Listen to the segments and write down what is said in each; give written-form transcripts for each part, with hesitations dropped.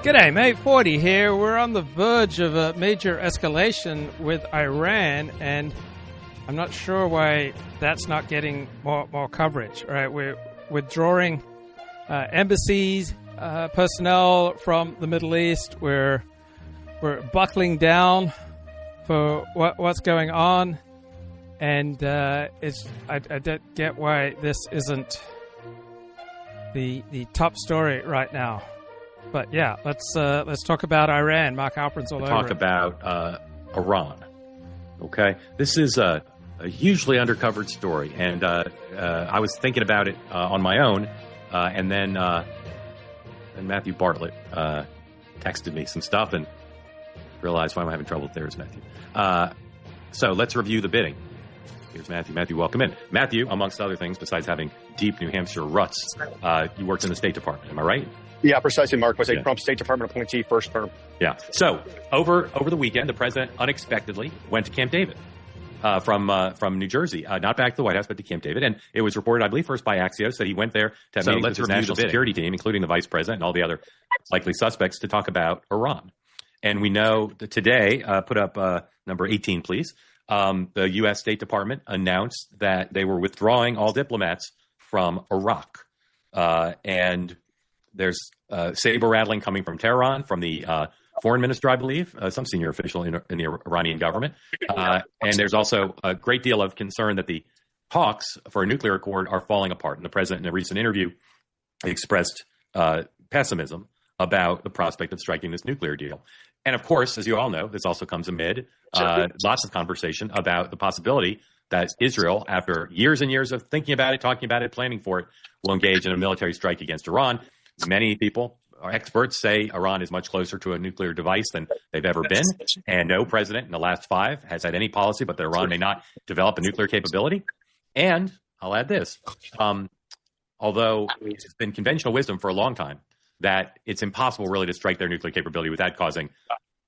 G'day, mate. 40 here. We're on the verge of a major escalation with Iran, and I'm not sure why that's not getting more coverage. Right? We're withdrawing embassies, personnel from the Middle East. We're buckling down for what's going on, and I don't get why this isn't the top story right now. But yeah, let's talk about Iran. Mark Alperin's all over talk about Iran. Okay, this is a hugely undercovered story, and I was thinking about it on my own, and then Matthew Bartlett texted me some stuff, and realized why I'm having trouble with there is Matthew. So let's review the bidding. Here's Matthew. Matthew, welcome in. Matthew, amongst other things, besides having deep New Hampshire ruts, you worked in the State Department. Am I right? Yeah, precisely, Mark. Was a Trump State Department appointee first term. Yeah. So over the weekend, the president unexpectedly went to Camp David from New Jersey, not back to the White House, but to Camp David. And it was reported, I believe, first by Axios that he went there to have meetings with his national security team, including the vice president and all the other likely suspects, to talk about Iran. And we know that today, put up number 18, please. The U.S. State Department announced that they were withdrawing all diplomats from Iraq. And there's saber rattling coming from Tehran, from the foreign minister, I believe, some senior official in the Iranian government. And there's also a great deal of concern that the talks for a nuclear accord are falling apart. And the president, in a recent interview, expressed pessimism about the prospect of striking this nuclear deal. And of course, as you all know, this also comes amid lots of conversation about the possibility that Israel, after years and years of thinking about it, talking about it, planning for it, will engage in a military strike against Iran. Many people, or experts, say Iran is much closer to a nuclear device than they've ever been. And no president in the last 5 has had any policy but that Iran may not develop a nuclear capability. And I'll add this, although it's been conventional wisdom for a long time that it's impossible really to strike their nuclear capability without causing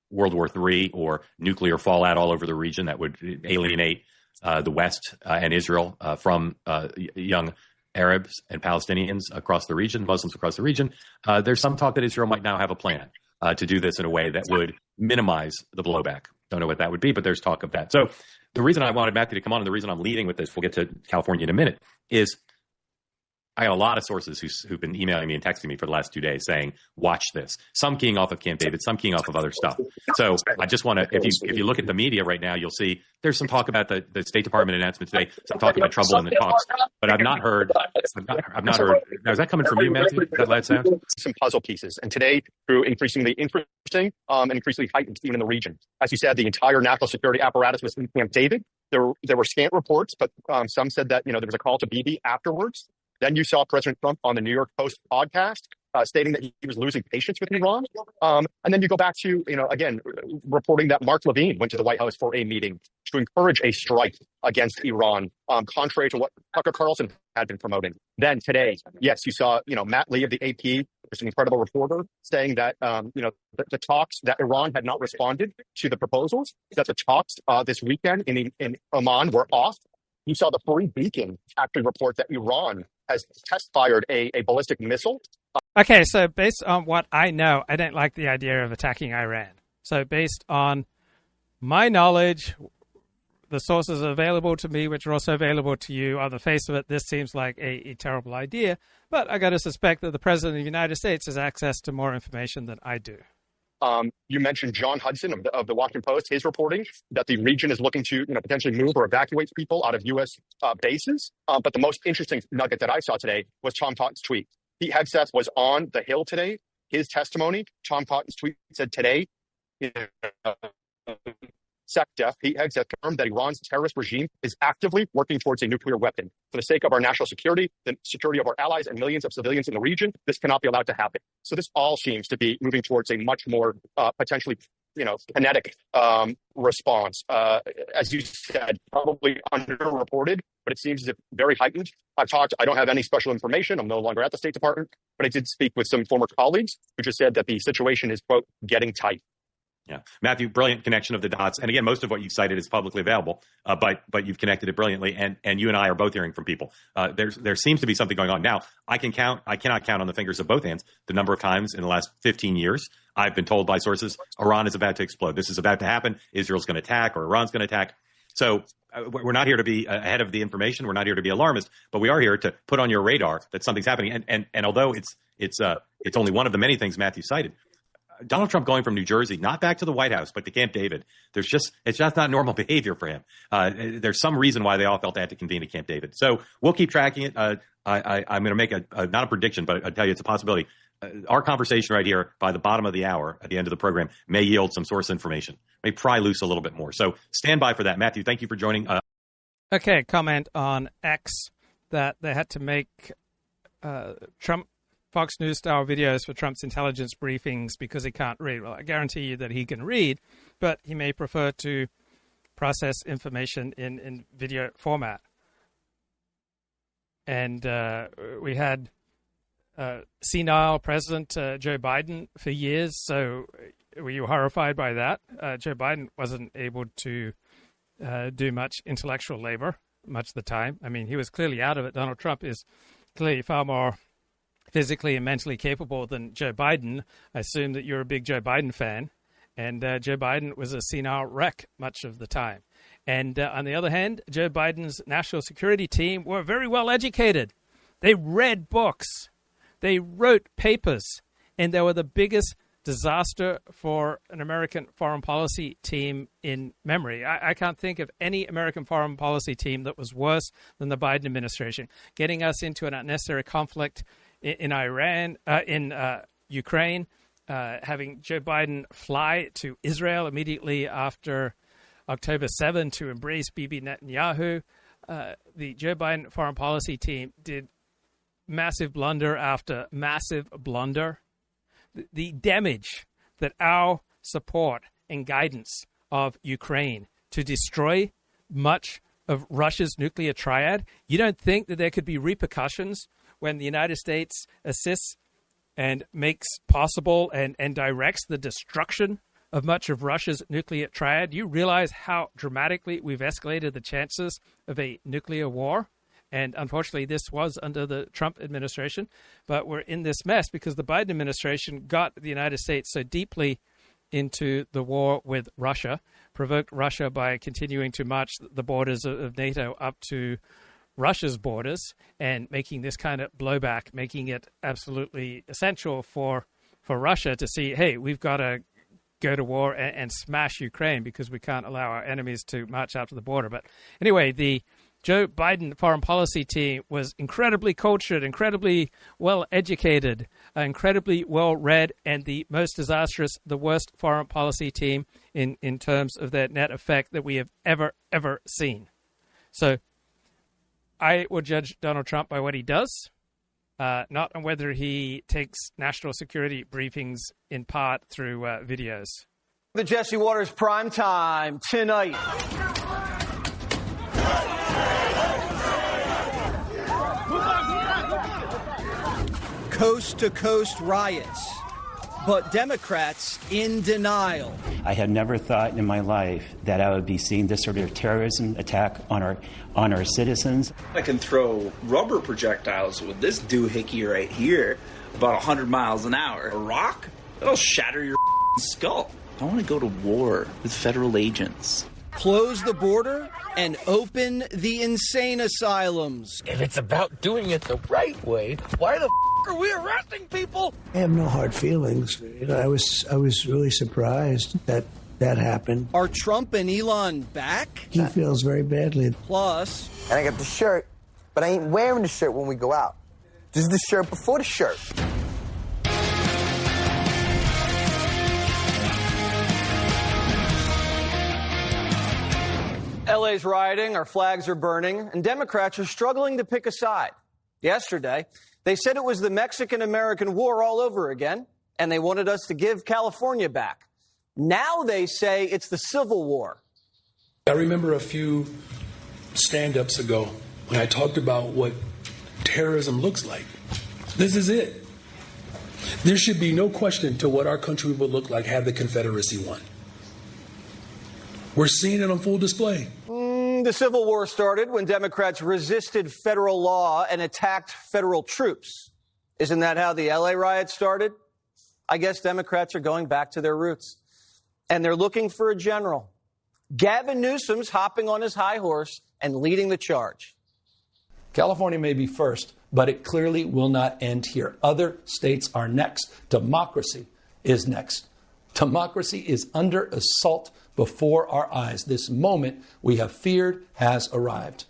World War III or nuclear fallout all over the region that would alienate the West and Israel from young Arabs and Palestinians across the region, Muslims across the region. There's some talk that Israel might now have a plan to do this in a way that would minimize the blowback. Don't know what that would be, but there's talk of that. So the reason I wanted Matthew to come on, and the reason I'm leading with this, we'll get to California in a minute, is I got a lot of sources who've been emailing me and texting me for the last 2 days saying, watch this. Some keying off of Camp David, some keying off of other stuff. So I just want to, if you look at the media right now, you'll see there's some talk about the State Department announcement today, some talk about trouble in the talks. But I've not heard, now is that coming from you, Matthew? Is that loud sound? Some puzzle pieces. And today, grew increasingly interesting and increasingly heightened even in the region. As you said, the entire national security apparatus was in Camp David. There were scant reports, but some said that, there was a call to Bibi afterwards. Then you saw President Trump on the New York Post podcast stating that he was losing patience with Iran. And then you go back to, again, reporting that Mark Levine went to the White House for a meeting to encourage a strike against Iran, contrary to what Tucker Carlson had been promoting. Then today, yes, you saw, Matt Lee of the AP, who's an incredible reporter, saying that, the talks, that Iran had not responded to the proposals, that the talks this weekend in Oman were off. You saw the Free Beacon actually report that Iran has test-fired a ballistic missile. Okay, so based on what I know, I don't like the idea of attacking Iran. So based on my knowledge, the sources available to me, which are also available to you, on the face of it, this seems like a terrible idea. But I got to suspect that the President of the United States has access to more information than I do. You mentioned John Hudson of the Washington Post, his reporting that the region is looking to potentially move or evacuate people out of U.S. bases. But the most interesting nugget that I saw today was Tom Cotton's tweet. Pete Hegseth was on the Hill today. His testimony, Tom Cotton's tweet said today, SecDef, Pete Hegseth confirmed that Iran's terrorist regime is actively working towards a nuclear weapon. For the sake of our national security, the security of our allies, and millions of civilians in the region, this cannot be allowed to happen. So this all seems to be moving towards a much more potentially, kinetic response. As you said, probably underreported, but it seems as if very heightened. I don't have any special information. I'm no longer at the State Department, but I did speak with some former colleagues who just said that the situation is, quote, getting tight. Yeah, Matthew, brilliant connection of the dots. And again, most of what you cited is publicly available, but you've connected it brilliantly. And you and I are both hearing from people. There seems to be something going on. Now, I cannot count on the fingers of both hands the number of times in the last 15 years I've been told by sources, Iran is about to explode. This is about to happen. Israel's going to attack, or Iran's going to attack. So we're not here to be ahead of the information. We're not here to be alarmist, but we are here to put on your radar that something's happening. And although it's only one of the many things Matthew cited, Donald Trump going from New Jersey, not back to the White House, but to Camp David, it's just not normal behavior for him. There's some reason why they all felt they had to convene at Camp David. So we'll keep tracking it. I'm going to make not a prediction, but I'll tell you it's a possibility. Our conversation right here by the bottom of the hour at the end of the program may yield some source information, may pry loose a little bit more. So stand by for that. Matthew, thank you for joining. Okay, comment on X that they had to make Trump Fox News style videos for Trump's intelligence briefings because he can't read. Well, I guarantee you that he can read, but he may prefer to process information in video format. And we had senile President Joe Biden for years. So were you horrified by that? Joe Biden wasn't able to do much intellectual labor much of the time. I mean, he was clearly out of it. Donald Trump is clearly far more physically and mentally capable than Joe Biden. I assume that you're a big Joe Biden fan. And Joe Biden was a senile wreck much of the time. And on the other hand, Joe Biden's national security team were very well educated. They read books. They wrote papers. And they were the biggest disaster for an American foreign policy team in memory. I can't think of any American foreign policy team that was worse than the Biden administration. Getting us into an unnecessary conflict in Iran, in Ukraine, having Joe Biden fly to Israel immediately after October 7 to embrace Bibi Netanyahu. The Joe Biden foreign policy team did massive blunder after massive blunder. The damage that our support and guidance of Ukraine to destroy much of Russia's nuclear triad, you don't think that there could be repercussions when the United States assists and makes possible and directs the destruction of much of Russia's nuclear triad? You realize how dramatically we've escalated the chances of a nuclear war? And unfortunately, this was under the Trump administration. But we're in this mess because the Biden administration got the United States so deeply into the war with Russia, provoked Russia by continuing to march the borders of NATO up to Russia's borders and making this kind of blowback, making it absolutely essential for Russia to see, hey, we've got to go to war and smash Ukraine because we can't allow our enemies to march out to the border. But anyway, the Joe Biden foreign policy team was incredibly cultured, incredibly well-educated, incredibly well-read, and the most disastrous, the worst foreign policy team in terms of their net effect that we have ever seen. So I will judge Donald Trump by what he does, not on whether he takes national security briefings in part through videos. The Jesse Waters Prime Time tonight. Coast-to-coast riots, but Democrats in denial. I had never thought in my life that I would be seeing this sort of terrorism attack on our citizens. I can throw rubber projectiles with this doohickey right here about 100 miles an hour. A rock? That'll shatter your skull. I want to go to war with federal agents. Close the border and open the insane asylums. If it's about doing it the right way, why the are we arresting people? I have no hard feelings. You know, I was really surprised that happened. Are Trump and Elon back? He feels very badly. Plus, and I got the shirt, but I ain't wearing the shirt when we go out. Just the shirt before the shirt. LA's rioting, our flags are burning, and Democrats are struggling to pick a side. Yesterday, they said it was the Mexican-American War all over again, and they wanted us to give California back. Now they say it's the Civil War. I remember a few stand-ups ago when I talked about what terrorism looks like. This is it. There should be no question to what our country would look like had the Confederacy won. We're seeing it on full display. The Civil War started when Democrats resisted federal law and attacked federal troops. Isn't that how the LA riots started? I guess Democrats are going back to their roots. And they're looking for a general. Gavin Newsom's hopping on his high horse and leading the charge. California may be first, but it clearly will not end here. Other states are next. Democracy is next. Democracy is under assault before our eyes. This moment we have feared has arrived.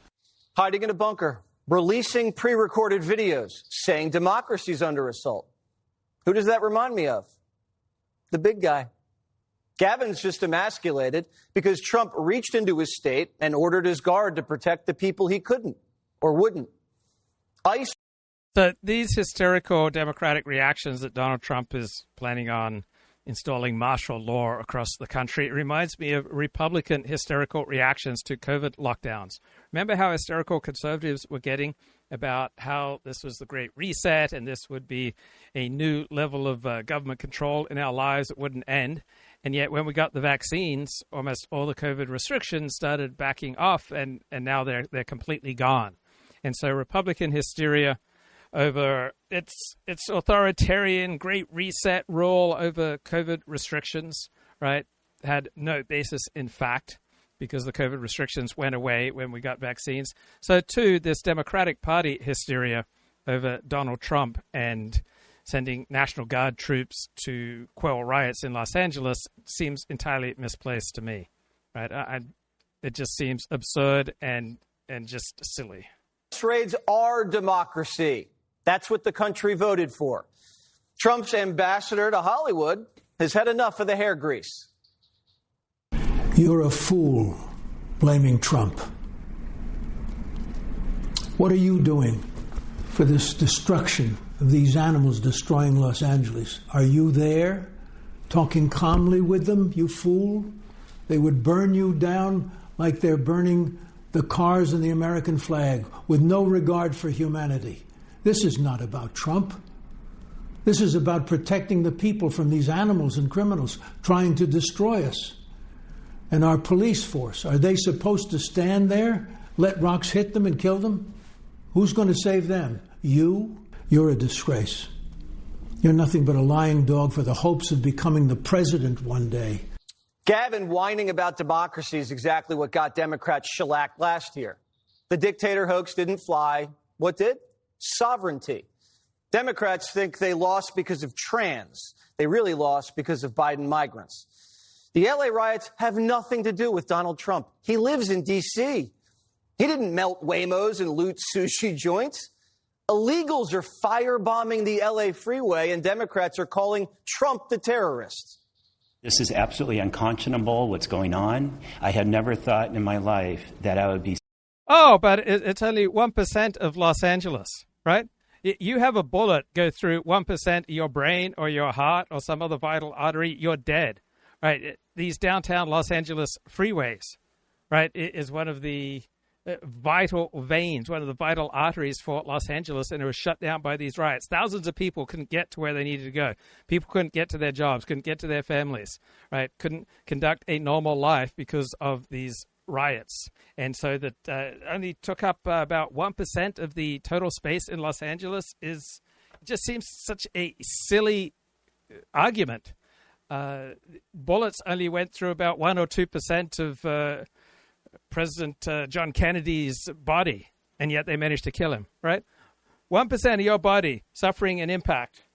Hiding in a bunker, releasing pre-recorded videos, saying democracy's under assault. Who does that remind me of? The big guy. Gavin's just emasculated because Trump reached into his state and ordered his guard to protect the people he couldn't or wouldn't. ICE. So these hysterical Democratic reactions that Donald Trump is planning on installing martial law across the country, it reminds me of Republican hysterical reactions to COVID lockdowns. Remember how hysterical conservatives were getting about how this was the Great Reset and this would be a new level of government control in our lives that wouldn't end? And yet when we got the vaccines, almost all the COVID restrictions started backing off, and now they're completely gone. And so Republican hysteria over its authoritarian Great Reset rule over COVID restrictions, right, had no basis in fact, because the COVID restrictions went away when we got vaccines. So too, this Democratic Party hysteria over Donald Trump and sending National Guard troops to quell riots in Los Angeles seems entirely misplaced to me, right? It just seems absurd and just silly. Raids are democracy. That's what the country voted for. Trump's ambassador to Hollywood has had enough of the hair grease. You're a fool blaming Trump. What are you doing for this destruction of these animals destroying Los Angeles? Are you there talking calmly with them, you fool? They would burn you down like they're burning the cars and the American flag with no regard for humanity. This is not about Trump. This is about protecting the people from these animals and criminals trying to destroy us. And our police force, are they supposed to stand there, let rocks hit them and kill them? Who's going to save them? You? You're a disgrace. You're nothing but a lying dog for the hopes of becoming the president one day. Gavin whining about democracy is exactly what got Democrats shellacked last year. The dictator hoax didn't fly. What did? Sovereignty. Democrats think they lost because of trans. They really lost because of Biden migrants. The LA riots have nothing to do with Donald Trump. He lives in D.C. He didn't melt Waymos and loot sushi joints. Illegals are firebombing the LA freeway, and Democrats are calling Trump the terrorist. This is absolutely unconscionable, what's going on. I had never thought in my life that I would be... Oh, but it's only 1% of Los Angeles, right? You have a bullet go through 1% of your brain or your heart or some other vital artery, you're dead, right? These downtown Los Angeles freeways, right, is one of the vital veins, one of the vital arteries for Los Angeles, and it was shut down by these riots. Thousands of people couldn't get to where they needed to go. People couldn't get to their jobs, couldn't get to their families, right? Couldn't conduct a normal life because of these riots. And so that only took up about 1% of the total space in Los Angeles is just seems such a silly argument. Bullets only went through about 1 or 2% of President John Kennedy's body, and yet they managed to kill him, right? 1% of your body suffering an impact,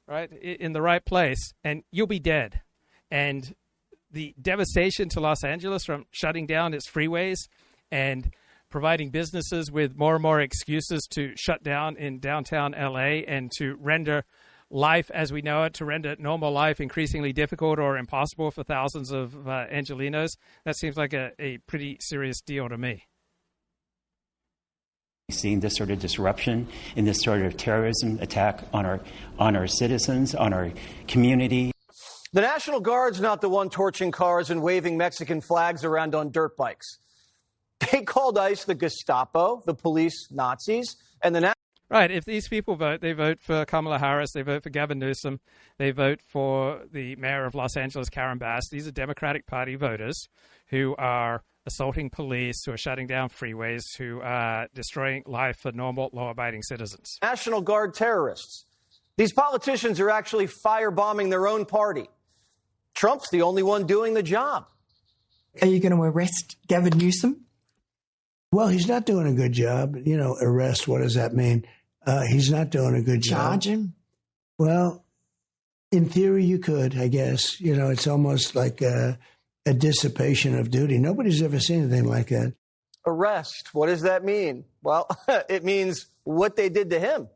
right, in the right place, and you'll be dead. And the devastation to Los Angeles from shutting down its freeways and providing businesses with more and more excuses to shut down in downtown LA and to render life as we know it, to render normal life increasingly difficult or impossible for thousands of Angelenos, that seems like a pretty serious deal to me. Seeing this sort of disruption and this sort of terrorism attack on our citizens, on our community. The National Guard's not the one torching cars and waving Mexican flags around on dirt bikes. They called ICE the Gestapo, the police Nazis, and the Right. If these people vote, they vote for Kamala Harris, they vote for Gavin Newsom, they vote for the mayor of Los Angeles, Karen Bass. These are Democratic Party voters who are assaulting police, who are shutting down freeways, who are destroying life for normal, law-abiding citizens. National Guard terrorists. These politicians are actually firebombing their own party. Trump's the only one doing the job. Are you going to arrest Gavin Newsom? Well, he's not doing a good job. You know, arrest, what does that mean? He's not doing a good job. Charge him? Well, in theory, you could, I guess. You know, it's almost like a dissipation of duty. Nobody's ever seen anything like that. Arrest. What does that mean? Well, it means what they did to him.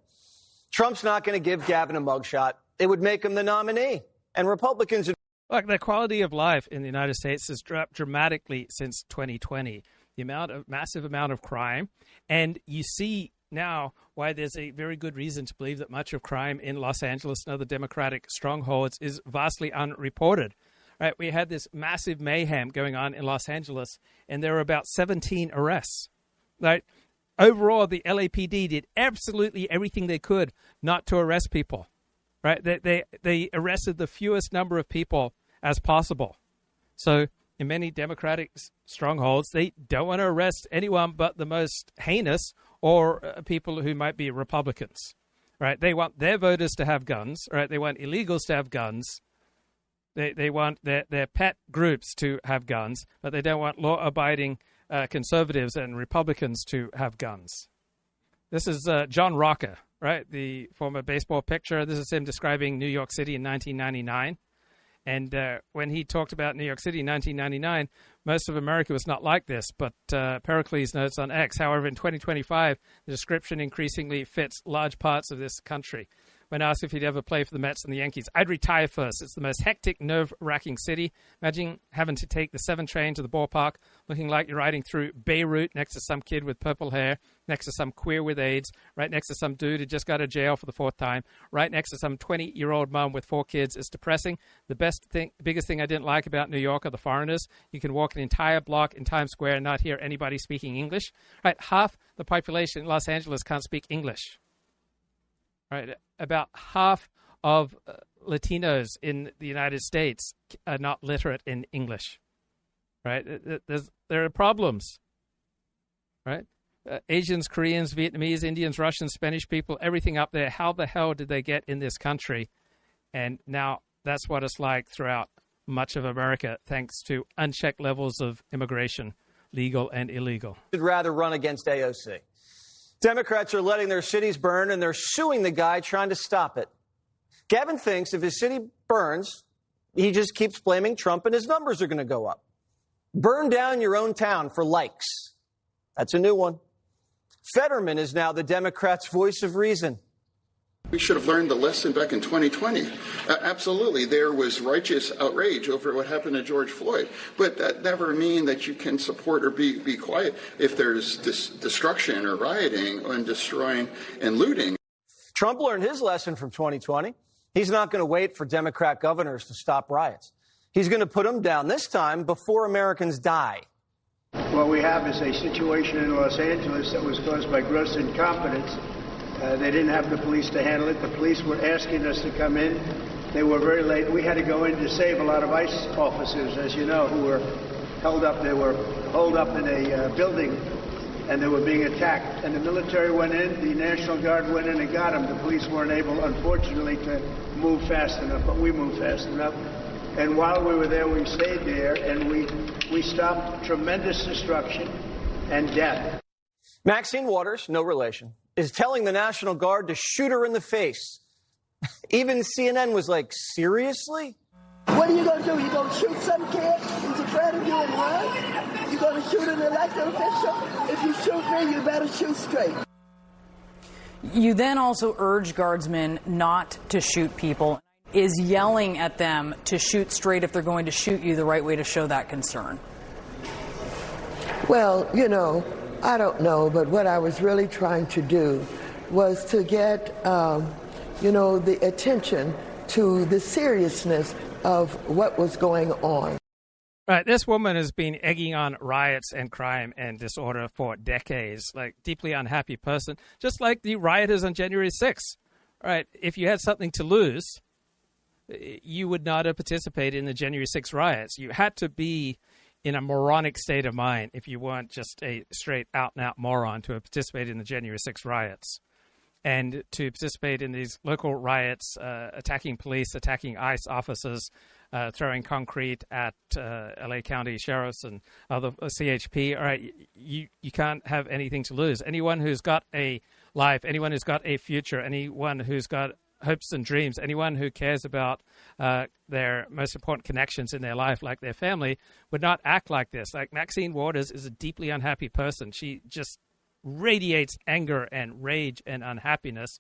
Trump's not going to give Gavin a mugshot. It would make him the nominee. And Republicans... Look, the quality of life in the United States has dropped dramatically since 2020. The massive amount of crime. And you see now why there's a very good reason to believe that much of crime in Los Angeles and other Democratic strongholds is vastly unreported. Right? We had this massive mayhem going on in Los Angeles, and there were about 17 arrests. Right? Overall, the LAPD did absolutely everything they could not to arrest people. Right? They arrested the fewest number of people as possible. So in many Democratic strongholds, they don't want to arrest anyone but the most heinous or people who might be Republicans. Right? They want their voters to have guns. Right? They want illegals to have guns. They want their pet groups to have guns, but they don't want law-abiding conservatives and Republicans to have guns. This is John Rocker, right? The former baseball pitcher. This is him describing New York City in 1999. And when he talked about New York City in 1999, most of America was not like this. But Pericles notes on X, however, in 2025, the description increasingly fits large parts of this country. When asked if he'd ever play for the Mets and the Yankees, I'd retire first. It's the most hectic, nerve-wracking city. Imagine having to take the 7 train to the ballpark, looking like you're riding through Beirut next to some kid with purple hair, next to some queer with AIDS, right next to some dude who just got out of jail for the 4th time, right next to some 20-year-old mom with 4 kids. It's depressing. The biggest thing I didn't like about New York are the foreigners. You can walk an entire block in Times Square and not hear anybody speaking English. Right, half the population in Los Angeles can't speak English. Right, about half of Latinos in the United States are not literate in English. Right, there are problems. Right, Asians, Koreans, Vietnamese, Indians, Russians, Spanish people, everything up there. How the hell did they get in this country? And now that's what it's like throughout much of America, thanks to unchecked levels of immigration, legal and illegal. I'd rather run against AOC. Democrats are letting their cities burn, and they're suing the guy trying to stop it. Gavin thinks if his city burns, he just keeps blaming Trump and his numbers are going to go up. Burn down your own town for likes. That's a new one. Fetterman is now the Democrats' voice of reason. We should have learned the lesson back in 2020. Absolutely, there was righteous outrage over what happened to George Floyd, but that never means that you can support or be quiet if there's destruction or rioting and destroying and looting. Trump learned his lesson from 2020. He's not going to wait for Democrat governors to stop riots. He's going to put them down, this time before Americans die. What we have is a situation in Los Angeles that was caused by gross incompetence. They didn't have the police to handle it. The police were asking us to come in. They were very late. We had to go in to save a lot of ICE officers, as you know, who were held up. They were holed up in a building, and they were being attacked. And the military went in. The National Guard went in and got them. The police weren't able, unfortunately, to move fast enough, but we moved fast enough. And while we were there, we stayed there, and we stopped tremendous destruction and death. Maxine Waters, no relation, is telling the National Guard to shoot her in the face. Even CNN was like, seriously? What are you going to do? You going to shoot some kid who's afraid of you and run? You going to shoot an elected official? If you shoot me, you better shoot straight. You then also urge guardsmen not to shoot people. Is yelling at them to shoot straight if they're going to shoot you the right way to show that concern? Well, you know, I don't know, but what I was really trying to do was to get, the attention to the seriousness of what was going on. Right, this woman has been egging on riots and crime and disorder for decades, like deeply unhappy person, just like the rioters on January 6th. Right, if you had something to lose, you would not have participated in the January 6th riots. You had to be in a moronic state of mind if you weren't just a straight out-and-out moron to have participated in the January 6th riots. And to participate in these local riots, attacking police, attacking ICE officers, throwing concrete at LA County sheriffs and other CHP. All right, you can't have anything to lose. Anyone who's got a life, anyone who's got a future, anyone who's got hopes and dreams, anyone who cares about their most important connections in their life, like their family, would not act like this. Like Maxine Waters is a deeply unhappy person. She just radiates anger and rage and unhappiness.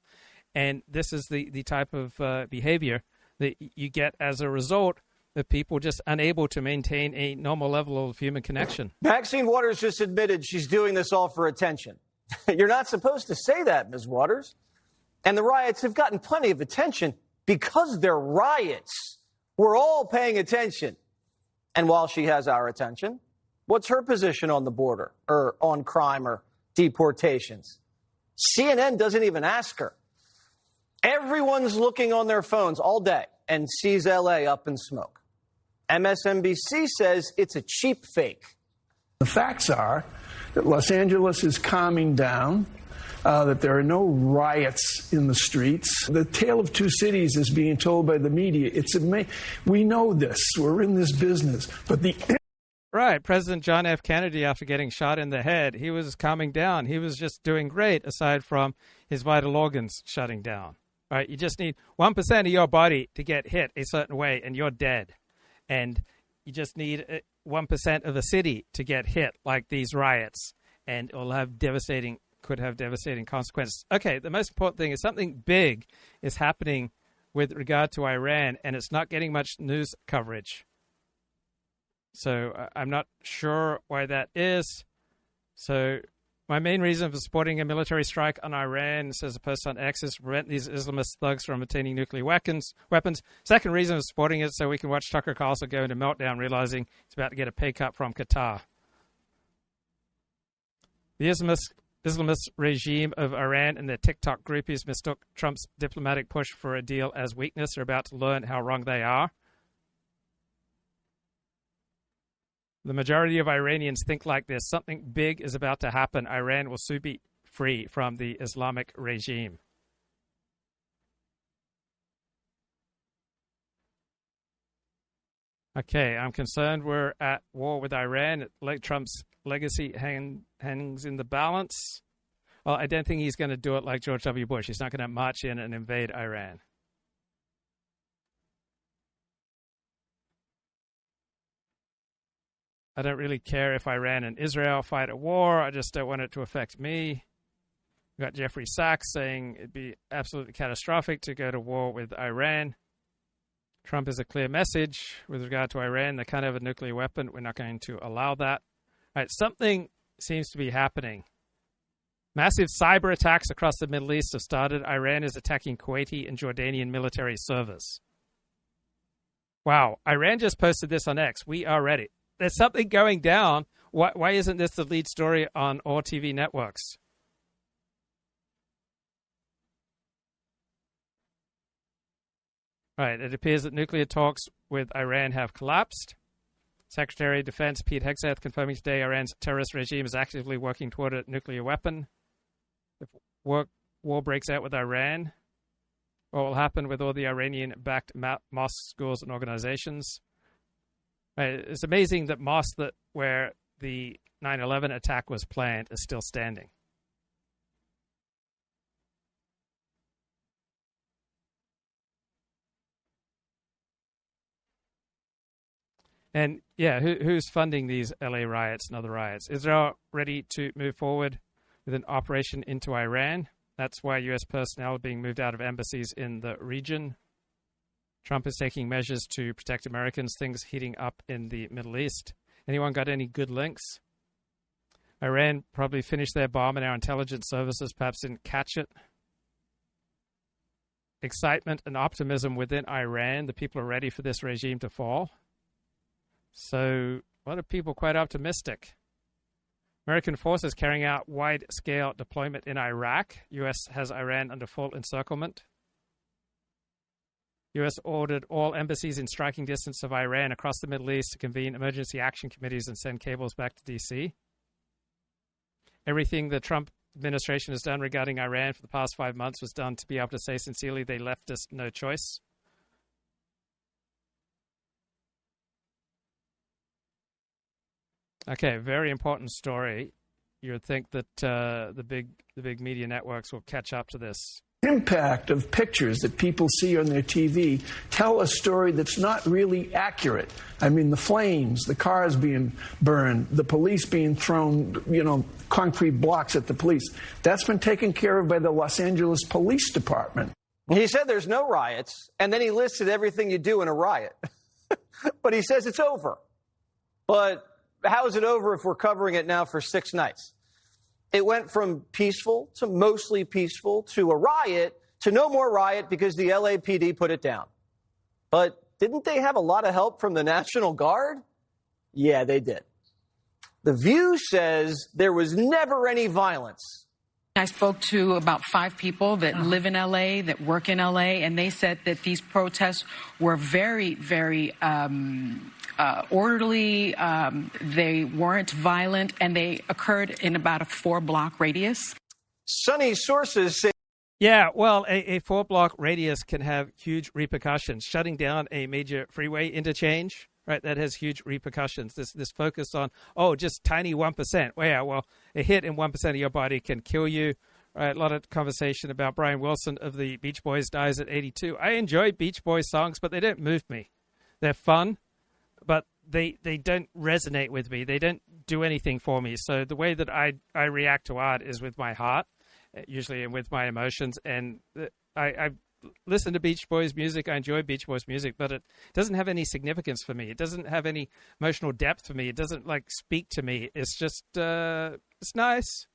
And this is the type of behavior that you get as a result of people just unable to maintain a normal level of human connection. Maxine Waters just admitted she's doing this all for attention. You're not supposed to say that, Ms. Waters. And the riots have gotten plenty of attention because they're riots. We're all paying attention. And while she has our attention, what's her position on the border or on crime or deportations? CNN doesn't even ask her. Everyone's looking on their phones all day and sees LA up in smoke. MSNBC says it's a cheap fake. The facts are that Los Angeles is calming down, that there are no riots in the streets. The tale of two cities is being told by the media. It's amazing. We know this. We're in this business. But Right. President John F. Kennedy, after getting shot in the head, he was calming down. He was just doing great, aside from his vital organs shutting down. Right? You just need 1% of your body to get hit a certain way, and you're dead. And you just need 1% of a city to get hit, like these riots, and it will have could have devastating consequences. Okay, the most important thing is something big is happening with regard to Iran, and it's not getting much news coverage. So I'm not sure why that is. So my main reason for supporting a military strike on Iran, says a post on X, is to prevent these Islamist thugs from obtaining nuclear weapons. Second reason for supporting it, so we can watch Tucker Carlson go into meltdown, realizing he's about to get a pay cut from Qatar. The Islamist regime of Iran and their TikTok groupies mistook Trump's diplomatic push for a deal as weakness. They're about to learn how wrong they are. The majority of Iranians think like this. Something big is about to happen. Iran will soon be free from the Islamic regime. Okay, I'm concerned we're at war with Iran. Trump's legacy hangs in the balance. Well, I don't think he's going to do it like George W. Bush. He's not going to march in and invade Iran. I don't really care if Iran and Israel fight a war. I just don't want it to affect me. We've got Jeffrey Sachs saying it'd be absolutely catastrophic to go to war with Iran. Trump has a clear message with regard to Iran. They can't have a nuclear weapon. We're not going to allow that. All right, something seems to be happening. Massive cyber attacks across the Middle East have started. Iran is attacking Kuwaiti and Jordanian military servers. Wow, Iran just posted this on X. We are ready. There's something going down. Why isn't this the lead story on all TV networks? Right, it appears that nuclear talks with Iran have collapsed. Secretary of Defense Pete Hegseth confirming today Iran's terrorist regime is actively working toward a nuclear weapon. If war breaks out with Iran, what will happen with all the Iranian-backed mosques, schools, and organizations? Right, it's amazing that mosque where the 9/11 attack was planned is still standing. And yeah, who's funding these LA riots and other riots? Israel ready to move forward with an operation into Iran. That's why U.S. personnel are being moved out of embassies in the region. Trump is taking measures to protect Americans, things heating up in the Middle East. Anyone got any good links? Iran probably finished their bomb and our intelligence services perhaps didn't catch it. Excitement and optimism within Iran. The people are ready for this regime to fall. So a lot of people quite optimistic. American forces carrying out wide-scale deployment in Iraq. U.S. has Iran under full encirclement. U.S. ordered all embassies in striking distance of Iran across the Middle East to convene emergency action committees and send cables back to D.C. Everything the Trump administration has done regarding Iran for the past 5 months was done to be able to say sincerely they left us no choice. Okay, very important story. You would think that the big media networks will catch up to this. Impact of pictures that people see on their TV tell a story that's not really accurate. I mean, the flames, the cars being burned, the police being thrown, concrete blocks at the police. That's been taken care of by the Los Angeles Police Department. He said there's no riots, and then he listed everything you do in a riot. But he says it's over. But how is it over if we're covering it now for 6 nights? It went from peaceful to mostly peaceful to a riot to no more riot because the LAPD put it down. But didn't they have a lot of help from the National Guard? Yeah, they did. The View says there was never any violence. I spoke to about 5 people that live in L.A., that work in L.A., and they said that these protests were very, very orderly. They weren't violent, and they occurred in about a 4-block radius. Sunny sources say... Yeah, well, a 4-block radius can have huge repercussions. Shutting down a major freeway interchange, right, that has huge repercussions. This focus on, just tiny 1%. Well, a hit in 1% of your body can kill you. Right, a lot of conversation about Brian Wilson of the Beach Boys dies at 82. I enjoy Beach Boys songs, but they don't move me. They're fun, but they don't resonate with me. They don't do anything for me. So the way that I react to art is with my heart, usually, and with my emotions. And I listen to Beach Boys music. I enjoy Beach Boys music, but it doesn't have any significance for me. It doesn't have any emotional depth for me. It doesn't speak to me. It's just it's nice,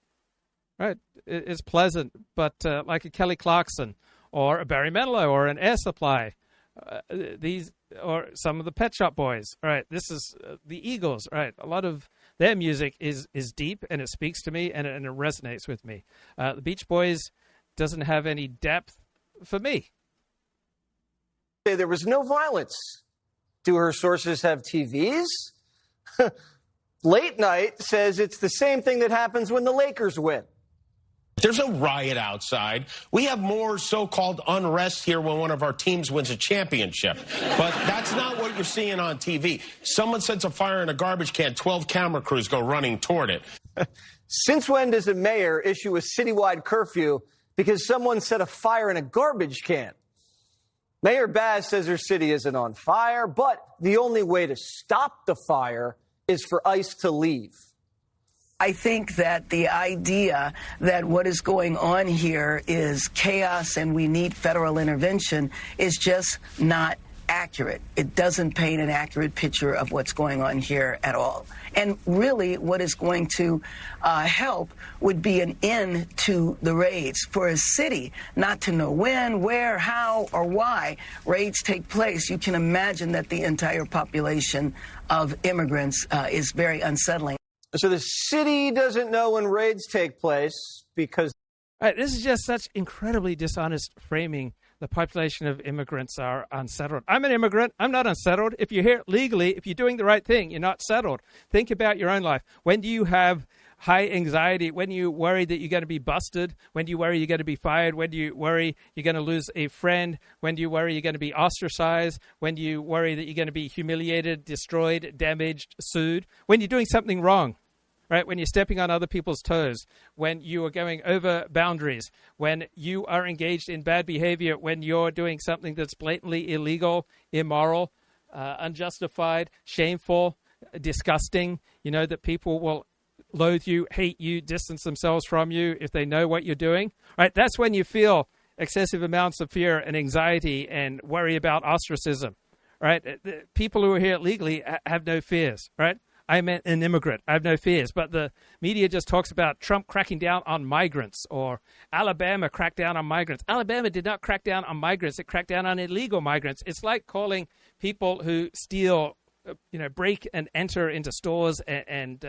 right? It's pleasant, but like a Kelly Clarkson or a Barry Manilow or an Air Supply, these or some of the Pet Shop Boys. Right, this is the Eagles. Right, a lot of their music is deep and it speaks to me and it resonates with me. The Beach Boys doesn't have any depth for me. There was no violence. Do her sources have TVs? Late Night says it's the same thing that happens when the Lakers win. There's no riot outside. We have more so-called unrest here when one of our teams wins a championship. But that's not what you're seeing on TV. Someone sets a fire in a garbage can, 12 camera crews go running toward it. Since when does a mayor issue a citywide curfew because someone set a fire in a garbage can? Mayor Baz says her city isn't on fire, but the only way to stop the fire is for ICE to leave. I think that the idea that what is going on here is chaos and we need federal intervention is just not accurate. It doesn't paint an accurate picture of what's going on here at all. And really what is going to help would be an end to the raids. For a city not to know when, where, how, or why raids take place, you can imagine that the entire population of immigrants is very unsettling. So the city doesn't know when raids take place because... All right, this is just such incredibly dishonest framing. The population of immigrants are unsettled. I'm an immigrant. I'm not unsettled. If you're here legally, if you're doing the right thing, you're not settled. Think about your own life. When do you have high anxiety? When do you worry that you're going to be busted? When do you worry you're going to be fired? When do you worry you're going to lose a friend? When do you worry you're going to be ostracized? When do you worry that you're going to be humiliated, destroyed, damaged, sued? When you're doing something wrong. Right, when you're stepping on other people's toes, when you are going over boundaries, when you are engaged in bad behavior, when you're doing something that's blatantly illegal, immoral, unjustified, shameful, disgusting, that people will loathe you, hate you, distance themselves from you if they know what you're doing. Right, that's when you feel excessive amounts of fear and anxiety and worry about ostracism. Right, people who are here legally have no fears. Right. I'm an immigrant. I have no fears. But the media just talks about Trump cracking down on migrants or Alabama cracked down on migrants. Alabama did not crack down on migrants. It cracked down on illegal migrants. It's like calling people who steal break and enter into stores and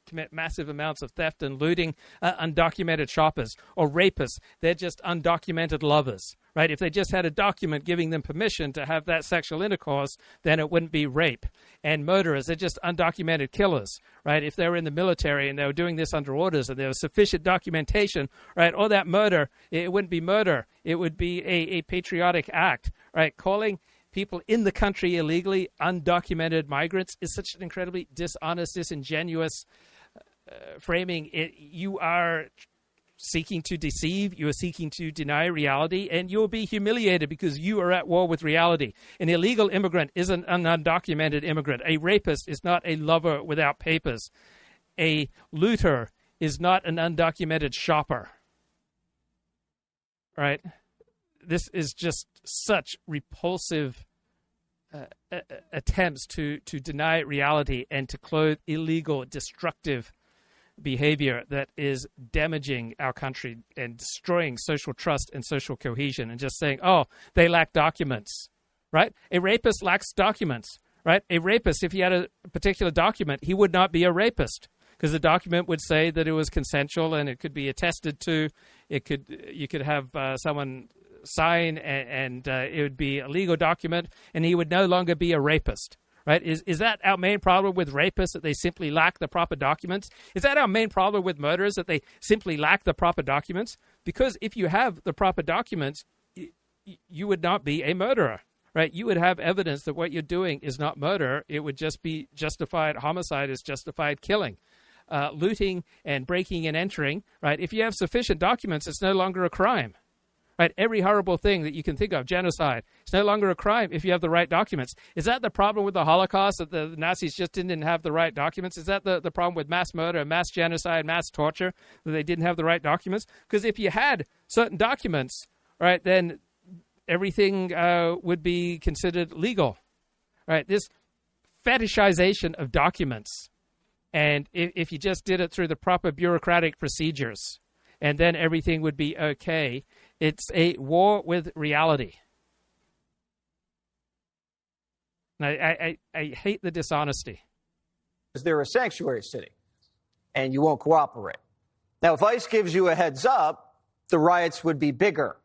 commit massive amounts of theft and looting, undocumented shoppers or rapists. They're just undocumented lovers, right? If they just had a document giving them permission to have that sexual intercourse, then it wouldn't be rape. And murderers, they're just undocumented killers, right? If they were in the military and they were doing this under orders and there was sufficient documentation, right, or that murder, it wouldn't be murder. It would be a patriotic act, right? Calling people in the country illegally undocumented migrants is such an incredibly dishonest, disingenuous framing. You are seeking to deceive, you are seeking to deny reality, and you'll be humiliated because you are at war with reality. An illegal immigrant isn't an undocumented immigrant. A rapist is not a lover without papers. A looter is not an undocumented shopper. Right? This is just such repulsive attempts to deny reality and to clothe illegal, destructive behavior that is damaging our country and destroying social trust and social cohesion, and just saying, oh, they lack documents, right? A rapist lacks documents, right? A rapist, if he had a particular document, he would not be a rapist because the document would say that it was consensual and it could be attested to. You could have someone sign and it would be a legal document and he would no longer be a rapist. Right? Is that our main problem with rapists, that they simply lack the proper documents? Is that our main problem with murderers, that they simply lack the proper documents? Because if you have the proper documents, you would not be a murderer, right? You would have evidence that what you're doing is not murder. It would just be justified homicide, is justified killing. Looting and breaking and entering, right? If you have sufficient documents, it's no longer a crime. Right, every horrible thing that you can think of, genocide, it's no longer a crime if you have the right documents. Is that the problem with the Holocaust, that the Nazis just didn't have the right documents? Is that the problem with mass murder, mass genocide, mass torture, that they didn't have the right documents? Because if you had certain documents, right, then everything would be considered legal. Right, this fetishization of documents, and if you just did it through the proper bureaucratic procedures, and then everything would be okay. It's a war with reality. And I hate the dishonesty. They're a sanctuary city, and you won't cooperate. Now, if ICE gives you a heads up, the riots would be bigger.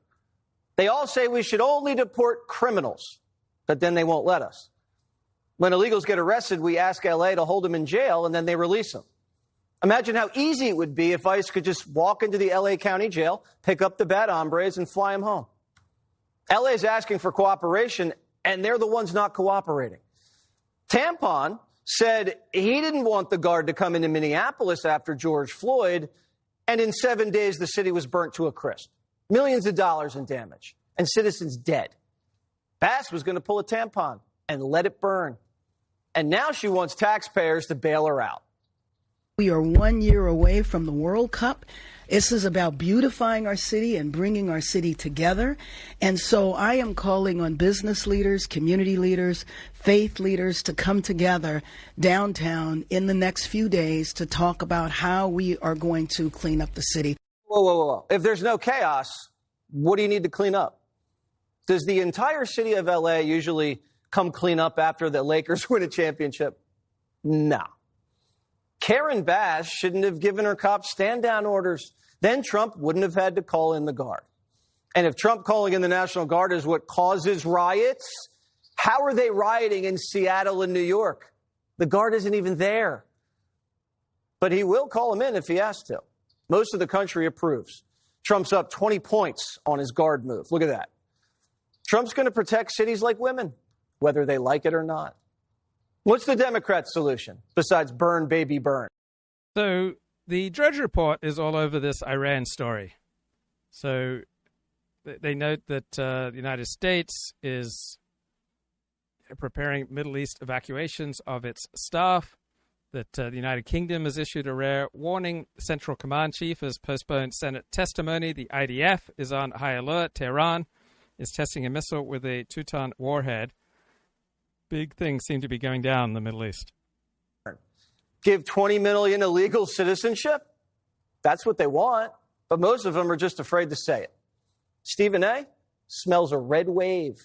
They all say we should only deport criminals, but then they won't let us. When illegals get arrested, we ask LA to hold them in jail, and then they release them. Imagine how easy it would be if ICE could just walk into the LA County Jail, pick up the bad hombres, and fly them home. LA is asking for cooperation, and they're the ones not cooperating. Tampon said he didn't want the guard to come into Minneapolis after George Floyd, and in 7 days the city was burnt to a crisp. Millions of dollars in damage, and citizens dead. Bass was going to pull a tampon and let it burn. And now she wants taxpayers to bail her out. We are 1 year away from the World Cup. This is about beautifying our city and bringing our city together. And so I am calling on business leaders, community leaders, faith leaders to come together downtown in the next few days to talk about how we are going to clean up the city. Whoa. If there's no chaos, what do you need to clean up? Does the entire city of LA usually come clean up after the Lakers win a championship? No. Karen Bass shouldn't have given her cops stand-down orders. Then Trump wouldn't have had to call in the Guard. And if Trump calling in the National Guard is what causes riots, how are they rioting in Seattle and New York? The Guard isn't even there. But he will call them in if he has to. Most of the country approves. Trump's up 20 points on his Guard move. Look at that. Trump's going to protect cities like women, whether they like it or not. What's the Democrats' solution besides burn, baby, burn? So the Drudge Report is all over this Iran story. So they note that the United States is preparing Middle East evacuations of its staff, that the United Kingdom has issued a rare warning. The Central Command Chief has postponed Senate testimony. The IDF is on high alert. Tehran is testing a missile with a 2-ton warhead. Big things seem to be going down in the Middle East. Give 20 million illegal citizenship? That's what they want. But most of them are just afraid to say it. Stephen A. smells a red wave.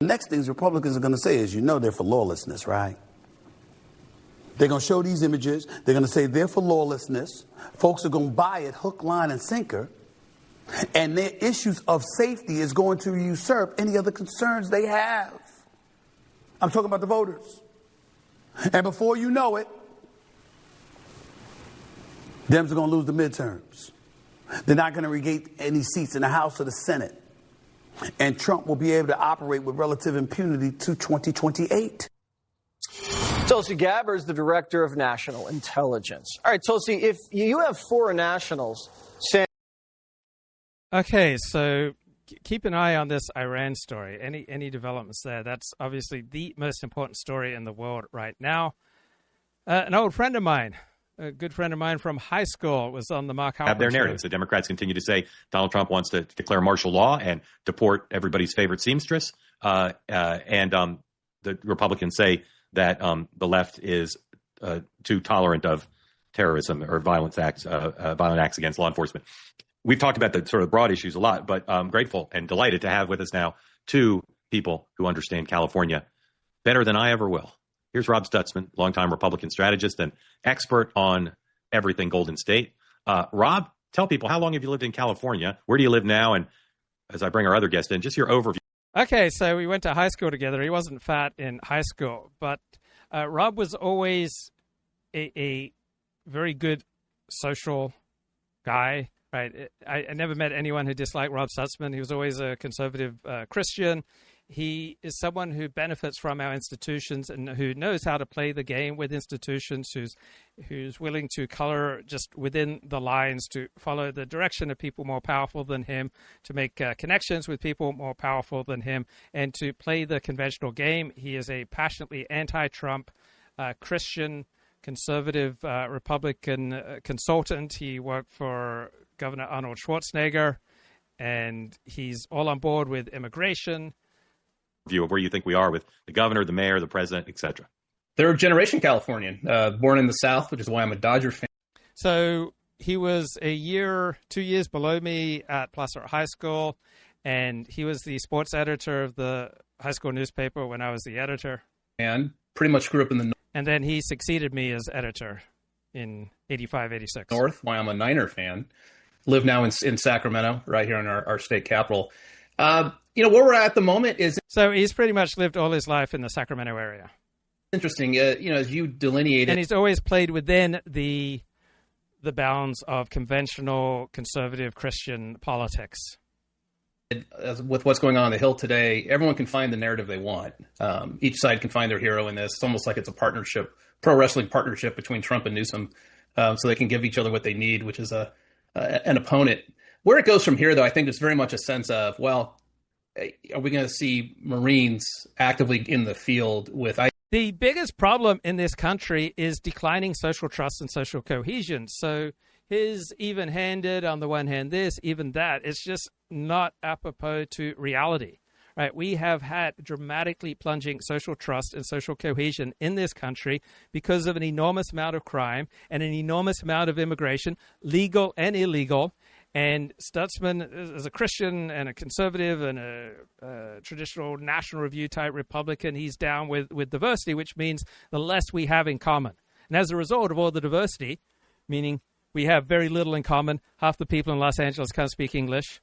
The next things Republicans are going to say is, they're for lawlessness, right? They're going to show these images. They're going to say they're for lawlessness. Folks are going to buy it hook, line, and sinker. And their issues of safety is going to usurp any other concerns they have. I'm talking about the voters. And before you know it, Dems are going to lose the midterms. They're not going to regain any seats in the House or the Senate. And Trump will be able to operate with relative impunity to 2028. Tulsi Gabbard is the director of national intelligence. All right, Tulsi, if you have foreign nationals saying... Okay, so keep an eye on this Iran story. Any developments there? That's obviously the most important story in the world right now. An old friend of mine, a good friend of mine from high school, was on the Mark Halperin have their show. narratives. The Democrats continue to say Donald Trump wants to declare martial law and deport everybody's favorite seamstress. The Republicans say that the left is too tolerant of terrorism or violent acts against law enforcement. We've talked about the sort of broad issues a lot, but I'm grateful and delighted to have with us now two people who understand California better than I ever will. Here's Rob Stutzman, longtime Republican strategist and expert on everything Golden State. Rob, tell people, how long have you lived in California? Where do you live now? And as I bring our other guest in, just your overview. Okay, so we went to high school together. He wasn't fat in high school, but Rob was always a very good social guy. Right. I never met anyone who disliked Rob Stutzman. He was always a conservative Christian. He is someone who benefits from our institutions and who knows how to play the game with institutions, who's willing to color just within the lines, to follow the direction of people more powerful than him, to make connections with people more powerful than him, and to play the conventional game. He is a passionately anti-Trump Christian conservative Republican consultant. He worked for Governor Arnold Schwarzenegger, and he's all on board with immigration. View of where you think we are with the governor, the mayor, the president, etc. Third generation Californian, born in the South, which is why I'm a Dodger fan. So he was 2 years below me at Placer High School, and he was the sports editor of the high school newspaper when I was the editor. And pretty much grew up in the And then he succeeded me as editor in 85, 86. North, why I'm a Niner fan. Live now in Sacramento, right here in our state capital. Where we're at the moment is... So he's pretty much lived all his life in the Sacramento area. Interesting, as you delineated... And he's always played within the bounds of conventional conservative Christian politics. With what's going on the Hill today, everyone can find the narrative they want. Each side can find their hero in this. It's almost like it's a partnership, pro wrestling partnership between Trump and Newsom, so they can give each other what they need, which is an opponent. Where it goes from here, though, I think it's very much a sense of, well, are we going to see Marines actively in the field with... The biggest problem in this country is declining social trust and social cohesion. So his even-handed, on the one hand this, even that, it's just not apropos to reality. Right? We have had dramatically plunging social trust and social cohesion in this country because of an enormous amount of crime and an enormous amount of immigration, legal and illegal. And Stutzman is a Christian and a conservative and a traditional National Review type Republican. He's down with diversity, which means the less we have in common. And as a result of all the diversity, meaning we have very little in common, half the people in Los Angeles can't speak English.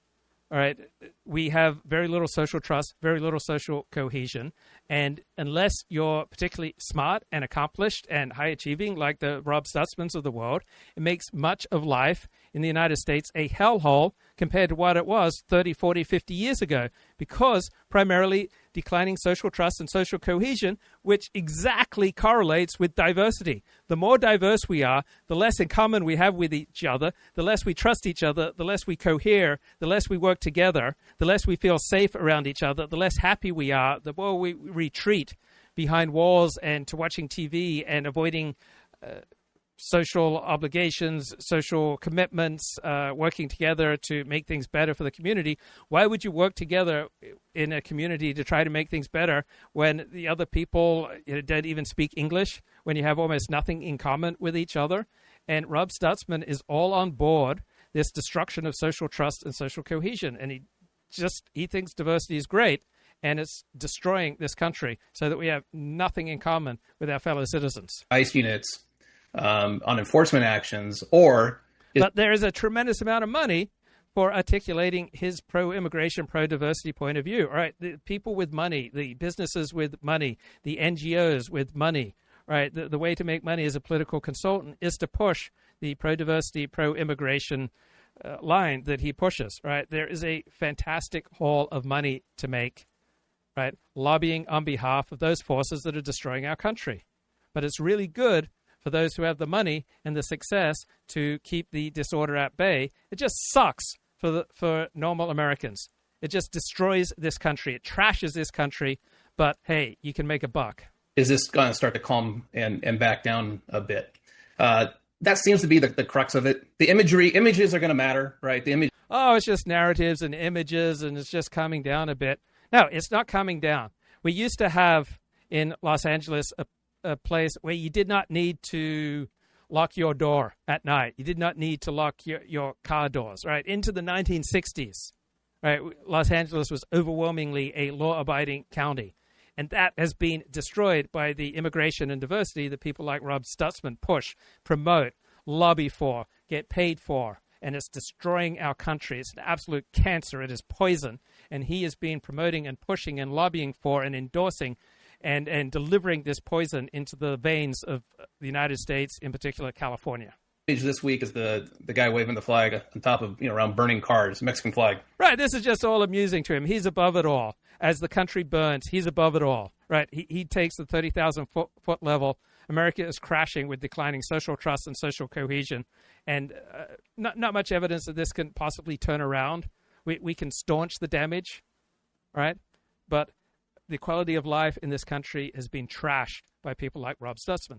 All right, we have very little social trust, very little social cohesion. And unless you're particularly smart and accomplished and high achieving like the Rob Stutzmans of the world, it makes much of life in the United States a hellhole compared to what it was 30, 40, 50 years ago, because primarily declining social trust and social cohesion, which exactly correlates with diversity. The more diverse we are, the less in common we have with each other, the less we trust each other, the less we cohere, the less we work together, the less we feel safe around each other, the less happy we are, the more we retreat behind walls and to watching TV and avoiding social obligations, social commitments, working together to make things better for the community. Why would you work together in a community to try to make things better when the other people don't even speak English, when you have almost nothing in common with each other? And Rob Stutzman is all on board this destruction of social trust and social cohesion. And he thinks diversity is great. and it's destroying this country so that we have nothing in common with our fellow citizens. ICE units on enforcement actions, or... But there is a tremendous amount of money for articulating his pro-immigration, pro-diversity point of view. All right, the people with money, the businesses with money, the NGOs with money, right? The way to make money as a political consultant is to push the pro-diversity, pro-immigration line that he pushes, right? There is a fantastic haul of money to make, right? Lobbying on behalf of those forces that are destroying our country. But it's really good for those who have the money and the success to keep the disorder at bay. It just sucks for normal Americans. It just destroys this country. It trashes this country. But hey, you can make a buck. Is this going to start to calm and back down a bit? That seems to be the crux of it. The images are going to matter, right? It's just narratives and images, and it's just calming down a bit. No, it's not calming down. We used to have in Los Angeles a place where you did not need to lock your door at night. You did not need to lock your car doors, right? Into the 1960s, right? Los Angeles was overwhelmingly a law-abiding county. And that has been destroyed by the immigration and diversity that people like Rob Stutzman push, promote, lobby for, get paid for. And it's destroying our country. It's an absolute cancer. It is poison. And he has been promoting and pushing and lobbying for and endorsing and delivering this poison into the veins of the United States, in particular California. This week is the guy waving the flag on top of, around burning cars, Mexican flag. Right. This is just all amusing to him. He's above it all. As the country burns, he's above it all. Right. He takes the 30,000 foot level. America is crashing with declining social trust and social cohesion. And not much evidence that this can possibly turn around. We can staunch the damage. Right. But the quality of life in this country has been trashed by people like Rob Stutzman.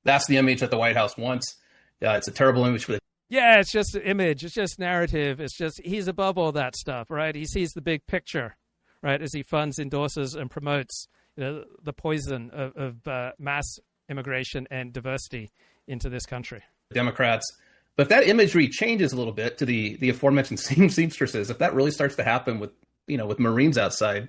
That's the image that the White House wants. It's a terrible image for the... Yeah, it's just an image. It's just narrative. It's just he's above all that stuff, right? He sees the big picture, right, as he funds, endorses, and promotes the poison of mass immigration and diversity into this country. Democrats. But if that imagery changes a little bit to the aforementioned seamstresses, if that really starts to happen with Marines outside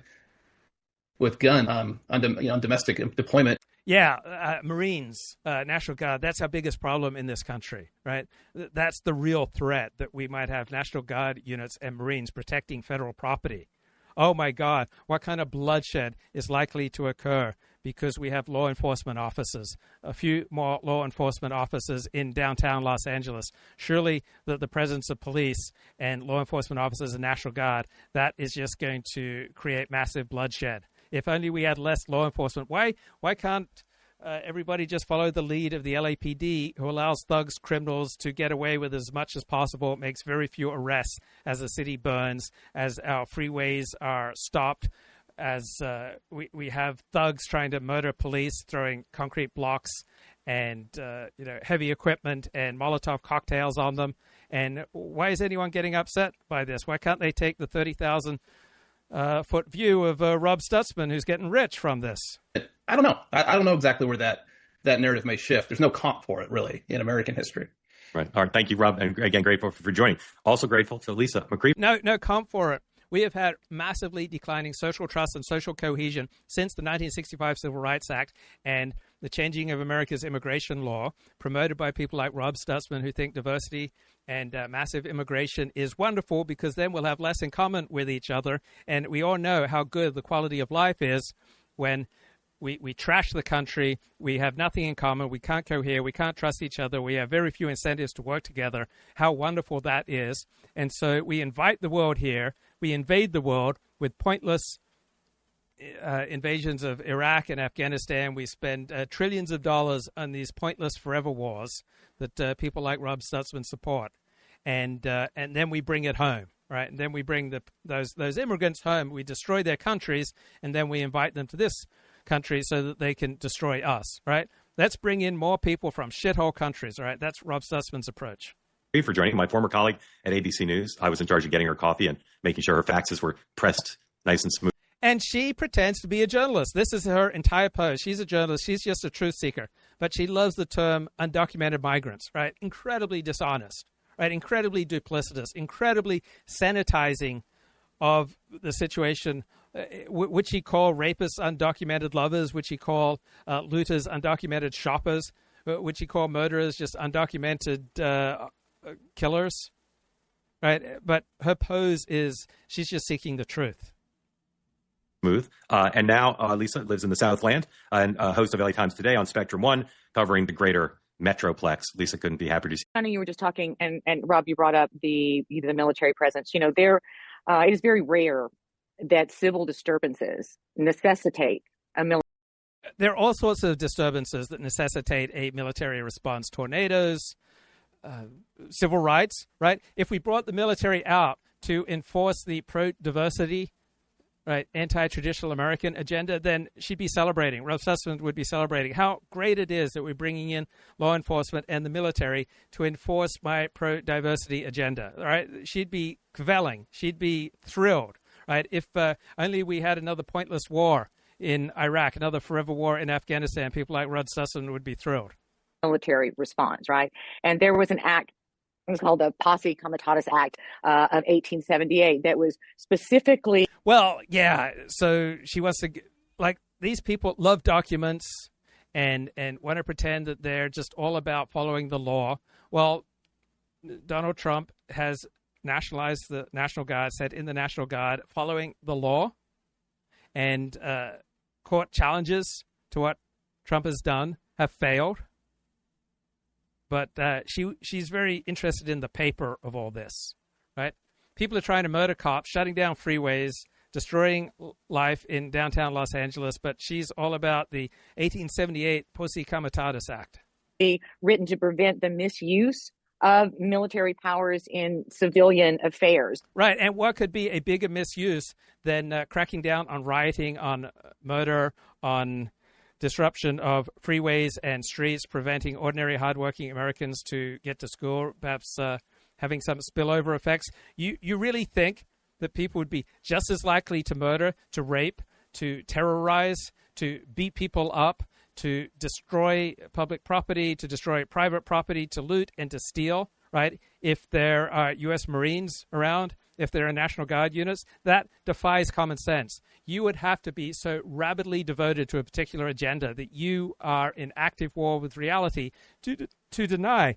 with gun on domestic deployment. Yeah, Marines, National Guard, that's our biggest problem in this country, right? That's the real threat, that we might have National Guard units and Marines protecting federal property. Oh, my God, what kind of bloodshed is likely to occur because we have law enforcement officers, a few more law enforcement officers in downtown Los Angeles. Surely the presence of police and law enforcement officers and National Guard, that is just going to create massive bloodshed. If only we had less law enforcement. Why can't everybody just follow the lead of the LAPD, who allows thugs, criminals to get away with as much as possible, makes very few arrests as the city burns, as our freeways are stopped, as we have thugs trying to murder police, throwing concrete blocks and heavy equipment and Molotov cocktails on them. And why is anyone getting upset by this? Why can't they take the 30,000 foot view of Rob Stutzman, who's getting rich from this? I don't know. I don't know exactly where that narrative may shift. There's no comp for it, really, in American history. Right. All right. Thank you, Rob. And again, grateful for joining. Also grateful to Lisa McCree. No comp for it. We have had massively declining social trust and social cohesion since the 1965 Civil Rights Act and the changing of America's immigration law, promoted by people like Rob Stutzman, who think diversity and massive immigration is wonderful because then we'll have less in common with each other. And we all know how good the quality of life is when we trash the country, we have nothing in common, we can't cohere, we can't trust each other, we have very few incentives to work together, how wonderful that is. And so we invite the world here, we invade the world with pointless invasions of Iraq and Afghanistan. We spend trillions of dollars on these pointless forever wars that people like Rob Stutzman support. And then we bring it home, right? And then we bring those immigrants home, we destroy their countries, and then we invite them to this country so that they can destroy us, right? Let's bring in more people from shithole countries, right? That's Rob Stutzman's approach. Thank you for joining. My former colleague at ABC News. I was in charge of getting her coffee and making sure her faxes were pressed nice and smooth. And she pretends to be a journalist. This is her entire pose. She's a journalist. She's just a truth seeker. But she loves the term undocumented migrants, right? Incredibly dishonest, right? Incredibly duplicitous, incredibly sanitizing of the situation. Would she call rapists undocumented lovers? Would she call looters undocumented shoppers? Would she call murderers just undocumented killers? Right? But her pose is she's just seeking the truth. Smooth. And now Lisa lives in the Southland and host of LA Times Today on Spectrum One, covering the greater Metroplex. Lisa couldn't be happier to see. I know you were just talking, and Rob, you brought up the military presence. You know, it is very rare that civil disturbances necessitate a military. There are all sorts of disturbances that necessitate a military response. Tornadoes, civil rights, right? If we brought the military out to enforce the pro-diversity, right, anti-traditional American agenda, then she'd be celebrating. Rob Sussman would be celebrating how great it is that we're bringing in law enforcement and the military to enforce my pro-diversity agenda, right? She'd be cavelling. She'd be thrilled, right? If only we had another pointless war in Iraq, another forever war in Afghanistan, people like Rod Sussman would be thrilled. Military response, right? And there was an act, it was called the Posse Comitatus Act of 1878 that was specifically... Well, yeah, so she wants to, like, these people love documents and want to pretend that they're just all about following the law. Well, Donald Trump has nationalized the National Guard, said in the National Guard, following the law, and court challenges to what Trump has done have failed. But she's very interested in the paper of all this, right? People are trying to murder cops, shutting down freeways, destroying life in downtown Los Angeles, but she's all about the 1878 Posse Comitatus Act. Written to prevent the misuse of military powers in civilian affairs. Right, and what could be a bigger misuse than cracking down on rioting, on murder, on disruption of freeways and streets, preventing ordinary, hardworking Americans to get to school, perhaps having some spillover effects. You really think that people would be just as likely to murder, to rape, to terrorize, to beat people up, to destroy public property, to destroy private property, to loot and to steal, right? If there are U.S. Marines around, if there are National Guard units, that defies common sense. You would have to be so rabidly devoted to a particular agenda that you are in active war with reality to deny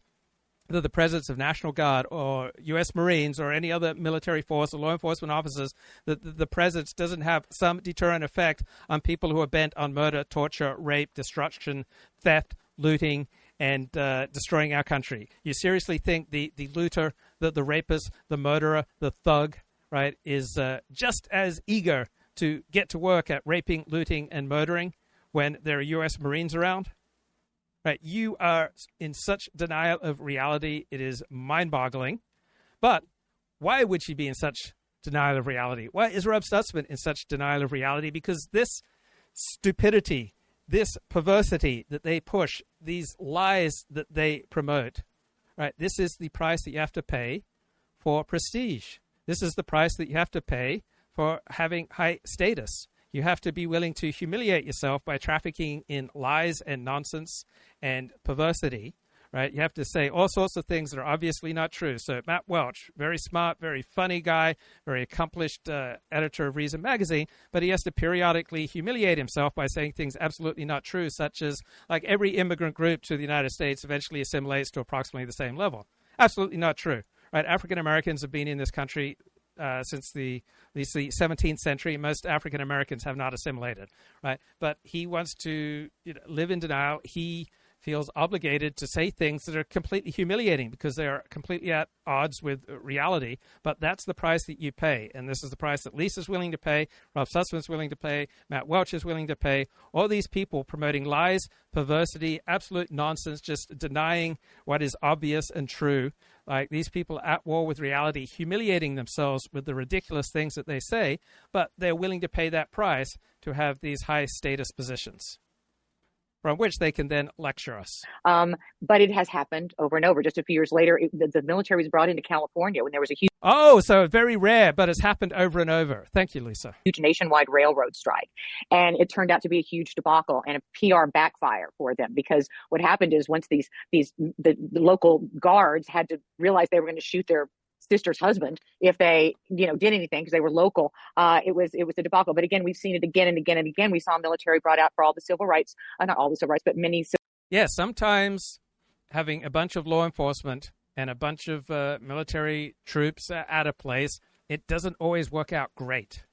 that the presence of National Guard or U.S. Marines or any other military force or law enforcement officers, that the presence doesn't have some deterrent effect on people who are bent on murder, torture, rape, destruction, theft, looting, and destroying our country. You seriously think the looter, the rapist, the murderer, the thug, right, is just as eager to get to work at raping, looting, and murdering when there are U.S. Marines around? Right, you are in such denial of reality, it is mind-boggling. But why would she be in such denial of reality? Why is Rob Stutzman in such denial of reality? Because this stupidity, this perversity that they push, these lies that they promote, right, this is the price that you have to pay for prestige. This is the price that you have to pay for having high status. You have to be willing to humiliate yourself by trafficking in lies and nonsense and perversity, right? You have to say all sorts of things that are obviously not true. So Matt Welch, very smart, very funny guy, very accomplished editor of Reason Magazine, but he has to periodically humiliate himself by saying things absolutely not true, such as, like, every immigrant group to the United States eventually assimilates to approximately the same level. Absolutely not true, right? African Americans have been in this country since the 17th century. Most African Americans have not assimilated, right? But he wants to live in denial. He feels obligated to say things that are completely humiliating because they are completely at odds with reality. But that's the price that you pay, and this is the price that Lisa's willing to pay, Rob Sussman's willing to pay, Matt Welch is willing to pay. All these people promoting lies, perversity, absolute nonsense, just denying what is obvious and true. Like, these people at war with reality, humiliating themselves with the ridiculous things that they say, but they're willing to pay that price to have these high status positions, from which they can then lecture us. But it has happened over and over. Just a few years later, the military was brought into California when there was a huge... Oh, so very rare, but it's happened over and over. Thank you, Lisa. Huge nationwide railroad strike. And it turned out to be a huge debacle and a PR backfire for them, because what happened is once the local guards had to realize they were going to shoot their sister's husband if they, did anything because they were local. It was a debacle. But again, we've seen it again and again and again. We saw military brought out for all the civil rights, not all the civil rights, but many. Yeah, sometimes having a bunch of law enforcement and a bunch of military troops at a place, it doesn't always work out great.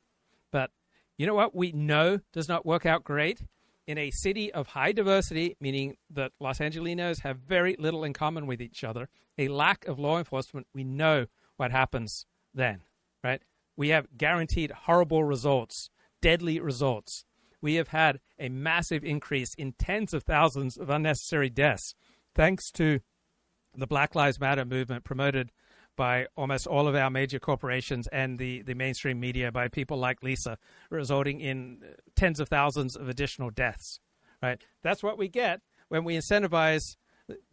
But you know what we know does not work out great? In a city of high diversity, meaning that Los Angelenos have very little in common with each other, a lack of law enforcement, we know what happens then, right? We have guaranteed horrible results, deadly results. We have had a massive increase in tens of thousands of unnecessary deaths, thanks to the Black Lives Matter movement promoted by almost all of our major corporations and the mainstream media, by people like Lisa, resulting in tens of thousands of additional deaths, right? That's what we get when we incentivize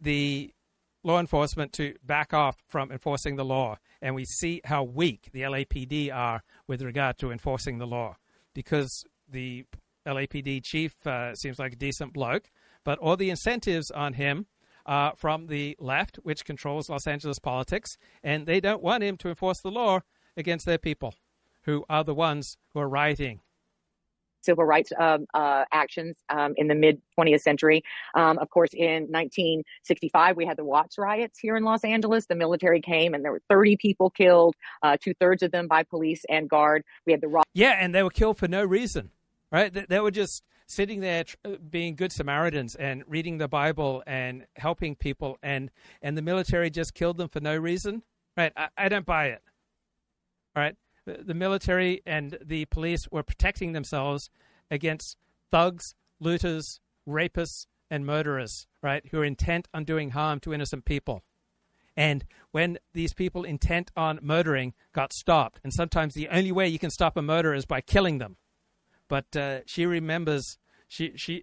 the law enforcement to back off from enforcing the law. And we see how weak the LAPD are with regard to enforcing the law, because the LAPD chief seems like a decent bloke, but all the incentives on him from the left, which controls Los Angeles politics, and they don't want him to enforce the law against their people, who are the ones who are rioting. Civil rights actions in the mid-20th century. Of course, in 1965, we had the Watts riots here in Los Angeles. The military came, and there were 30 people killed, 2/3 of them by police and guard. We had the Yeah, and they were killed for no reason, right? They were just sitting there being good Samaritans and reading the Bible and helping people, and the military just killed them for no reason, right? I don't buy it, all right? The military and the police were protecting themselves against thugs, looters, rapists, and murderers, right, who are intent on doing harm to innocent people. And when these people intent on murdering got stopped, and sometimes the only way you can stop a murderer is by killing them, but she remembers,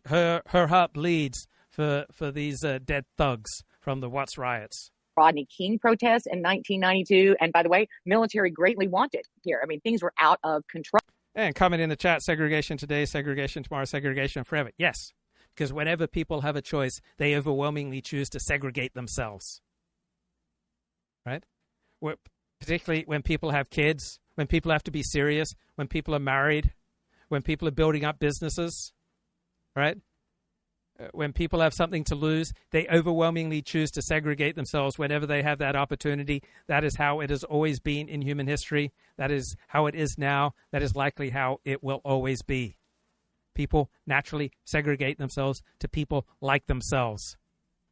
her heart bleeds for these dead thugs from the Watts riots. Rodney King protests in 1992. And by the way, military greatly wanted here. I mean, things were out of control. And comment in the chat, segregation today, segregation tomorrow, segregation forever. Yes, because whenever people have a choice, they overwhelmingly choose to segregate themselves, right? Particularly when people have kids, when people have to be serious, when people are married, when people are building up businesses, right? When people have something to lose, they overwhelmingly choose to segregate themselves whenever they have that opportunity. That is how it has always been in human history. That is how it is now. That is likely how it will always be. People naturally segregate themselves to people like themselves.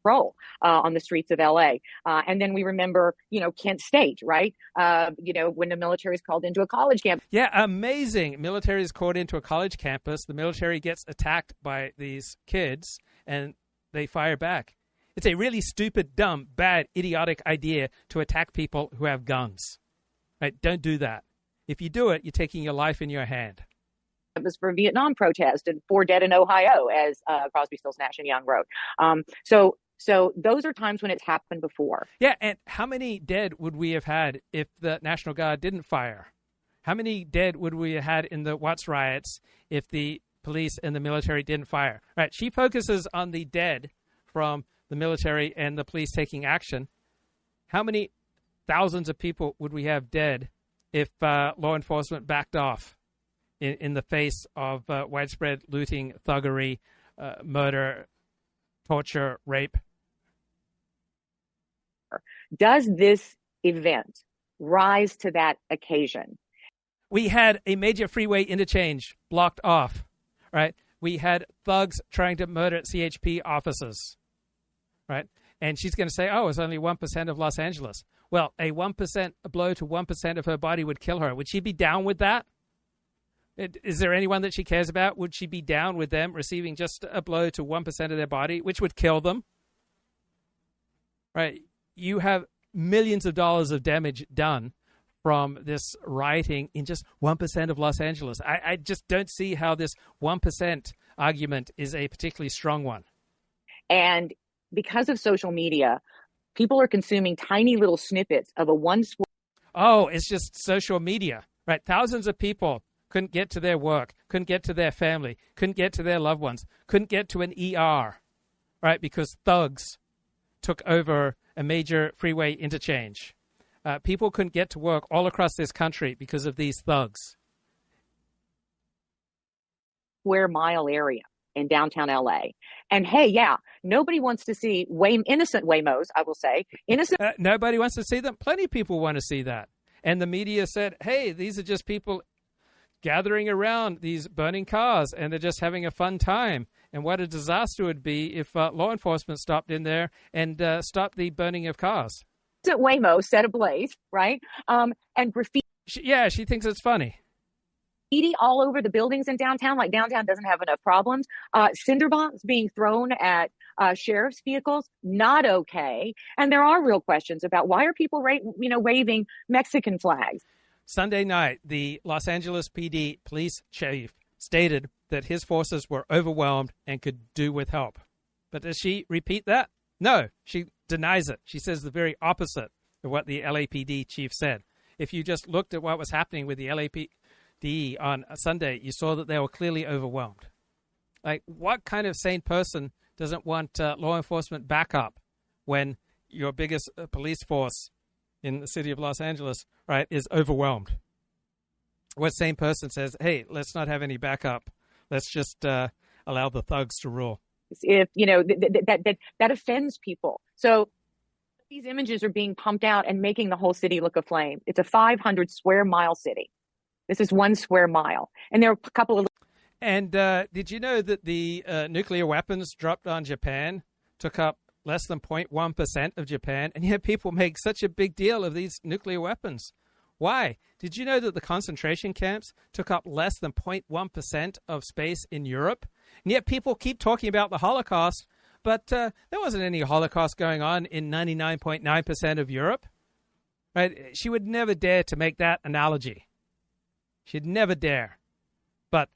Role on the streets of LA. And then we remember, Kent State, right? When the military is called into a college campus. Yeah, amazing. Military is called into a college campus. The military gets attacked by these kids and they fire back. It's a really stupid, dumb, bad, idiotic idea to attack people who have guns. Right? Don't do that. If you do it, you're taking your life in your hand. It was for Vietnam protest and 4 dead in Ohio, as Crosby, Stills, Nash and Young wrote. So those are times when it's happened before. Yeah, and how many dead would we have had if the National Guard didn't fire? How many dead would we have had in the Watts riots if the police and the military didn't fire? Right? She focuses on the dead from the military and the police taking action. How many thousands of people would we have dead if law enforcement backed off in the face of widespread looting, thuggery, murder, torture, rape? Does this event rise to that occasion? We had a major freeway interchange blocked off, right? We had thugs trying to murder CHP officers, right? And she's going to say, oh, it's only 1% of Los Angeles. Well, a blow to 1% of her body would kill her. Would she be down with that? Is there anyone that she cares about? Would she be down with them receiving just a blow to 1% of their body, which would kill them? Right? You have millions of dollars of damage done from this rioting in just 1% of Los Angeles. I just don't see how this 1% argument is a particularly strong one. And because of social media, people are consuming tiny little snippets of a one. Oh, it's just social media, right? Thousands of people couldn't get to their work, couldn't get to their family, couldn't get to their loved ones, couldn't get to an ER, right? Because thugs took over a major freeway interchange. People couldn't get to work all across this country because of these thugs. Square mile area in downtown LA. And hey, yeah, nobody wants to see innocent Waymos, I will say. Innocent. Nobody wants to see them. Plenty of people want to see that. And the media said, hey, these are just people gathering around these burning cars, and they're just having a fun time. And what a disaster it would be if law enforcement stopped in there and stopped the burning of cars. Waymo set ablaze, right? And graffiti. She thinks it's funny. All over the buildings in downtown, like downtown doesn't have enough problems. Cinder bombs being thrown at sheriff's vehicles, not okay. And there are real questions about why are people, waving Mexican flags. Sunday night, the Los Angeles PD police chief stated that his forces were overwhelmed and could do with help. But does she repeat that? No, she denies it. She says the very opposite of what the LAPD chief said. If you just looked at what was happening with the LAPD on Sunday, you saw that they were clearly overwhelmed. Like, what kind of sane person doesn't want law enforcement backup when your biggest police force in the city of Los Angeles, right, is overwhelmed? What sane person says, hey, let's not have any backup. Let's just allow the thugs to rule? If, that offends people. So these images are being pumped out and making the whole city look aflame. It's a 500 square mile city. This is 1 square mile. And there are a couple of... And did you know that the nuclear weapons dropped on Japan took up less than 0.1% of Japan? And yet people make such a big deal of these nuclear weapons. Why? Did you know that the concentration camps took up less than 0.1% of space in Europe? And yet people keep talking about the Holocaust, but there wasn't any Holocaust going on in 99.9% of Europe. Right? She would never dare to make that analogy. She'd never dare. But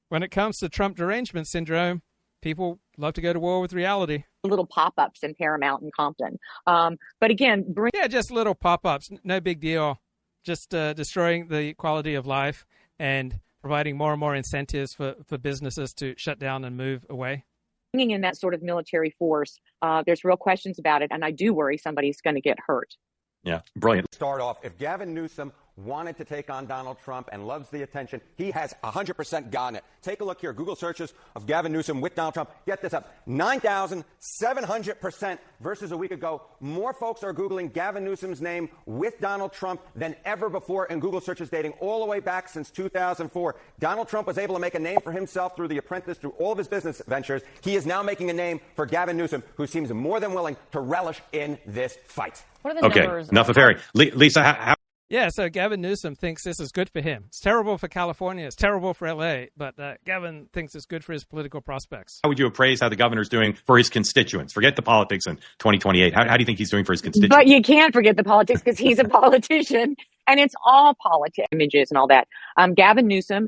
when it comes to Trump derangement syndrome, people love to go to war with reality. Little pop-ups in Paramount and Compton. But again... just little pop-ups. No big deal. Just destroying the quality of life and providing more and more incentives for businesses to shut down and move away. Bringing in that sort of military force, there's real questions about it, and I do worry somebody's going to get hurt. Yeah, brilliant. Start off, if Gavin Newsom wanted to take on Donald Trump and loves the attention, he has 100% gotten it. Take a look here. Google searches of Gavin Newsom with Donald Trump. Get this up. 9,700% versus a week ago. More folks are Googling Gavin Newsom's name with Donald Trump than ever before in Google searches dating all the way back since 2004. Donald Trump was able to make a name for himself through The Apprentice, through all of his business ventures. He is now making a name for Gavin Newsom, who seems more than willing to relish in this fight. What are the numbers? Enough of Harry. Lisa, how... Yeah, so Gavin Newsom thinks this is good for him. It's terrible for California. It's terrible for L.A., but Gavin thinks it's good for his political prospects. How would you appraise how the governor's doing for his constituents? Forget the politics in 2028. How do you think he's doing for his constituents? But you can't forget the politics because he's a politician, and it's all politics, images and all that. Gavin Newsom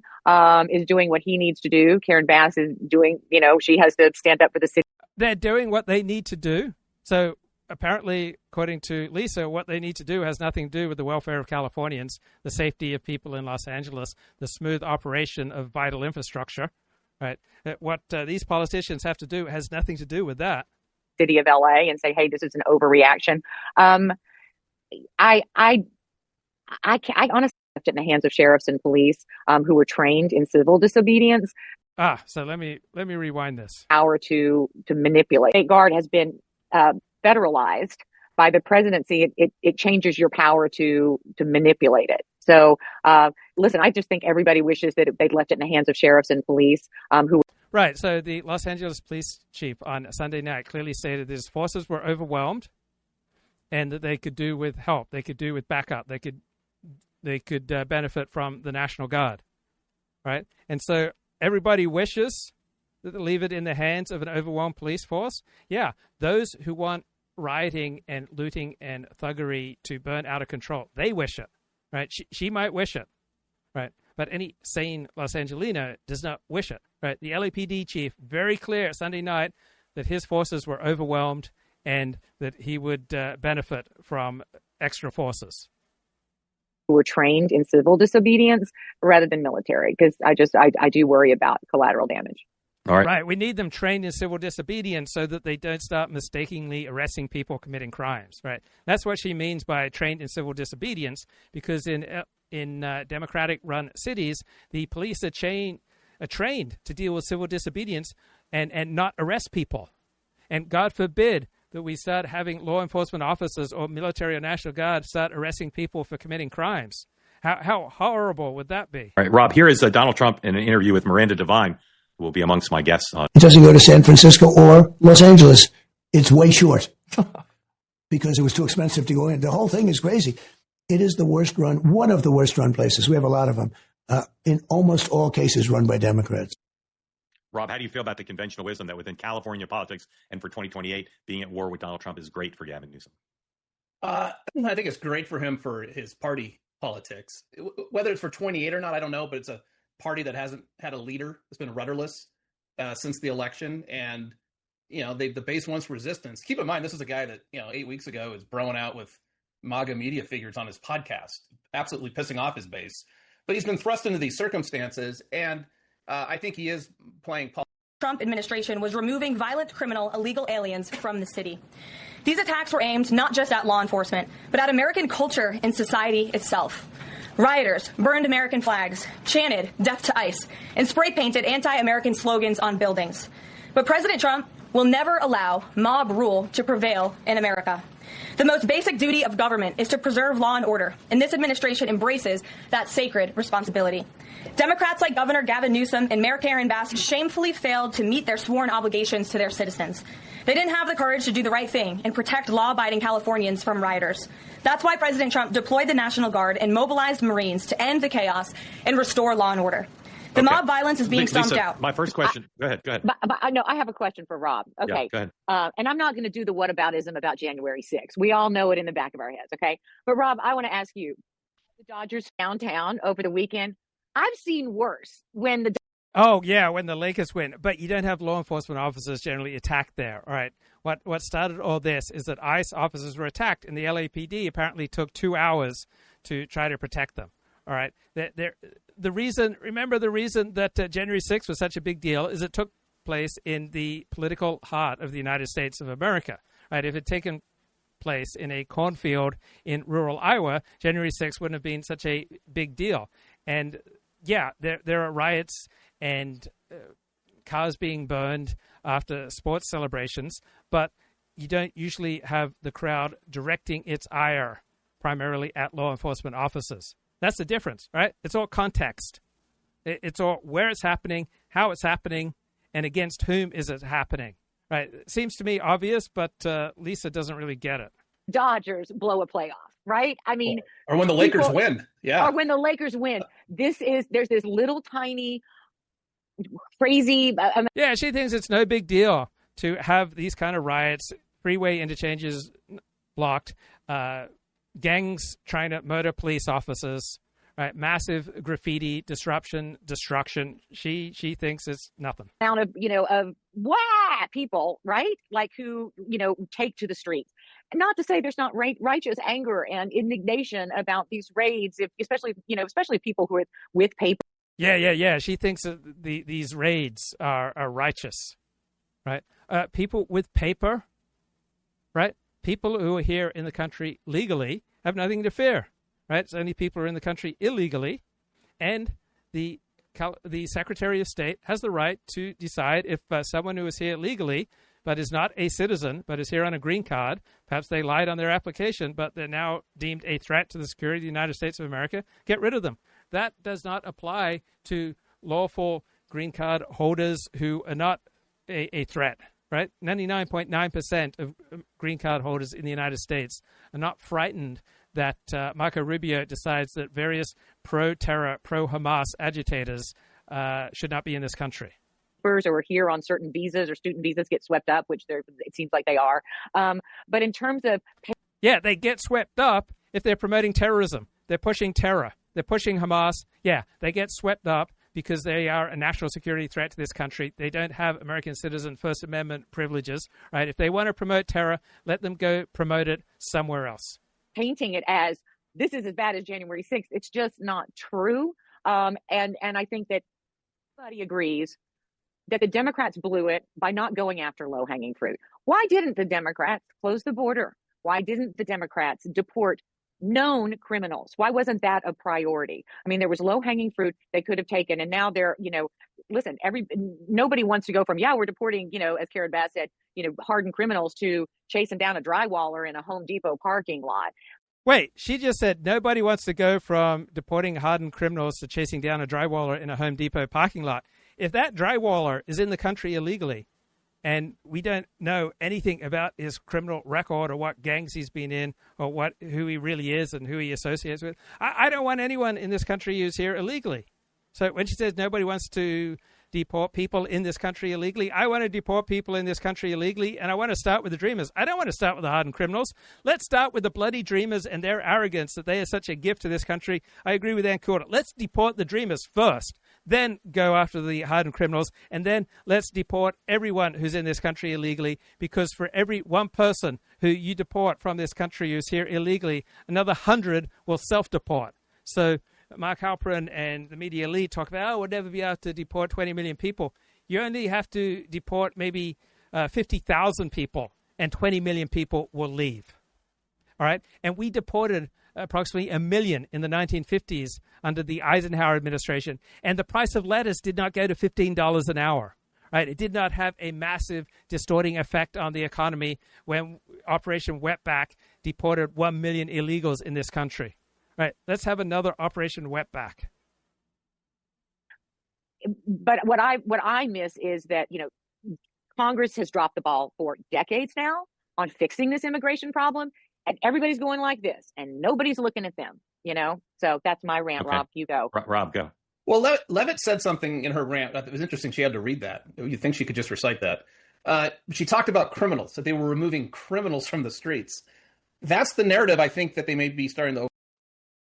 is doing what he needs to do. Karen Bass is doing, she has to stand up for the city. They're doing what they need to do. So apparently, according to Lisa, what they need to do has nothing to do with the welfare of Californians, the safety of people in Los Angeles, the smooth operation of vital infrastructure. Right? What these politicians have to do has nothing to do with that. City of LA and say, hey, this is an overreaction. I honestly left it in the hands of sheriffs and police who were trained in civil disobedience. So let me rewind this. Power to manipulate. State Guard has been federalized by the presidency. It changes your power to manipulate it. So listen, I just think everybody wishes that they'd left it in the hands of sheriffs and police who. Right. So the Los Angeles police chief on Sunday night clearly stated that his forces were overwhelmed and that they could do with help. They could do with backup. They could benefit from the National Guard. Right. And so everybody wishes that they leave it in the hands of an overwhelmed police force. Yeah. Those who want rioting and looting and thuggery to burn out of control, they wish it. Right. She might wish it. Right. But any sane Los Angelino does not wish it. Right. The LAPD chief, very clear Sunday night that his forces were overwhelmed and that he would benefit from extra forces. Were trained in civil disobedience rather than military, because I do worry about collateral damage. All right. Right. We need them trained in civil disobedience so that they don't start mistakenly arresting people committing crimes. Right. That's what she means by trained in civil disobedience, because in Democratic-run cities, the police are trained to deal with civil disobedience and not arrest people. And God forbid that we start having law enforcement officers or military or National Guard start arresting people for committing crimes. How horrible would that be? All right, Rob, here is Donald Trump in an interview with Miranda Devine, who will be amongst my guests on. It doesn't go to San Francisco or Los Angeles. It's way short because it was too expensive to go in. The whole thing is crazy. It is the worst run, one of the worst run places. We have a lot of them. In almost all cases run by Democrats. Rob, how do you feel about the conventional wisdom that within California politics and for 2028, being at war with Donald Trump is great for Gavin Newsom? I think it's great for him for his party politics. Whether it's for 28 or not, I don't know, but it's a party that hasn't had a leader. It's been rudderless since the election. And, the base wants resistance. Keep in mind, this is a guy that, 8 weeks ago is broing out with MAGA media figures on his podcast, absolutely pissing off his base. But he's been thrust into these circumstances, and I think he is playing politics. Trump administration was removing violent, criminal, illegal aliens from the city. These attacks were aimed not just at law enforcement, but at American culture and society itself. Rioters burned American flags, chanted "Death to ICE," and spray-painted anti-American slogans on buildings. But President Trump will never allow mob rule to prevail in America. The most basic duty of government is to preserve law and order, and this administration embraces that sacred responsibility. Democrats like Governor Gavin Newsom and Mayor Karen Bass shamefully failed to meet their sworn obligations to their citizens. They didn't have the courage to do the right thing and protect law-abiding Californians from rioters. That's why President Trump deployed the National Guard and mobilized Marines to end the chaos and restore law and order. The mob violence is being stomped out. My first question. Go ahead. But no, I have a question for Rob. Okay. Yeah, go ahead. And I'm not going to do the whataboutism about January 6th. We all know it in the back of our heads. Okay. But Rob, I want to ask you, the Dodgers downtown over the weekend, I've seen worse when the when the Lakers win, but you don't have law enforcement officers generally attacked there. All right. What started all this is that ICE officers were attacked, and the LAPD apparently took 2 hours to try to protect them. All right. The reason that January 6th was such a big deal is it took place in the political heart of the United States of America. Right. If it had taken place in a cornfield in rural Iowa, January 6th wouldn't have been such a big deal. And yeah, there are riots and cars being burned after sports celebrations, but you don't usually have the crowd directing its ire primarily at law enforcement officers. That's the difference, right? It's all context. It's all where it's happening, how it's happening, and against whom is it happening, right? It seems to me obvious, but Lisa doesn't really get it. Dodgers blow a playoff, right? I mean, or when the Lakers win. Yeah. Or when the Lakers win. There's this little tiny crazy. Yeah, she thinks it's no big deal to have these kind of riots, freeway interchanges blocked, gangs trying to murder police officers, right? Massive graffiti, destruction. She thinks it's nothing. Amount of people, right? Like who take to the streets. Not to say there's not righteous anger and indignation about these raids, especially people who are with paper. Yeah. She thinks that these raids are righteous, right? People with paper, right? People who are here in the country legally have nothing to fear, right? It's only people who are in the country illegally, and the Secretary of State has the right to decide if someone who is here legally but is not a citizen, but is here on a green card, perhaps they lied on their application, but they're now deemed a threat to the security of the United States of America, get rid of them. That does not apply to lawful green card holders who are not a threat, right? 99.9% of green card holders in the United States are not frightened that Marco Rubio decides that various pro-terror, pro-Hamas agitators should not be in this country. Or are here on certain visas or student visas get swept up, which it seems like they are. But in terms of... Yeah, they get swept up if they're promoting terrorism. They're pushing terror. They're pushing Hamas. Yeah, they get swept up because they are a national security threat to this country. They don't have American citizen First Amendment privileges, right? If they want to promote terror, let them go promote it somewhere else. Painting it as this is as bad as January 6th, it's just not true. And I think that everybody agrees that the Democrats blew it by not going after low-hanging fruit. Why didn't the Democrats close the border? Why didn't the Democrats deport known criminals? Why wasn't that a priority? I mean, there was low-hanging fruit they could have taken, and now they're, listen, nobody wants to go from, we're deporting, as Karen Bass said, hardened criminals to chasing down a drywaller in a Home Depot parking lot. Wait, she just said nobody wants to go from deporting hardened criminals to chasing down a drywaller in a Home Depot parking lot. If that drywaller is in the country illegally and we don't know anything about his criminal record or what gangs he's been in or who he really is and who he associates with, I don't want anyone in this country who's here illegally. So when she says nobody wants to deport people in this country illegally, I want to deport people in this country illegally, and I want to start with the dreamers. I don't want to start with the hardened criminals. Let's start with the bloody dreamers and their arrogance that they are such a gift to this country. I agree with Ann Coulter. Let's deport the dreamers first, then go after the hardened criminals, and then let's deport everyone who's in this country illegally, because for every one person who you deport from this country who's here illegally, another 100 will self-deport. So Mark Halperin and the media elite talk about, we'll never be able to deport 20 million people. You only have to deport maybe 50,000 people, and 20 million people will leave. All right? And we deported approximately 1 million in the 1950s under the Eisenhower administration, and the price of lettuce did not go to $15 an hour. Right? It did not have a massive distorting effect on the economy when Operation Wetback deported 1 million illegals in this country. Right. Let's have another Operation Wetback. But what I miss is that, Congress has dropped the ball for decades now on fixing this immigration problem, and everybody's going like this, and nobody's looking at them, So that's my rant, okay. Rob, you go. Rob, go. Well, Levitt said something in her rant. It was interesting. She had to read that. You'd think she could just recite that. She talked about criminals, that they were removing criminals from the streets. That's the narrative I think that they may be starting to.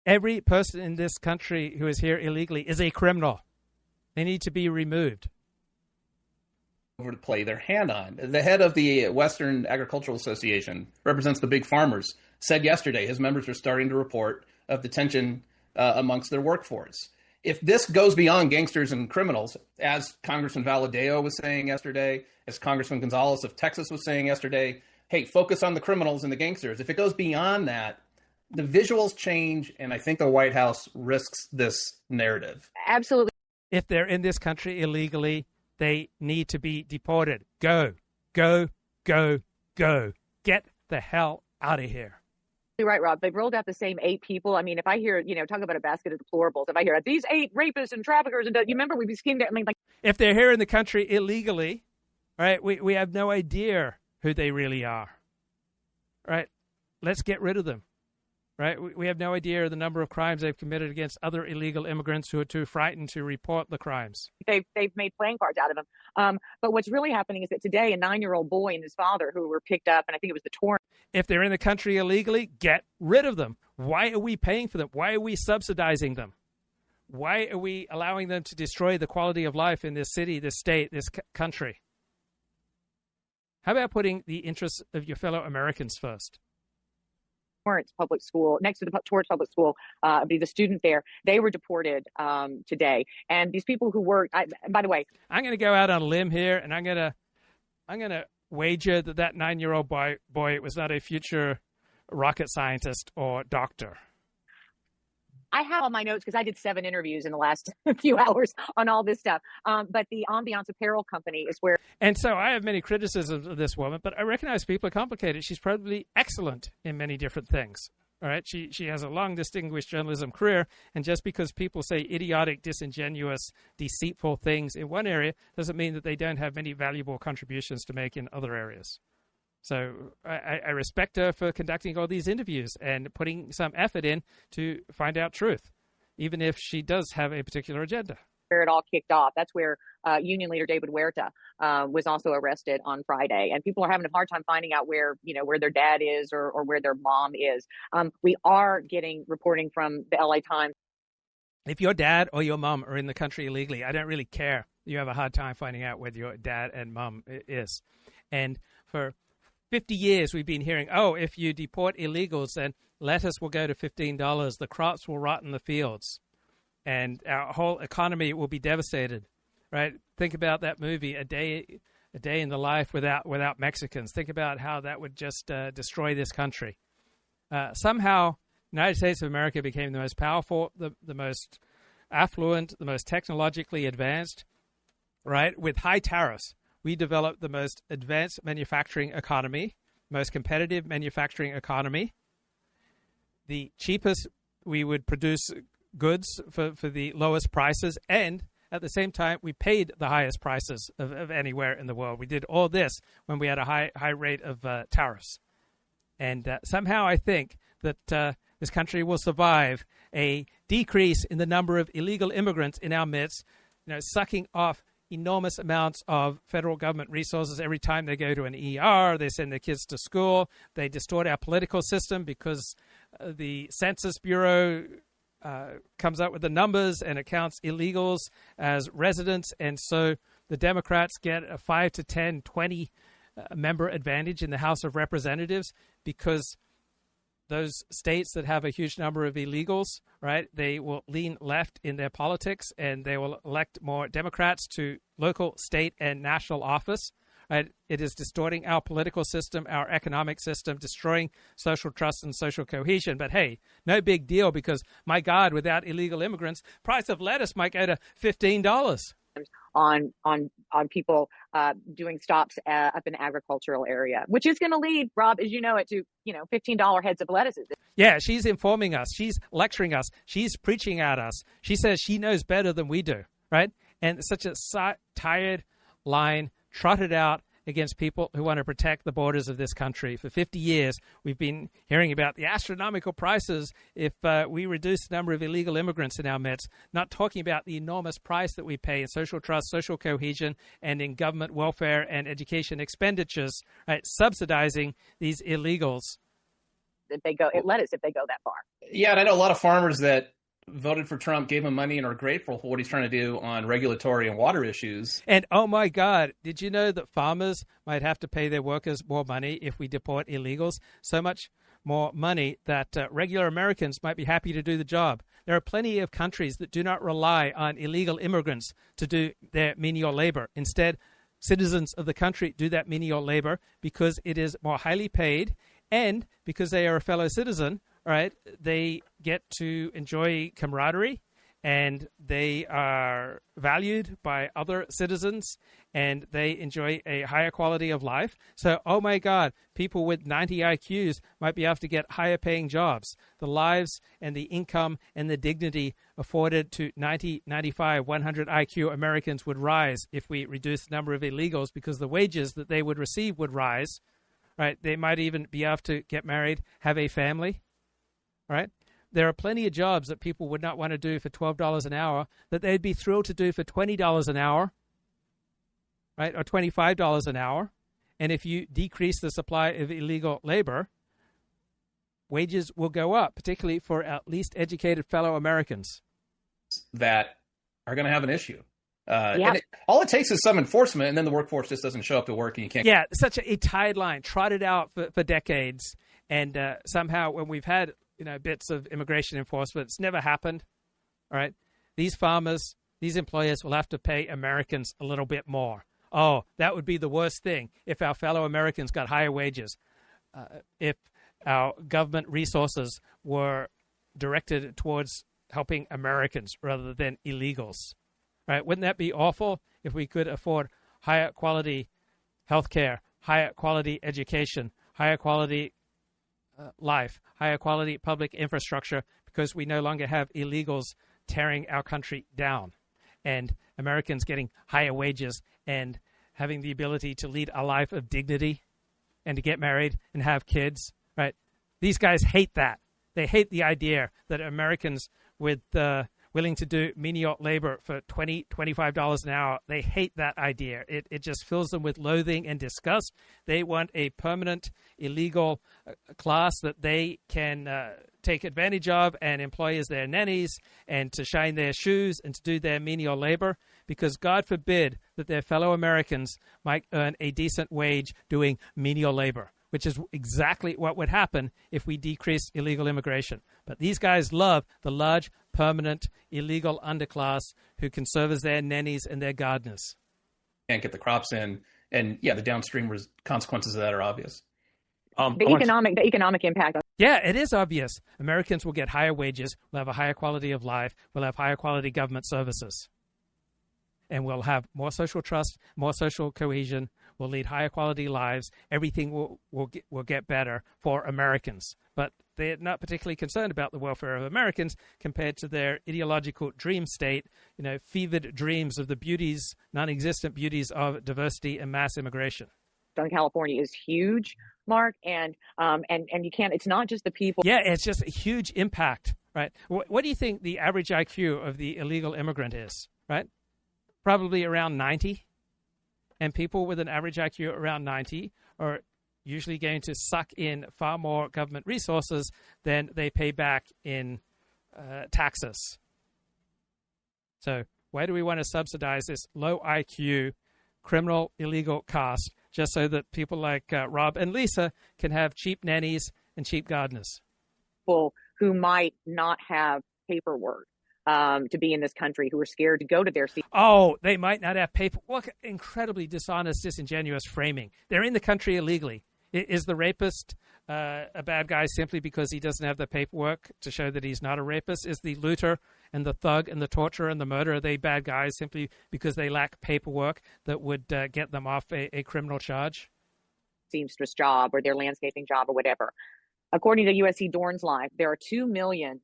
Every person in this country who is here illegally is a criminal. They need to be removed. Over to play their hand on. The head of the Western Agricultural Association, represents the big farmers, said yesterday his members are starting to report of detention amongst their workforce. If this goes beyond gangsters and criminals, as Congressman Valadeo was saying yesterday, as Congressman Gonzalez of Texas was saying yesterday, hey, focus on the criminals and the gangsters. If it goes beyond that, the visuals change, and I think the White House risks this narrative. Absolutely. If they're in this country illegally, they need to be deported. Go, go, go, go. Get the hell out of here. You're right, Rob. They've rolled out the same 8 people. I mean, if I hear, talk about a basket of deplorables, if I hear these 8 rapists and traffickers, and you remember we've been schemed. If they're here in the country illegally, right, we have no idea who they really are. Right? Let's get rid of them. Right? We have no idea the number of crimes they've committed against other illegal immigrants who are too frightened to report the crimes. They've made playing cards out of them. But what's really happening is that today a 9-year-old boy and his father who were picked up, and I think it was the Torrance. If they're in the country illegally, get rid of them. Why are we paying for them? Why are we subsidizing them? Why are we allowing them to destroy the quality of life in this city, this state, this country? How about putting the interests of your fellow Americans first? Torrance Public School, next to the Torrance Public School, the student there, they were deported today. And these people who were, by the way, I'm going to go out on a limb here, and I'm going to wager that 9-year-old boy was not a future rocket scientist or doctor. I have all my notes because I did 7 interviews in the last few hours on all this stuff. But the Ambiance Apparel Company is where. And so I have many criticisms of this woman, but I recognize people are complicated. She's probably excellent in many different things. All right. She has a long, distinguished journalism career. And just because people say idiotic, disingenuous, deceitful things in one area doesn't mean that they don't have many valuable contributions to make in other areas. So I respect her for conducting all these interviews and putting some effort in to find out truth, even if she does have a particular agenda. Where it all kicked off. That's where Union leader David Huerta was also arrested on Friday. And people are having a hard time finding out where their dad is or where their mom is. We are getting reporting from the LA Times. If your dad or your mom are in the country illegally, I don't really care. You have a hard time finding out whether your dad and mom is. And for 50 years, we've been hearing, if you deport illegals, then lettuce will go to $15. The crops will rot in the fields. And our whole economy will be devastated. right? Think about that movie, A Day in the Life without Mexicans. Think about how that would just destroy this country. Somehow, the United States of America became the most powerful, the most affluent, the most technologically advanced, right? With high tariffs, we developed the most advanced manufacturing economy, most competitive manufacturing economy. The cheapest, we would produce goods for the lowest prices, and at the same time, we paid the highest prices of anywhere in the world. We did all this when we had a high rate of tariffs. And somehow I think that this country will survive a decrease in the number of illegal immigrants in our midst, sucking off enormous amounts of federal government resources every time they go to an ER, they send their kids to school, they distort our political system because the Census Bureau comes up with the numbers and it counts illegals as residents, and so the Democrats get a 5 to 10, 20 member advantage in the House of Representatives because those states that have a huge number of illegals, right, they will lean left in their politics and they will elect more Democrats to local, state, and national office. Right? It is distorting our political system, our economic system, destroying social trust and social cohesion. But hey, no big deal because, my God, without illegal immigrants, price of lettuce might go to $15. On people doing stops up in the agricultural area, which is going to lead, Rob, as you know it, to $15 heads of lettuces. Yeah, she's informing us. She's lecturing us. She's preaching at us. She says she knows better than we do, right? And such a tired line trotted out against people who want to protect the borders of this country. For 50 years, we've been hearing about the astronomical prices if we reduce the number of illegal immigrants in our midst, not talking about the enormous price that we pay in social trust, social cohesion, and in government welfare and education expenditures, right, subsidizing these illegals. If they go that far. Yeah, and I know a lot of farmers that voted for Trump, gave him money, and are grateful for what he's trying to do on regulatory and water issues. And, oh, my God, did you know that farmers might have to pay their workers more money if we deport illegals? So much more money that regular Americans might be happy to do the job. There are plenty of countries that do not rely on illegal immigrants to do their menial labor. Instead, citizens of the country do that menial labor because it is more highly paid and because they are a fellow citizen. Right, they get to enjoy camaraderie, and they are valued by other citizens, and they enjoy a higher quality of life. So, oh my God, people with 90 IQs might be able to get higher paying jobs. The lives and the income and the dignity afforded to 90, 95, 100 IQ Americans would rise if we reduce the number of illegals because the wages that they would receive would rise. Right, they might even be able to get married, have a family. Right? There are plenty of jobs that people would not want to do for $12 an hour that they'd be thrilled to do for $20 an hour, right, or $25 an hour. And if you decrease the supply of illegal labor, wages will go up, particularly for at least educated fellow Americans. That are going to have an issue. And all it takes is some enforcement, and then the workforce just doesn't show up to work, and you can't. Yeah, such a tied line, trotted out for decades. And somehow when we've had bits of immigration enforcement, it's never happened. All right. These farmers, these employers will have to pay Americans a little bit more. Oh, that would be the worst thing if our fellow Americans got higher wages, if our government resources were directed towards helping Americans rather than illegals. Right? Wouldn't that be awful if we could afford higher quality health care, higher quality education, higher quality life, higher quality public infrastructure, because we no longer have illegals tearing our country down, and Americans getting higher wages and having the ability to lead a life of dignity and to get married and have kids, right? These guys hate that. They hate the idea that Americans with willing to do menial labor for $20, $25 an hour, they hate that idea. It just fills them with loathing and disgust. They want a permanent illegal class that they can take advantage of and employ as their nannies and to shine their shoes and to do their menial labor, because God forbid that their fellow Americans might earn a decent wage doing menial labor, which is exactly what would happen if we decreased illegal immigration. But these guys love the large, permanent, illegal underclass who can serve as their nannies and their gardeners. Can't get the crops in, and yeah, the downstream consequences of that are obvious. The economic impact. Yeah, it is obvious. Americans will get higher wages, will have a higher quality of life, will have higher quality government services. And we'll have more social trust, more social cohesion, we'll lead higher quality lives. Everything will get better for Americans. But they're not particularly concerned about the welfare of Americans compared to their ideological dream state, fevered dreams of the beauties, non-existent beauties of diversity and mass immigration. California is huge, Mark, and you can't. It's not just the people. Yeah, it's just a huge impact, right? What do you think the average IQ of the illegal immigrant is, right? Probably around 90, and people with an average IQ around 90 are usually going to suck in far more government resources than they pay back in taxes. So why do we want to subsidize this low IQ criminal illegal caste just so that people like Rob and Lisa can have cheap nannies and cheap gardeners? People who might not have paperwork to be in this country, who are scared to go to their seat. Oh, they might not have paper. What incredibly dishonest, disingenuous framing. They're in the country illegally. Is the rapist a bad guy simply because he doesn't have the paperwork to show that he's not a rapist? Is the looter and the thug and the torturer and the murderer, are they bad guys simply because they lack paperwork that would get them off a criminal charge? Seamstress job or their landscaping job or whatever. According to USC Dorn's Live, there are 2 million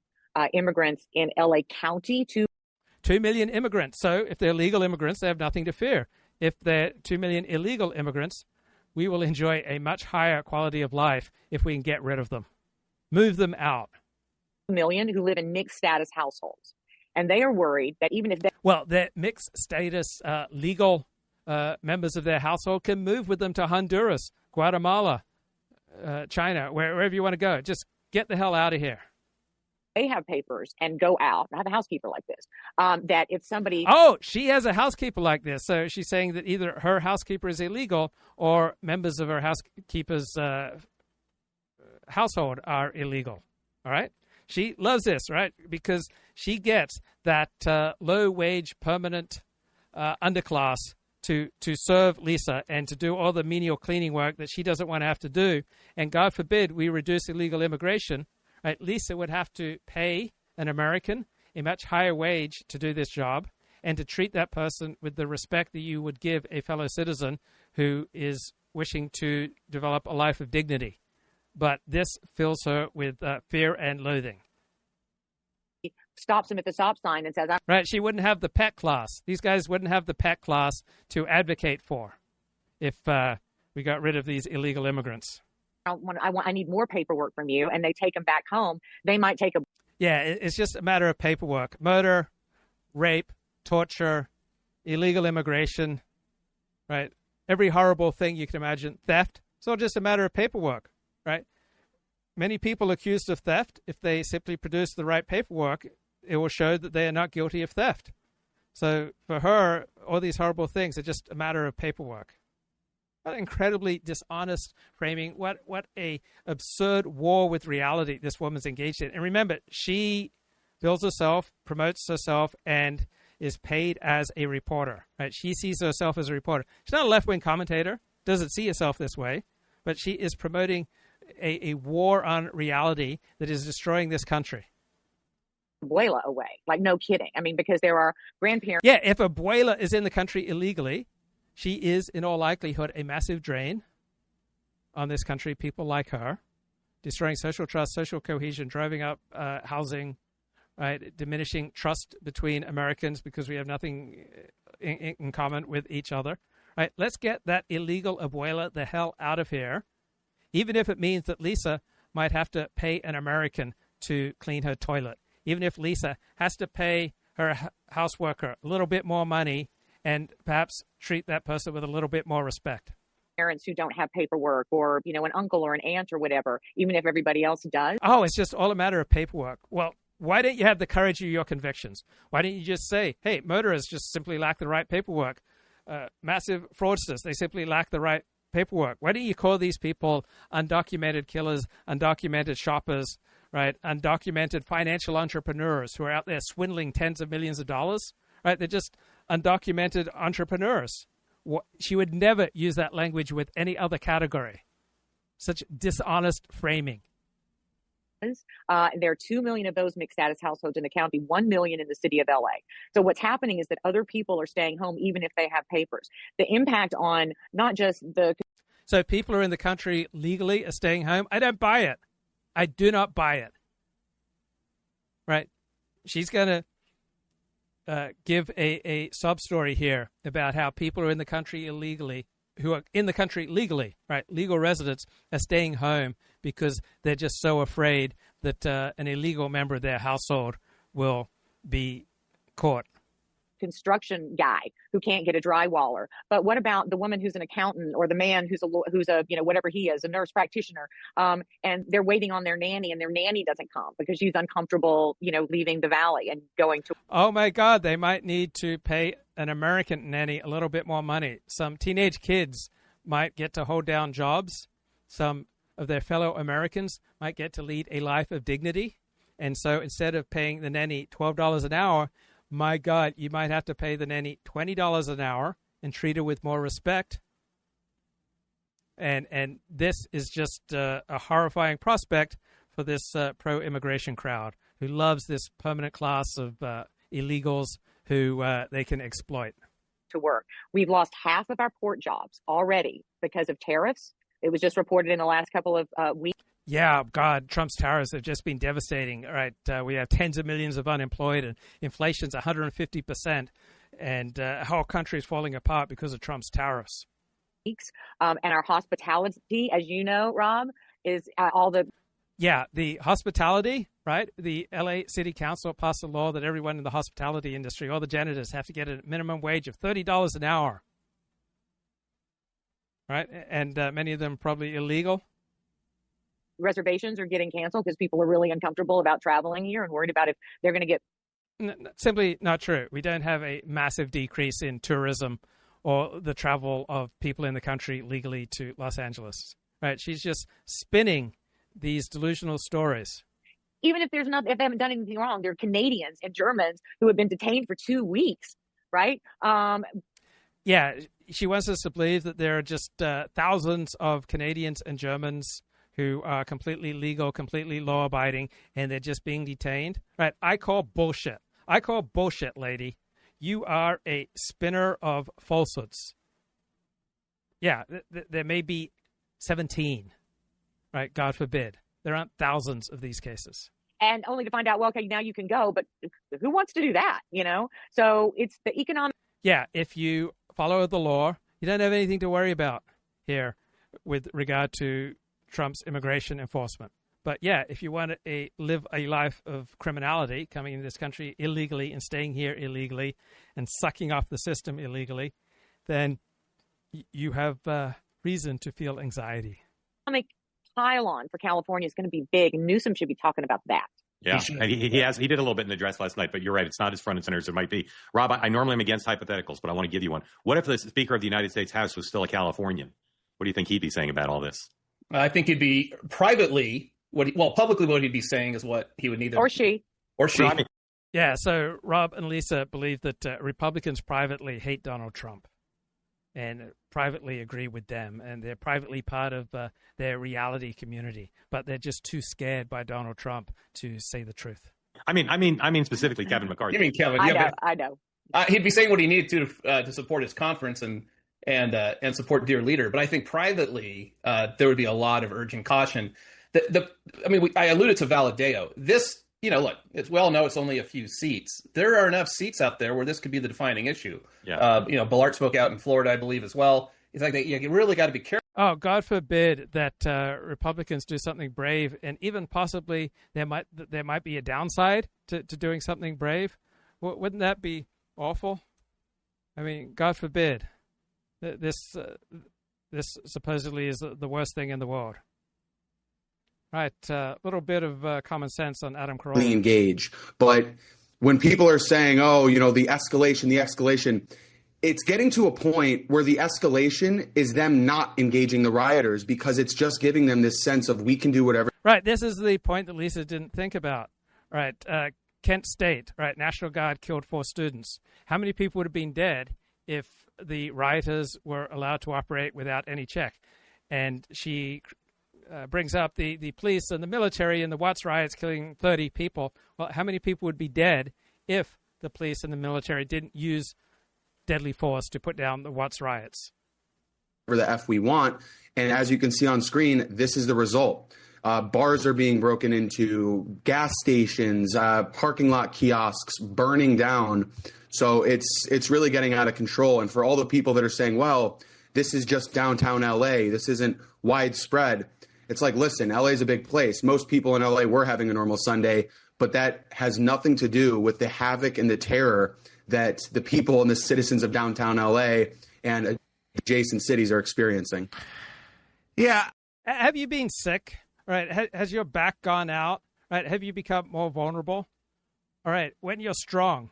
immigrants in LA County. 2 million immigrants. So if they're legal immigrants, they have nothing to fear. If they're 2 million illegal immigrants, we will enjoy a much higher quality of life if we can get rid of them. Move them out. Million who live in mixed status households. And they are worried that even if they... Well, their mixed status legal members of their household can move with them to Honduras, Guatemala, China, wherever you want to go. Just get the hell out of here. They have papers and go out. I have a housekeeper like this. That if somebody... Oh, she has a housekeeper like this. So she's saying that either her housekeeper is illegal or members of her housekeeper's household are illegal. All right? She loves this, right? Because she gets that low-wage, permanent underclass to serve Lisa and to do all the menial cleaning work that she doesn't want to have to do. And God forbid we reduce illegal immigration. Right, Lisa would have to pay an American a much higher wage to do this job and to treat that person with the respect that you would give a fellow citizen who is wishing to develop a life of dignity. But this fills her with fear and loathing. Stops him at the stop sign and says, right, she wouldn't have the pet class. These guys wouldn't have the pet class to advocate for if we got rid of these illegal immigrants. I need more paperwork from you, and they take them back home. They might take a... Yeah, it's just a matter of paperwork. Murder, rape, torture, illegal immigration, right? Every horrible thing you can imagine. Theft. It's all just a matter of paperwork, right? Many people accused of theft, if they simply produce the right paperwork, it will show that they are not guilty of theft. So for her, all these horrible things are just a matter of paperwork. What incredibly dishonest framing. What a absurd war with reality this woman's engaged in. And remember, she bills herself, promotes herself, and is paid as a reporter. Right? She sees herself as a reporter. She's not a left-wing commentator, doesn't see herself this way, but she is promoting a war on reality that is destroying this country. Abuela away. Like, no kidding. I mean, because there are grandparents. Yeah, if Abuela is in the country illegally, she is, in all likelihood, a massive drain on this country, people like her, destroying social trust, social cohesion, driving up housing, right, diminishing trust between Americans because we have nothing in common with each other. Right, let's get that illegal Abuela the hell out of here, even if it means that Lisa might have to pay an American to clean her toilet, even if Lisa has to pay her house worker a little bit more money and perhaps treat that person with a little bit more respect. Parents who don't have paperwork or, an uncle or an aunt or whatever, even if everybody else does. Oh, it's just all a matter of paperwork. Well, why don't you have the courage of your convictions? Why don't you just say, hey, murderers just simply lack the right paperwork. Massive fraudsters, they simply lack the right paperwork. Why don't you call these people undocumented killers, undocumented shoppers, right? Undocumented financial entrepreneurs who are out there swindling tens of millions of dollars? right? They're just undocumented entrepreneurs. She would never use that language with any other category. Such dishonest framing. There are 2 million of those mixed status households in the county, 1 million in the city of LA. So what's happening is that other people are staying home even if they have papers. The impact on not just the... So people are in the country legally are staying home. I don't buy it. I do not buy it. Right? She's going to give a sob story here about how people are in the country illegally, who are in the country legally, right? Legal residents are staying home because they're just so afraid that an illegal member of their household will be caught. Construction guy who can't get a drywaller. But what about the woman who's an accountant, or the man who's a whatever he is, a nurse practitioner, and they're waiting on their nanny, and their nanny doesn't come because she's uncomfortable, leaving the valley and going to... Oh my God, they might need to pay an American nanny a little bit more money. Some teenage kids might get to hold down jobs. Some of their fellow Americans might get to lead a life of dignity. And so instead of paying the nanny $12 an hour, my God, you might have to pay the nanny $20 an hour and treat her with more respect. And this is just a horrifying prospect for this pro-immigration crowd who loves this permanent class of illegals who they can exploit. To work. We've lost half of our port jobs already because of tariffs. It was just reported in the last couple of weeks. Yeah, God, Trump's tariffs have just been devastating. Right, we have tens of millions of unemployed, and inflation's 150%, and the whole country is falling apart because of Trump's tariffs. And our hospitality, as you know, Rob, is all the... Yeah, the hospitality, right? The LA City Council passed a law that everyone in the hospitality industry, all the janitors, have to get a minimum wage of $30 an hour. Right, and many of them probably illegal. Reservations are getting canceled because people are really uncomfortable about traveling here and worried about if they're going to get... Simply not true. We don't have a massive decrease in tourism or the travel of people in the country legally to Los Angeles. Right? She's just spinning these delusional stories. Even if if they haven't done anything wrong, they're Canadians and Germans who have been detained for 2 weeks, right? Yeah, she wants us to believe that there are just thousands of Canadians and Germans who are completely legal, completely law-abiding, and they're just being detained. Right? I call bullshit. I call bullshit, lady. You are a spinner of falsehoods. Yeah, there may be 17, right? God forbid. There aren't thousands of these cases. And only to find out, well, okay, now you can go, but who wants to do that, So it's the economic... Yeah, if you follow the law, you don't have anything to worry about here with regard to Trump's immigration enforcement. But yeah, if you want to live a life of criminality, coming into this country illegally and staying here illegally and sucking off the system illegally, then you have reason to feel anxiety. Economic pile-on for California is going to be big, and Newsom should be talking about that. Yeah, and he did a little bit in the address last night, but you're right. It's not as front and center as it might be. Rob, I normally am against hypotheticals, but I want to give you one. What if the Speaker of the United States House was still a Californian? What do you think he'd be saying about all this? I think he'd be publicly what he'd be saying is what he would need. Or she. Yeah, so Rob and Lisa believe that Republicans privately hate Donald Trump and privately agree with them, and they're privately part of their reality community, but they're just too scared by Donald Trump to say the truth. I mean specifically Kevin McCarthy. You mean Kevin? I know. He'd be saying what he needed to support his conference and support Dear Leader, but I think privately there would be a lot of urgent caution. I alluded to Valadeo. This, look, it's it's only a few seats. There are enough seats out there where this could be the defining issue. Yeah. Ballard spoke out in Florida, I believe, as well. It's like you really got to be careful. Oh, God forbid that Republicans do something brave, and even possibly there might be a downside to doing something brave. Wouldn't that be awful? I mean, God forbid. This supposedly is the worst thing in the world. Right, a little bit of common sense on Adam Carolla. Engage, but when people are saying, the escalation, it's getting to a point where the escalation is them not engaging the rioters because it's just giving them this sense of we can do whatever. Right, this is the point that Lisa didn't think about. Right, Kent State, right? National Guard killed 4 students. How many people would have been dead if the rioters were allowed to operate without any check? And she brings up the police and the military and the Watts riots killing 30 people. Well, how many people would be dead if the police and the military didn't use deadly force to put down the Watts riots? For the F we want. And as you can see on screen, this is the result. Bars are being broken into, gas stations, parking lot kiosks burning down. So it's really getting out of control. And for all the people that are saying, well, this is just downtown LA, this isn't widespread. It's like, listen, LA is a big place. Most people in LA were having a normal Sunday, but that has nothing to do with the havoc and the terror that the people and the citizens of downtown LA and adjacent cities are experiencing. Yeah. Have you been sick? Right. Has your back gone out? Right. Have you become more vulnerable? All right. When you're strong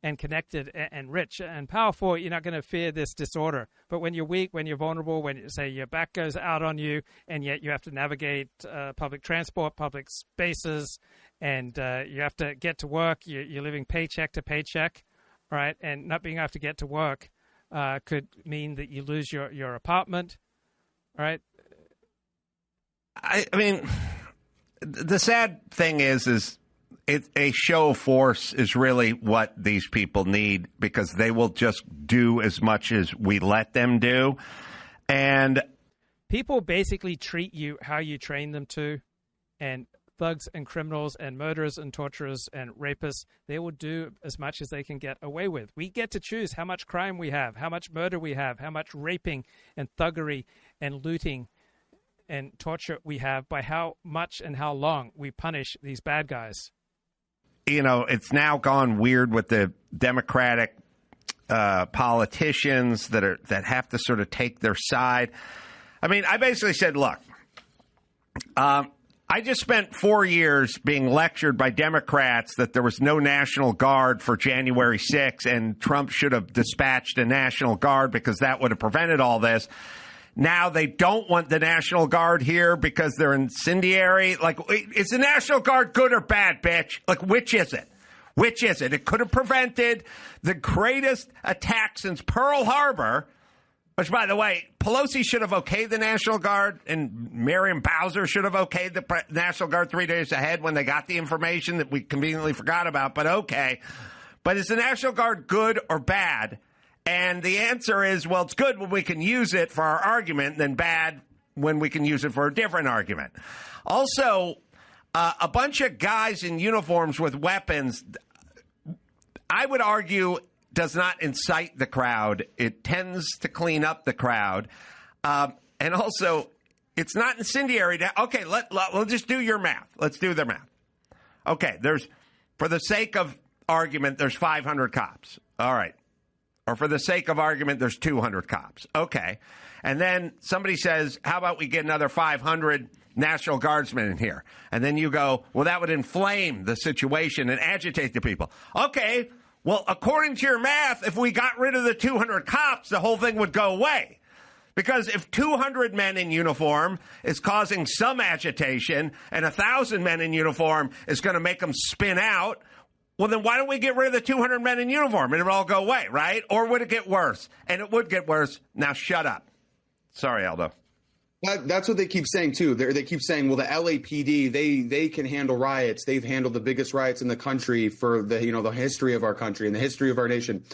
and connected and rich and powerful, you're not going to fear this disorder. But when you're weak, when you're vulnerable, when, say, your back goes out on you, and yet you have to navigate public transport, public spaces, and you have to get to work, you're living paycheck to paycheck, right? And not being able to get to work could mean that you lose your apartment, right? I mean, the sad thing is a show of force is really what these people need, because they will just do as much as we let them do. And people basically treat you how you train them to, and thugs and criminals and murderers and torturers and rapists, they will do as much as they can get away with. We get to choose how much crime we have, how much murder we have, how much raping and thuggery and looting and torture we have, by how much and how long we punish these bad guys. You know, it's now gone weird with the Democratic politicians that have to sort of take their side. I mean, I basically said, look, I just spent 4 years being lectured by Democrats that there was no National Guard for January 6th, and Trump should have dispatched a National Guard because that would have prevented all this. Now they don't want the National Guard here because they're incendiary. Like, is the National Guard good or bad, bitch? Like, which is it? Which is it? It could have prevented the greatest attack since Pearl Harbor, which, by the way, Pelosi should have okayed the National Guard, and Miriam Bowser should have okayed the National Guard 3 days ahead when they got the information that we conveniently forgot about. But okay. But is the National Guard good or bad? And the answer is, well, it's good when we can use it for our argument, then bad when we can use it for a different argument. Also, a bunch of guys in uniforms with weapons, I would argue, does not incite the crowd. It tends to clean up the crowd. And also, it's not incendiary. Okay, let's just do your math. Let's do the math. Okay, for the sake of argument, there's 500 cops. All right. Or for the sake of argument, there's 200 cops. Okay. And then somebody says, how about we get another 500 National Guardsmen in here? And then you go, well, that would inflame the situation and agitate the people. Okay. Well, according to your math, if we got rid of the 200 cops, the whole thing would go away. Because if 200 men in uniform is causing some agitation and 1,000 men in uniform is going to make them spin out, well, then why don't we get rid of the 200 men in uniform and it would all go away, right? Or would it get worse? And it would get worse. Now shut up. Sorry, Aldo. That's what they keep saying, too. They keep saying, well, the LAPD, they can handle riots. They've handled the biggest riots in the country for the history of our country and the history of our nation.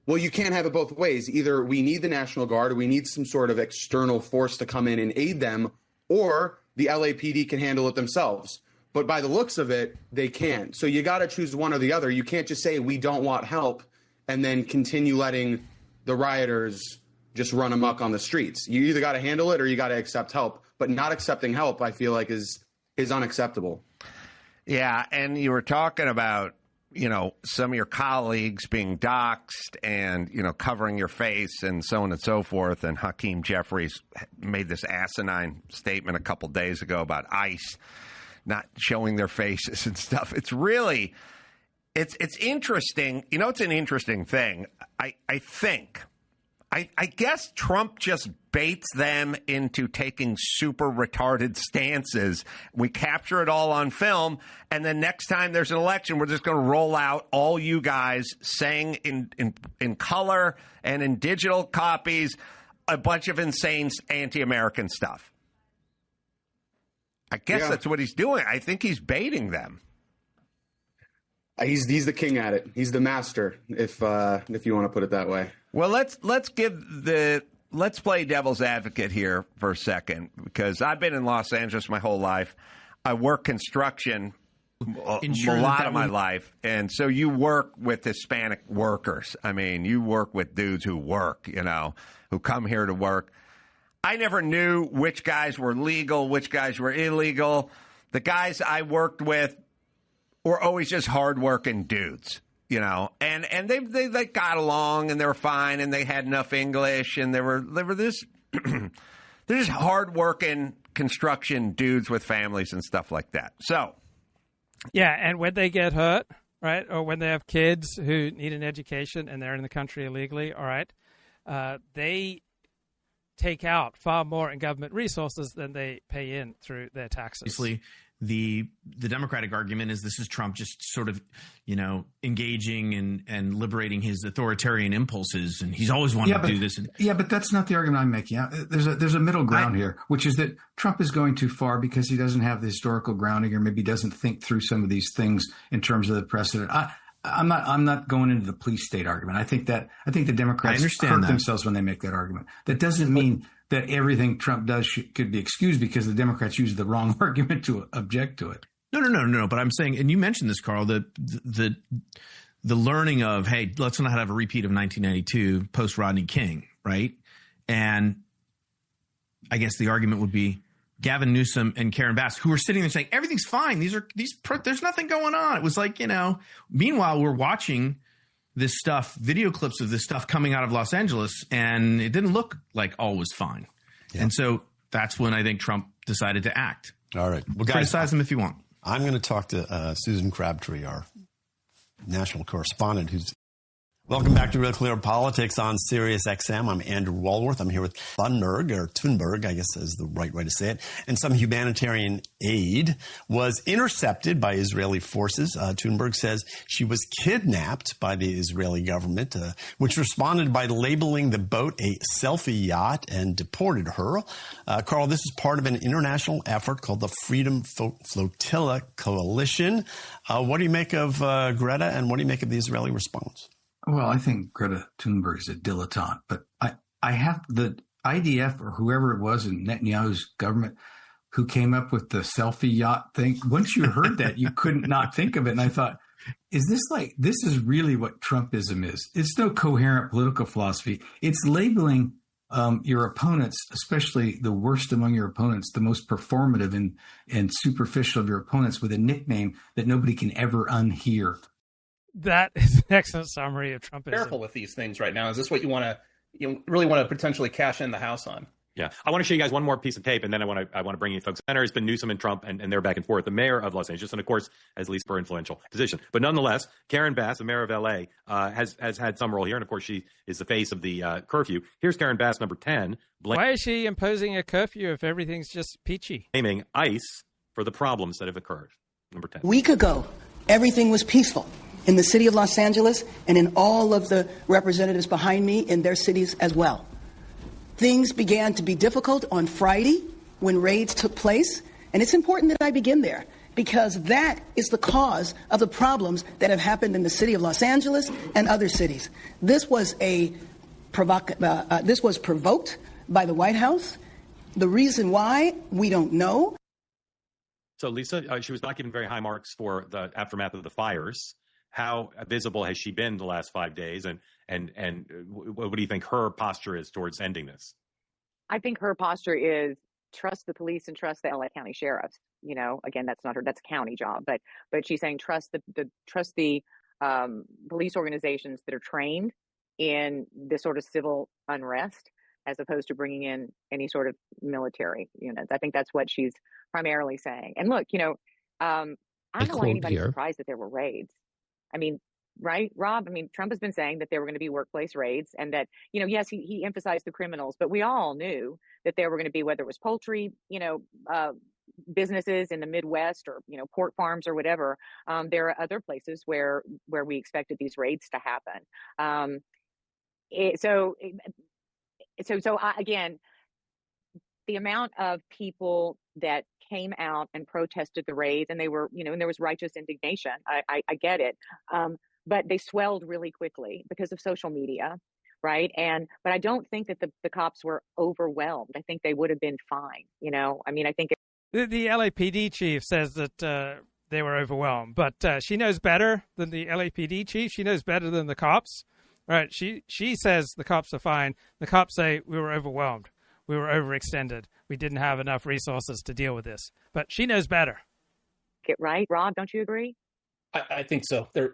Well, you can't have it both ways. Either we need the National Guard or we need some sort of external force to come in and aid them, or the LAPD can handle it themselves. But by the looks of it, they can't. So you got to choose one or the other. You can't just say we don't want help and then continue letting the rioters just run amok on the streets. You either got to handle it or you got to accept help. But not accepting help, I feel like, is unacceptable. Yeah, and you were talking about, some of your colleagues being doxxed and, covering your face and so on and so forth. And Hakeem Jeffries made this asinine statement a couple days ago about ICE not showing their faces and stuff. It's really, it's interesting. It's an interesting thing. I think I guess Trump just baits them into taking super retarded stances. We capture it all on film, and then next time there's an election, we're just going to roll out all you guys saying in color and in digital copies a bunch of insane anti-American stuff. I guess that's what he's doing. I think he's baiting them. He's the king at it. He's the master, if you want to put it that way. Well, let's play devil's advocate here for a second, because I've been in Los Angeles my whole life. I work construction a lot of my life, and so you work with Hispanic workers. I mean, you work with dudes who work, who come here to work. I never knew which guys were legal, which guys were illegal. The guys I worked with were always just hardworking dudes, and they got along and they were fine and they had enough English and they were this they're just hardworking construction dudes with families and stuff like that. So, yeah, and when they get hurt, right, or when they have kids who need an education and they're in the country illegally, all right, they take out far more in government resources than they pay in through their taxes. Obviously, the Democratic argument is this is Trump just sort of, engaging and liberating his authoritarian impulses, and he's always wanted to do this. But that's not the argument I'm making. There's a middle ground here, which is that Trump is going too far because he doesn't have the historical grounding, or maybe doesn't think through some of these things in terms of the precedent. I'm not going into the police state argument. I think the Democrats hurt themselves when they make that argument. That doesn't mean that everything Trump does could be excused because the Democrats use the wrong argument to object to it. No. But I'm saying, and you mentioned this, Carl, the learning of, hey, let's not have a repeat of 1992 post Rodney King, right? And I guess the argument would be Gavin Newsom and Karen Bass, who were sitting there saying everything's fine. There's nothing going on. It was like, meanwhile we're watching this stuff, video clips of this stuff coming out of Los Angeles, and it didn't look like all was fine. Yeah. And so that's when I think Trump decided to act. All right. Well, guys, criticize him if you want. I'm going to talk to Susan Crabtree, our national correspondent, who's welcome back to Real Clear Politics on Sirius XM. I'm Andrew Walworth. I'm here with Thunberg, I guess is the right way to say it. And some humanitarian aid was intercepted by Israeli forces. Thunberg says she was kidnapped by the Israeli government, which responded by labeling the boat a selfie yacht and deported her. Carl, this is part of an international effort called the Freedom Flotilla Coalition. What do you make of Greta, and what do you make of the Israeli response? Well, I think Greta Thunberg is a dilettante, but I have the IDF or whoever it was in Netanyahu's government who came up with the selfie yacht thing. Once you heard that, you couldn't not think of it. And I thought, this is really what Trumpism is. It's no coherent political philosophy. It's labeling your opponents, especially the worst among your opponents, the most performative and superficial of your opponents, with a nickname that nobody can ever unhear. That is an excellent summary of Trumpism. Careful with these things right now. Is this what you really want to potentially cash in the House on? Yeah. I want to show you guys one more piece of tape, and then I want to bring you folks. Center has been Newsom and Trump, and they're back and forth. The mayor of Los Angeles, and of course, has least per influential position. But nonetheless, Karen Bass, the mayor of L.A., has had some role here, and of course, she is the face of the curfew. Here's Karen Bass, number 10. Why is she imposing a curfew if everything's just peachy? Blaming ICE for the problems that have occurred. Number 10. A week ago, everything was peaceful in the city of Los Angeles and in all of the representatives behind me in their cities as well. Things began to be difficult on Friday when raids took place, and it's important that I begin there because that is the cause of the problems that have happened in the city of Los Angeles and other cities. This was this was provoked by the White House. The reason why, we don't know. So, Lisa, she was not given very high marks for the aftermath of the fires. How visible has she been the last 5 days? And what do you think her posture is towards ending this? I think her posture is trust the police and trust the LA County sheriffs. Again, that's not her, that's a county job, but she's saying trust the police organizations that are trained in this sort of civil unrest, as opposed to bringing in any sort of military units. I think that's what she's primarily saying. And look, I don't want anybody surprised that there were raids. I mean, right, Rob? I mean, Trump has been saying that there were going to be workplace raids and that, yes, he emphasized the criminals, but we all knew that there were going to be, whether it was poultry, businesses in the Midwest or, pork farms or whatever. There are other places where we expected these raids to happen. Again, the amount of people that came out and protested the raids, and they were, and there was righteous indignation. I get it. But they swelled really quickly because of social media, right? But I don't think that the cops were overwhelmed. I think they would have been fine. I think the LAPD chief says that they were overwhelmed, but she knows better than the LAPD chief. She knows better than the cops, right? She says the cops are fine. The cops say we were overwhelmed. We were overextended. We didn't have enough resources to deal with this. But she knows better. Get right, Rob? Don't you agree? I think so. They've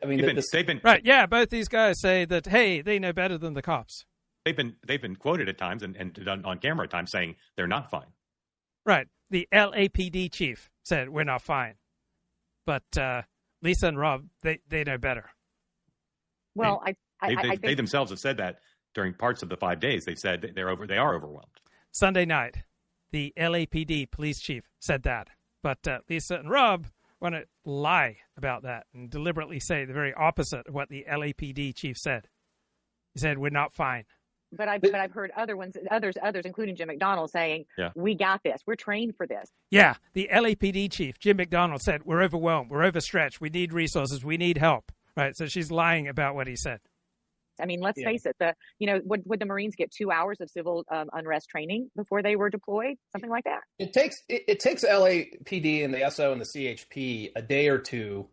been right. Yeah, both these guys say that. Hey, they know better than the cops. They've been quoted at times and on camera at times saying they're not fine. Right. The LAPD chief said we're not fine, but Lisa and Rob they know better. Well, they themselves have said that during parts of the 5 days. They've said they are overwhelmed. Sunday night, the LAPD police chief said that, but Lisa and Rob want to lie about that and deliberately say the very opposite of what the LAPD chief said. He said we're not fine. But I've heard others, including Jim McDonald, saying, we got this. We're trained for this. Yeah, the LAPD chief, Jim McDonald, said, we're overwhelmed. We're overstretched. We need resources. We need help. Right, so she's lying about what he said. I mean, let's face it. Would the Marines get 2 hours of civil unrest training before they were deployed? Something like that. It takes LAPD and the SO and the CHP a day or two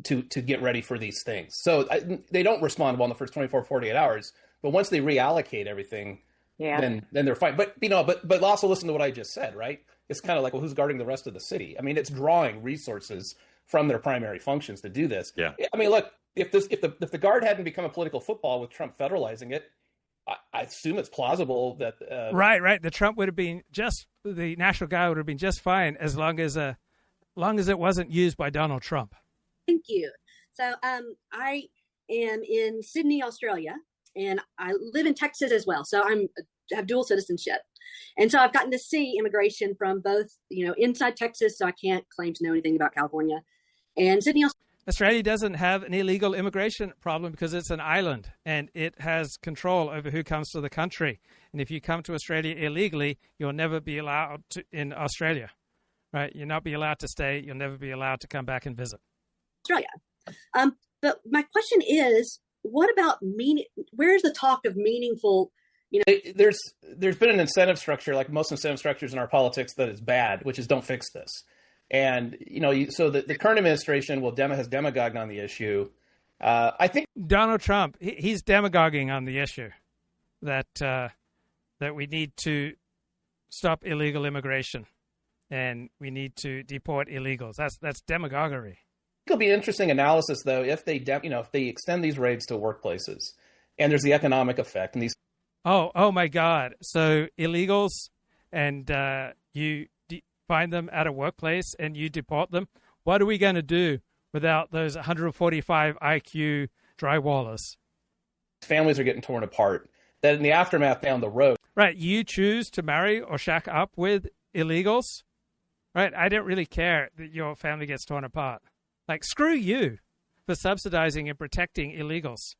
to get ready for these things. So they don't respond well in the first 24, 48 hours. But once they reallocate everything, then they're fine. But also listen to what I just said, right? It's kind of like, well, who's guarding the rest of the city? I mean, it's drawing resources from their primary functions to do this. Yeah. I mean, look, if the Guard hadn't become a political football with Trump federalizing it, I assume it's plausible that right. The National Guard would have been just fine as long as it wasn't used by Donald Trump. Thank you. So I am in Sydney, Australia, and I live in Texas as well. So I have dual citizenship. And so I've gotten to see immigration from both, inside Texas, so I can't claim to know anything about California, and Sydney, Australia doesn't have an illegal immigration problem because it's an island and it has control over who comes to the country. And if you come to Australia illegally, you'll never be allowed to in Australia, right? You'll not be allowed to stay. You'll never be allowed to come back and visit. Australia. But my question is, what about where's the talk of meaningful? There's been an incentive structure, like most incentive structures in our politics, that is bad, which is don't fix this. And, so the current administration has demagogued on the issue. I think Donald Trump, he's demagoguing on the issue that we need to stop illegal immigration and we need to deport illegals. That's demagoguery. It'll be interesting analysis, though, if they extend these raids to workplaces and there's the economic effect. And these. Oh my God. So illegals and you find them at a workplace and you deport them. What are we going to do without those 145 IQ drywallers? Families are getting torn apart. Then in the aftermath down the road. Right. You choose to marry or shack up with illegals. Right. I don't really care that your family gets torn apart. Like, screw you for subsidizing and protecting illegals.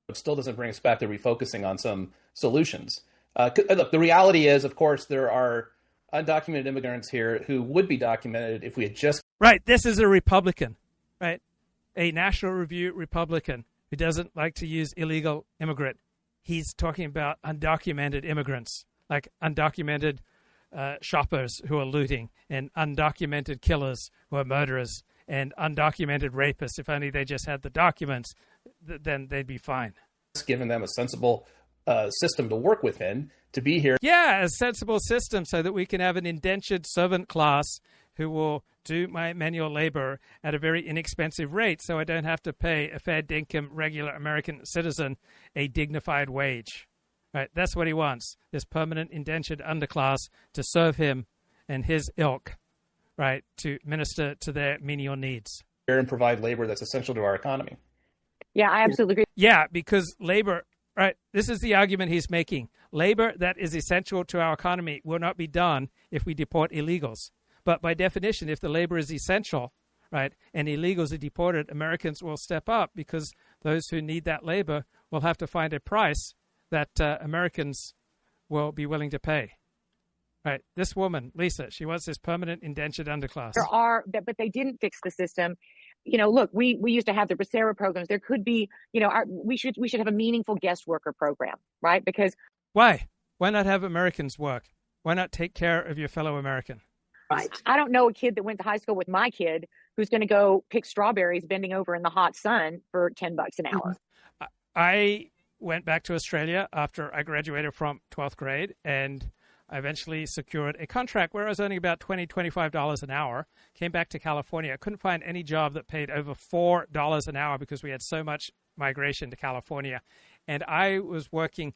It still doesn't bring us back to refocusing on some solutions. Look, the reality is, of course, there are undocumented immigrants here who would be documented if we had just... Right, this is a Republican, right? A National Review Republican who doesn't like to use illegal immigrant. He's talking about undocumented immigrants, like undocumented shoppers who are looting and undocumented killers who are murderers and undocumented rapists. If only they just had the documents, then they'd be fine. Given them a sensible system to work within, to be here. Yeah, a sensible system so that we can have an indentured servant class who will do my manual labor at a very inexpensive rate so I don't have to pay a fair dinkum regular American citizen a dignified wage. Right, that's what he wants, this permanent indentured underclass to serve him and his ilk, right, to minister to their menial needs. And provide labor that's essential to our economy. Yeah, I absolutely agree. Yeah, because labor, right, this is the argument he's making. Labor that is essential to our economy will not be done if we deport illegals. But by definition, if the labor is essential, right, and illegals are deported, Americans will step up because those who need that labor will have to find a price that Americans will be willing to pay. Right. This woman, Lisa, she wants this permanent indentured underclass. There are, but they didn't fix the system. You know, look, we used to have the Bracero programs. There could be, you know, we should have a meaningful guest worker program, right? Because why not have Americans work? Why not take care of your fellow American? Right. I don't know a kid that went to high school with my kid who's going to go pick strawberries bending over in the hot sun for $10 an hour. I went back to Australia after I graduated from 12th grade, and I eventually secured a contract where I was earning about $20, $25 an hour. Came back to California. I couldn't find any job that paid over $4 an hour because we had so much migration to California. And I was working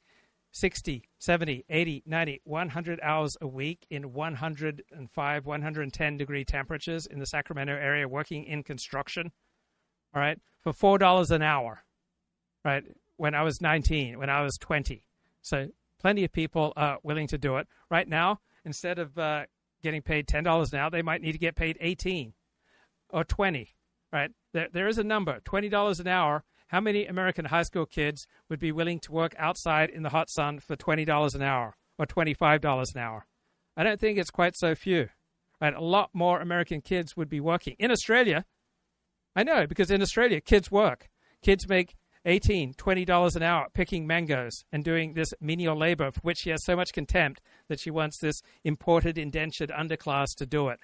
60, 70, 80, 90, 100 hours a week in 105, 110 degree temperatures in the Sacramento area, working in construction, all right, for $4 an hour, right, when I was 19, when I was 20. So plenty of people are willing to do it. Right now, instead of getting paid $10 an hour, they might need to get paid $18 or $20, right? There is a number, $20 an hour. How many American high school kids would be willing to work outside in the hot sun for $20 an hour or $25 an hour? I don't think it's quite so few, right? A lot more American kids would be working. In Australia, I know, because in Australia, kids work. Kids make $18, $20 an hour picking mangoes and doing this menial labor for which she has so much contempt that she wants this imported indentured underclass to do it,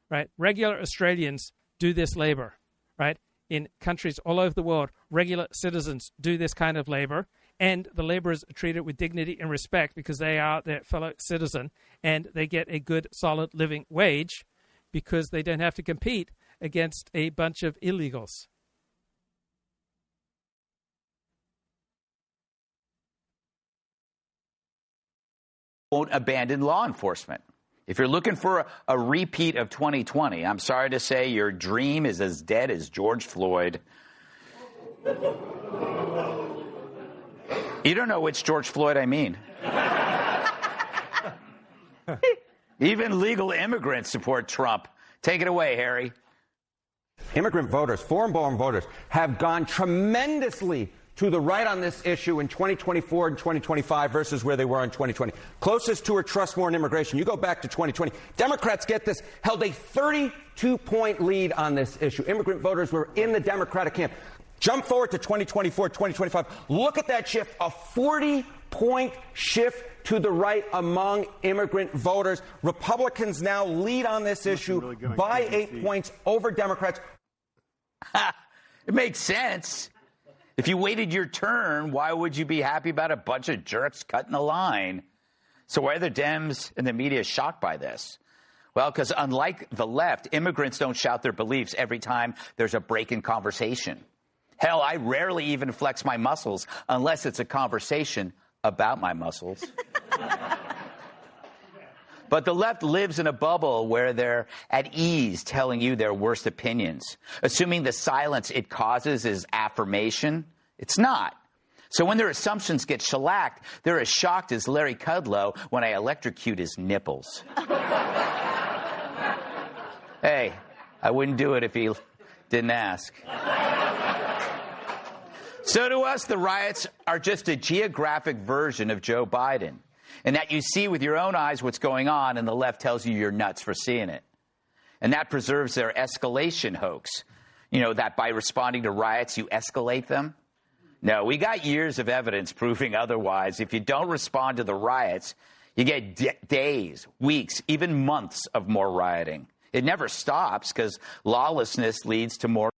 right? Regular Australians do this labor, right? In countries all over the world, regular citizens do this kind of labor, and the laborers are treated with dignity and respect because they are their fellow citizen, and they get a good, solid living wage because they don't have to compete against a bunch of illegals. Won't abandon law enforcement. If you're looking for a repeat of 2020, I'm sorry to say your dream is as dead as George Floyd. You don't know which George Floyd I mean. Even legal immigrants support Trump. Take it away, Harry. Immigrant voters, foreign-born voters, have gone tremendously to the right on this issue in 2024 and 2025 versus where they were in 2020. Closest to or trust more in immigration. You go back to 2020. Democrats, get this, held a 32-point lead on this issue. Immigrant voters were in the Democratic camp. Jump forward to 2024, 2025. Look at that shift, a 40-point shift to the right among immigrant voters. Republicans now lead on this issue by 8 points over Democrats. It makes sense. If you waited your turn, why would you be happy about a bunch of jerks cutting the line? So why are the Dems and the media shocked by this? Well, because unlike the left, immigrants don't shout their beliefs every time there's a break in conversation. Hell, I rarely even flex my muscles unless it's a conversation about my muscles. But the left lives in a bubble where they're at ease telling you their worst opinions, assuming the silence it causes is affirmation. It's not. So when their assumptions get shellacked, they're as shocked as Larry Kudlow when I electrocute his nipples. Hey, I wouldn't do it if he didn't ask. So to us, the riots are just a geographic version of Joe Biden. And that you see with your own eyes what's going on, and the left tells you you're nuts for seeing it. And that preserves their escalation hoax. You know, that by responding to riots, you escalate them. No, we got years of evidence proving otherwise. If you don't respond to the riots, you get days, weeks, even months of more rioting. It never stops because lawlessness leads to more.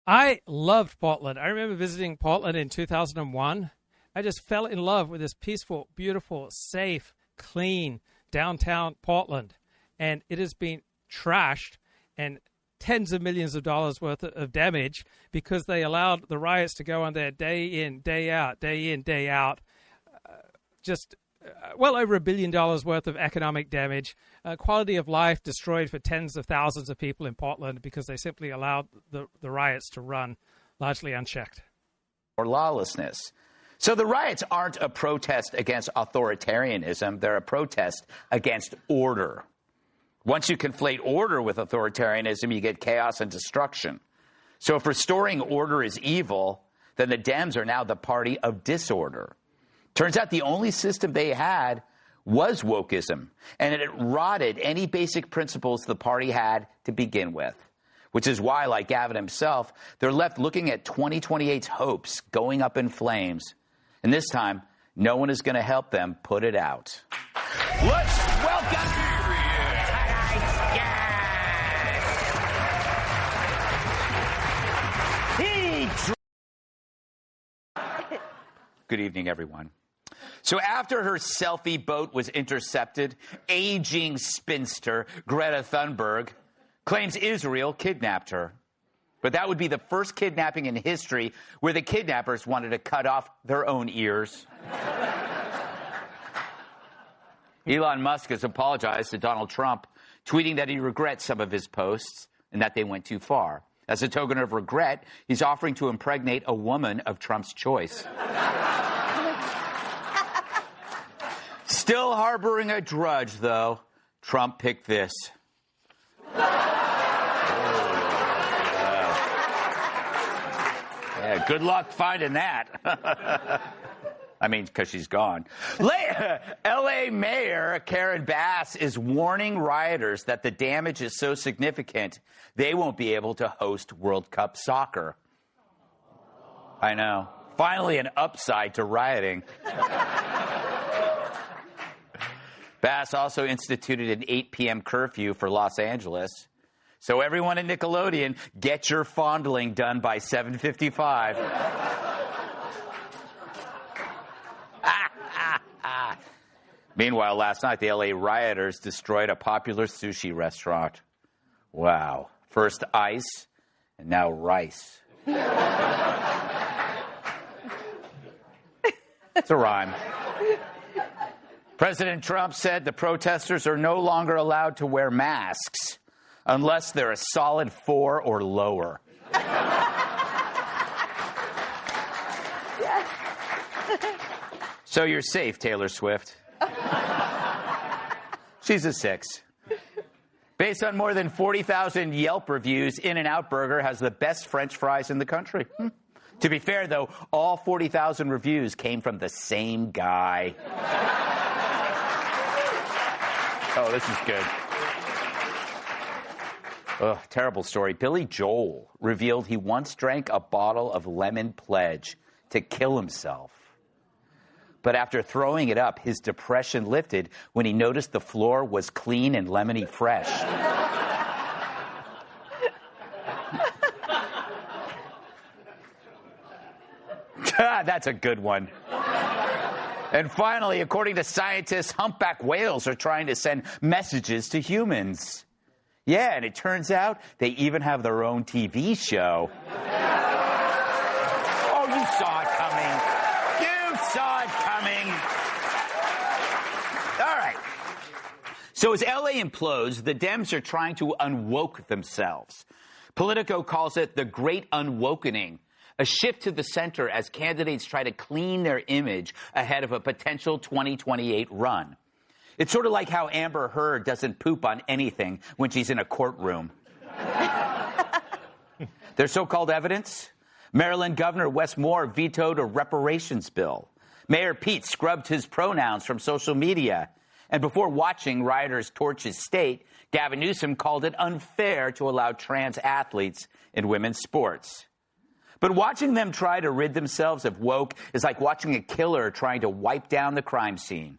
I loved Portland. I remember visiting Portland in 2001. I just fell in love with this peaceful, beautiful, safe, clean downtown Portland. And it has been trashed and tens of millions of dollars worth of damage because they allowed the riots to go on there day in, day out, day in, day out. Well over $1 billion worth of economic damage, quality of life destroyed for tens of thousands of people in Portland because they simply allowed the riots to run largely unchecked. or lawlessness. So the riots aren't a protest against authoritarianism. They're a protest against order. Once you conflate order with authoritarianism, you get chaos and destruction. So if restoring order is evil, then the Dems are now the party of disorder. Turns out the only system they had was wokeism, and it rotted any basic principles the party had to begin with, which is why, like Gavin himself, they're left looking at 2028's hopes going up in flames. And this time, no one is going to help them put it out. Let's welcome tonight's guest. Good evening, everyone. So after her selfie boat was intercepted, aging spinster Greta Thunberg claims Israel kidnapped her. But that would be the first kidnapping in history where the kidnappers wanted to cut off their own ears. Elon Musk has apologized to Donald Trump, tweeting that he regrets some of his posts and that they went too far. As a token of regret, he's offering to impregnate a woman of Trump's choice. Still harboring a grudge, though, Trump picked this. Yeah, good luck finding that. I mean, because she's gone. L.A. Mayor Karen Bass is warning rioters that the damage is so significant they won't be able to host World Cup soccer. I know. Finally, an upside to rioting. Bass also instituted an 8 p.m. curfew for Los Angeles. So everyone at Nickelodeon, get your fondling done by 7:55. Meanwhile, last night, the LA rioters destroyed a popular sushi restaurant. Wow. First ice, and now rice. It's a rhyme. President Trump said the protesters are no longer allowed to wear masks unless they're a solid 4 or lower. Yes. So you're safe, Taylor Swift. She's a 6. Based on more than 40,000 Yelp reviews, In-N-Out Burger has the best French fries in the country. To be fair, though, all 40,000 reviews came from the same guy. Oh, this is good. Ugh, terrible story. Billy Joel revealed he once drank a bottle of Lemon Pledge to kill himself. But after throwing it up, his depression lifted when he noticed the floor was clean and lemony fresh. That's a good one. And finally, according to scientists, humpback whales are trying to send messages to humans. Yeah, and it turns out they even have their own TV show. Oh, you saw it coming. You saw it coming. All right. So as LA implodes, the Dems are trying to unwoke themselves. Politico calls it the Great Unwokening, a shift to the center as candidates try to clean their image ahead of a potential 2028 run. It's sort of like how Amber Heard doesn't poop on anything when she's in a courtroom. Their so-called evidence? Maryland Governor Wes Moore vetoed a reparations bill. Mayor Pete scrubbed his pronouns from social media. And before watching rioters torch his state, Gavin Newsom called it unfair to allow trans athletes in women's sports. But watching them try to rid themselves of woke is like watching a killer trying to wipe down the crime scene.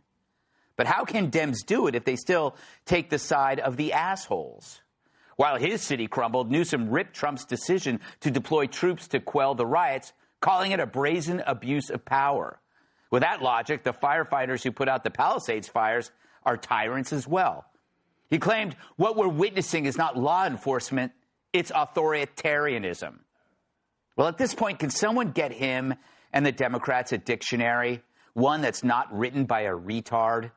But how can Dems do it if they still take the side of the assholes? While his city crumbled, Newsom ripped Trump's decision to deploy troops to quell the riots, calling it a brazen abuse of power. With that logic, the firefighters who put out the Palisades fires are tyrants as well. He claimed, what we're witnessing is not law enforcement, it's authoritarianism. Well, at this point, can someone get him and the Democrats a dictionary? One that's not written by a retard?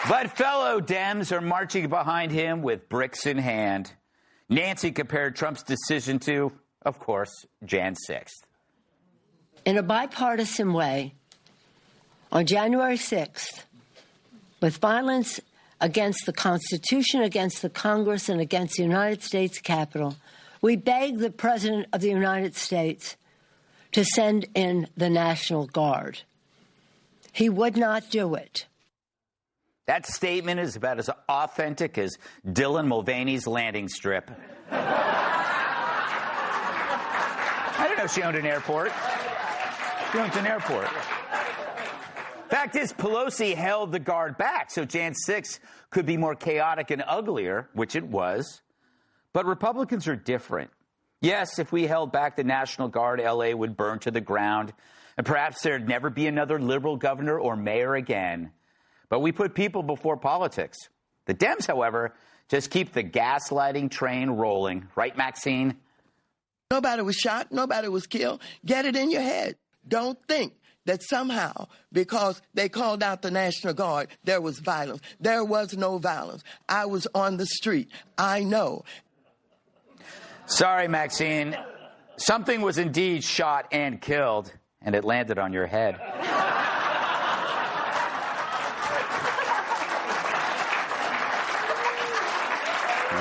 But fellow Dems are marching behind him with bricks in hand. Nancy compared Trump's decision to, of course, Jan 6th. In a bipartisan way, on January 6th, with violence against the Constitution, against the Congress, and against the United States Capitol, we begged the President of the United States to send in the National Guard. He would not do it. That statement is about as authentic as Dylan Mulvaney's landing strip. I don't know if she owned an airport. She owns an airport. Fact is, Pelosi held the Guard back, so Jan 6 could be more chaotic and uglier, which it was. But Republicans are different. Yes, if we held back the National Guard, L.A. would burn to the ground, and perhaps there'd never be another liberal governor or mayor again. But we put people before politics. The Dems, however, just keep the gaslighting train rolling. Right, Maxine? Nobody was shot. Nobody was killed. Get it in your head. Don't think that somehow, because they called out the National Guard, there was violence. There was no violence. I was on the street. I know. Sorry, Maxine. Something was indeed shot and killed, and it landed on your head.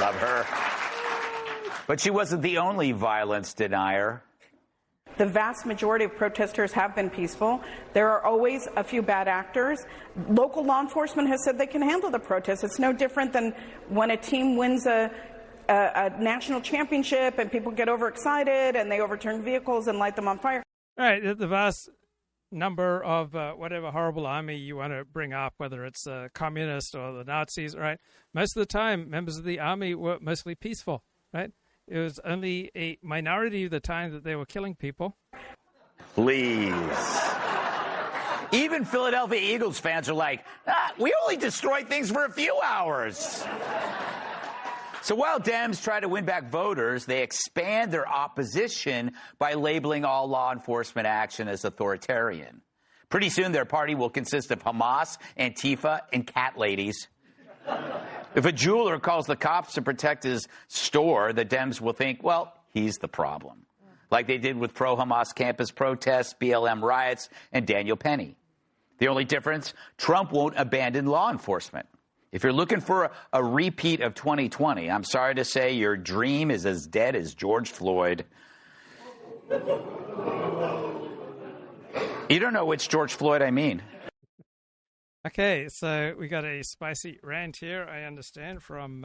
Love her. But she wasn't the only violence denier. The vast majority of protesters have been peaceful. There are always a few bad actors. Local law enforcement has said they can handle the protests. It's no different than when a team wins a national championship and people get overexcited and they overturn vehicles and light them on fire. All right, the vast number of whatever horrible army you want to bring up, whether it's communist or the Nazis, right? Most of the time, members of the army were mostly peaceful, right? It was only a minority of the time that they were killing people. Please. Even Philadelphia Eagles fans are like, we only destroy things for a few hours. So while Dems try to win back voters, they expand their opposition by labeling all law enforcement action as authoritarian. Pretty soon, their party will consist of Hamas, Antifa, and cat ladies. If a jeweler calls the cops to protect his store, the Dems will think, well, he's the problem. Like they did with pro-Hamas campus protests, BLM riots, and Daniel Penny. The only difference, Trump won't abandon law enforcement. If you're looking for a repeat of 2020, I'm sorry to say your dream is as dead as George Floyd. You don't know which George Floyd I mean. Okay, so we got a spicy rant here, I understand, from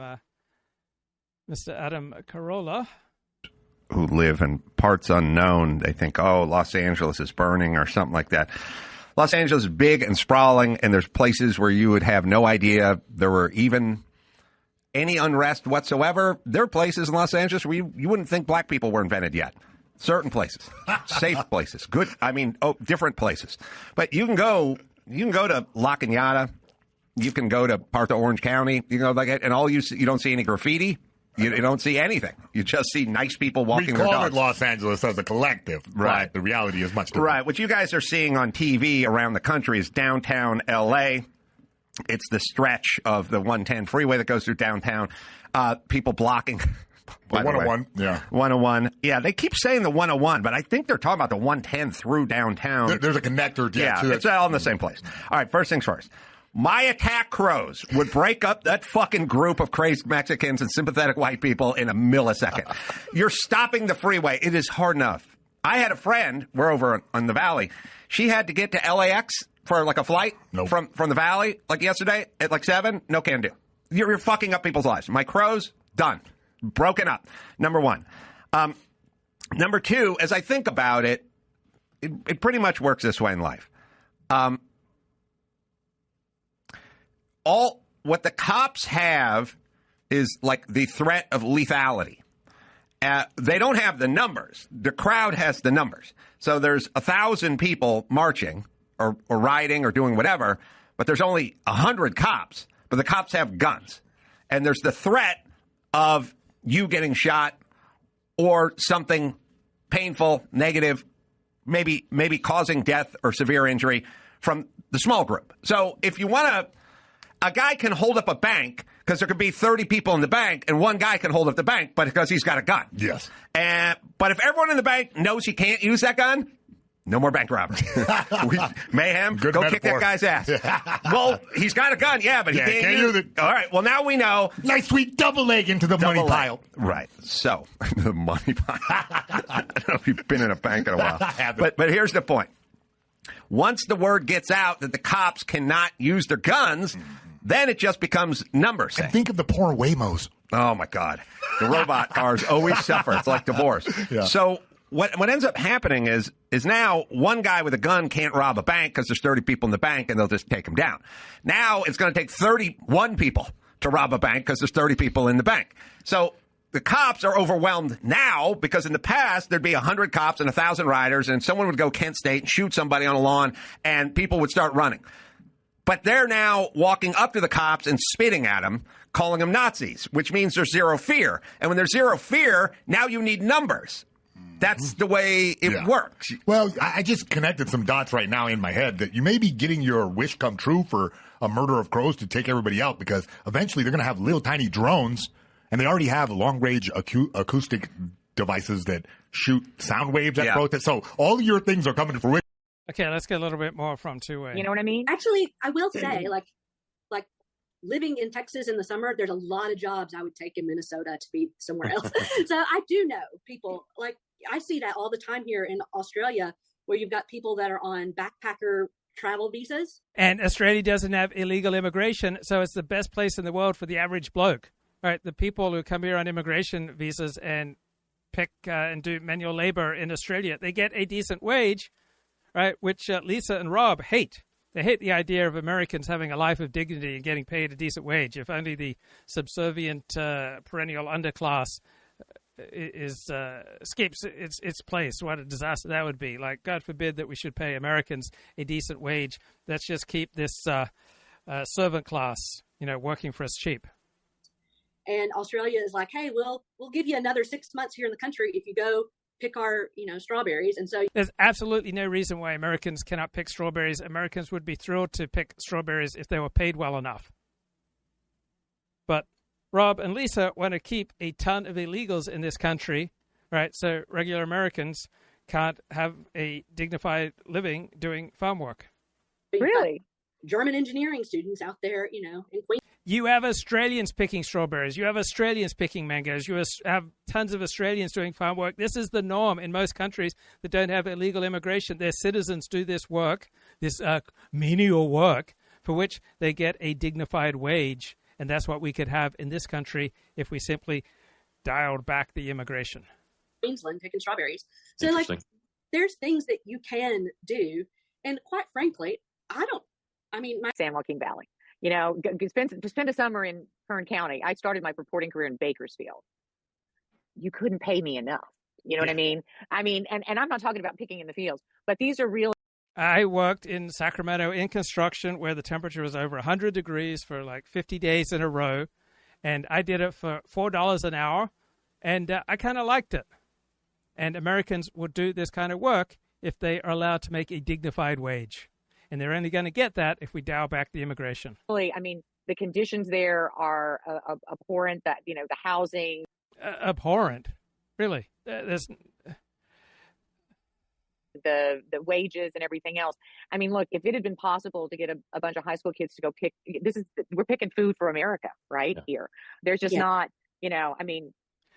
Mr. Adam Carolla. Who live in parts unknown. They think, oh, Los Angeles is burning or something like that. Los Angeles is big and sprawling, and there's places where you would have no idea there were even any unrest whatsoever. There are places in Los Angeles where you wouldn't think black people were invented yet. Certain places. Safe places. Good. I mean, different places. But you can go to La Cañada. You can go to parts of Orange County. You know, like, and all you don't see any graffiti. You don't see anything. You just see nice people walking their dogs. We call it Los Angeles as a collective, right? The reality is much different. Right. What you guys are seeing on TV around the country is downtown L.A. It's the stretch of the 110 freeway that goes through downtown. People blocking. The 101, yeah. 101. Yeah, they keep saying the 101, but I think they're talking about the 110 through downtown. There's a connector. Yeah, it's all in the same place. All right, first things first. My attack crows would break up that fucking group of crazed Mexicans and sympathetic white people in a millisecond. You're stopping the freeway. It is hard enough. I had a friend, we're over on the Valley. She had to get to LAX for like a flight from the Valley like yesterday at like 7. No can do. You're fucking up people's lives. My crows, done. Broken up. Number one. Number two, as I think about it, it pretty much works this way in life. All what the cops have is like the threat of lethality. They don't have the numbers. The crowd has the numbers. So there's 1,000 people marching or rioting or doing whatever, but there's only 100 cops. But the cops have guns. And there's the threat of you getting shot or something painful, negative, maybe causing death or severe injury from the small group. So if you want to a guy can hold up a bank because there could be 30 people in the bank, and one guy can hold up the bank, but because he's got a gun. Yes. But if everyone in the bank knows he can't use that gun, no more bank robbery. Mayhem, Good go metaphor. kick that guy's ass. Well, he's got a gun, but he can't use it. All right, well, now we know. Nice sweet double leg into the money pile. Right. So, the money pile. I don't know if you've been in a bank in a while. But here's the point. Once the word gets out that the cops cannot use their guns, then it just becomes numbers. And think of the poor Waymos. Oh, my God. The robot cars always suffer. It's like divorce. Yeah. So what ends up happening is now one guy with a gun can't rob a bank because there's 30 people in the bank, and they'll just take him down. Now it's going to take 31 people to rob a bank because there's 30 people in the bank. So the cops are overwhelmed now because in the past there'd be 100 cops and 1,000 riders, and someone would go Kent State and shoot somebody on a lawn, and people would start running. But they're now walking up to the cops and spitting at them, calling them Nazis, which means there's zero fear. And when there's zero fear, now you need numbers. That's the way it works. Well, I just connected some dots right now in my head that you may be getting your wish come true for a murder of crows to take everybody out, because eventually they're going to have little tiny drones, and they already have long-range acoustic devices that shoot sound waves at protests. So all your things are coming to fruition. Okay, let's get a little bit more from Two-Way. You know what I mean? Actually, I will say, like living in Texas in the summer, there's a lot of jobs I would take in Minnesota to be somewhere else. So I do know people, like I see that all the time here in Australia, where you've got people that are on backpacker travel visas. And Australia doesn't have illegal immigration, so it's the best place in the world for the average bloke. Right? The people who come here on immigration visas and pick and do manual labor in Australia, they get a decent wage, right? Which Lisa and Rob hate. They hate the idea of Americans having a life of dignity and getting paid a decent wage. If only the subservient perennial underclass escapes its place, what a disaster that would be. Like, God forbid that we should pay Americans a decent wage. Let's just keep this servant class, working for us cheap. And Australia is like, hey, we'll give you another 6 months here in the country if you go pick our, strawberries. And so there's absolutely no reason why Americans cannot pick strawberries. Americans would be thrilled to pick strawberries if they were paid well enough. But Rob and Lisa want to keep a ton of illegals in this country, right? So regular Americans can't have a dignified living doing farm work. Really? German engineering students out there, in Queens. You have Australians picking strawberries. You have Australians picking mangoes. You have tons of Australians doing farm work. This is the norm in most countries that don't have illegal immigration. Their citizens do this work, this menial work, for which they get a dignified wage. And that's what we could have in this country if we simply dialed back the immigration. Queensland picking strawberries. So, there's things that you can do. And quite frankly, San Joaquin Valley. To spend a summer in Kern County. I started my reporting career in Bakersfield. You couldn't pay me enough. You know what I mean? And I'm not talking about picking in the fields, but these are real. I worked in Sacramento in construction where the temperature was over 100 degrees for like 50 days in a row. And I did it for $4 an hour. And I kind of liked it. And Americans would do this kind of work if they are allowed to make a dignified wage. And they're only going to get that if we dial back the immigration. The conditions there are abhorrent. That the housing abhorrent, really. There's the wages and everything else. Look, if it had been possible to get a bunch of high school kids to go pick, we're picking food for America right here. There's just not,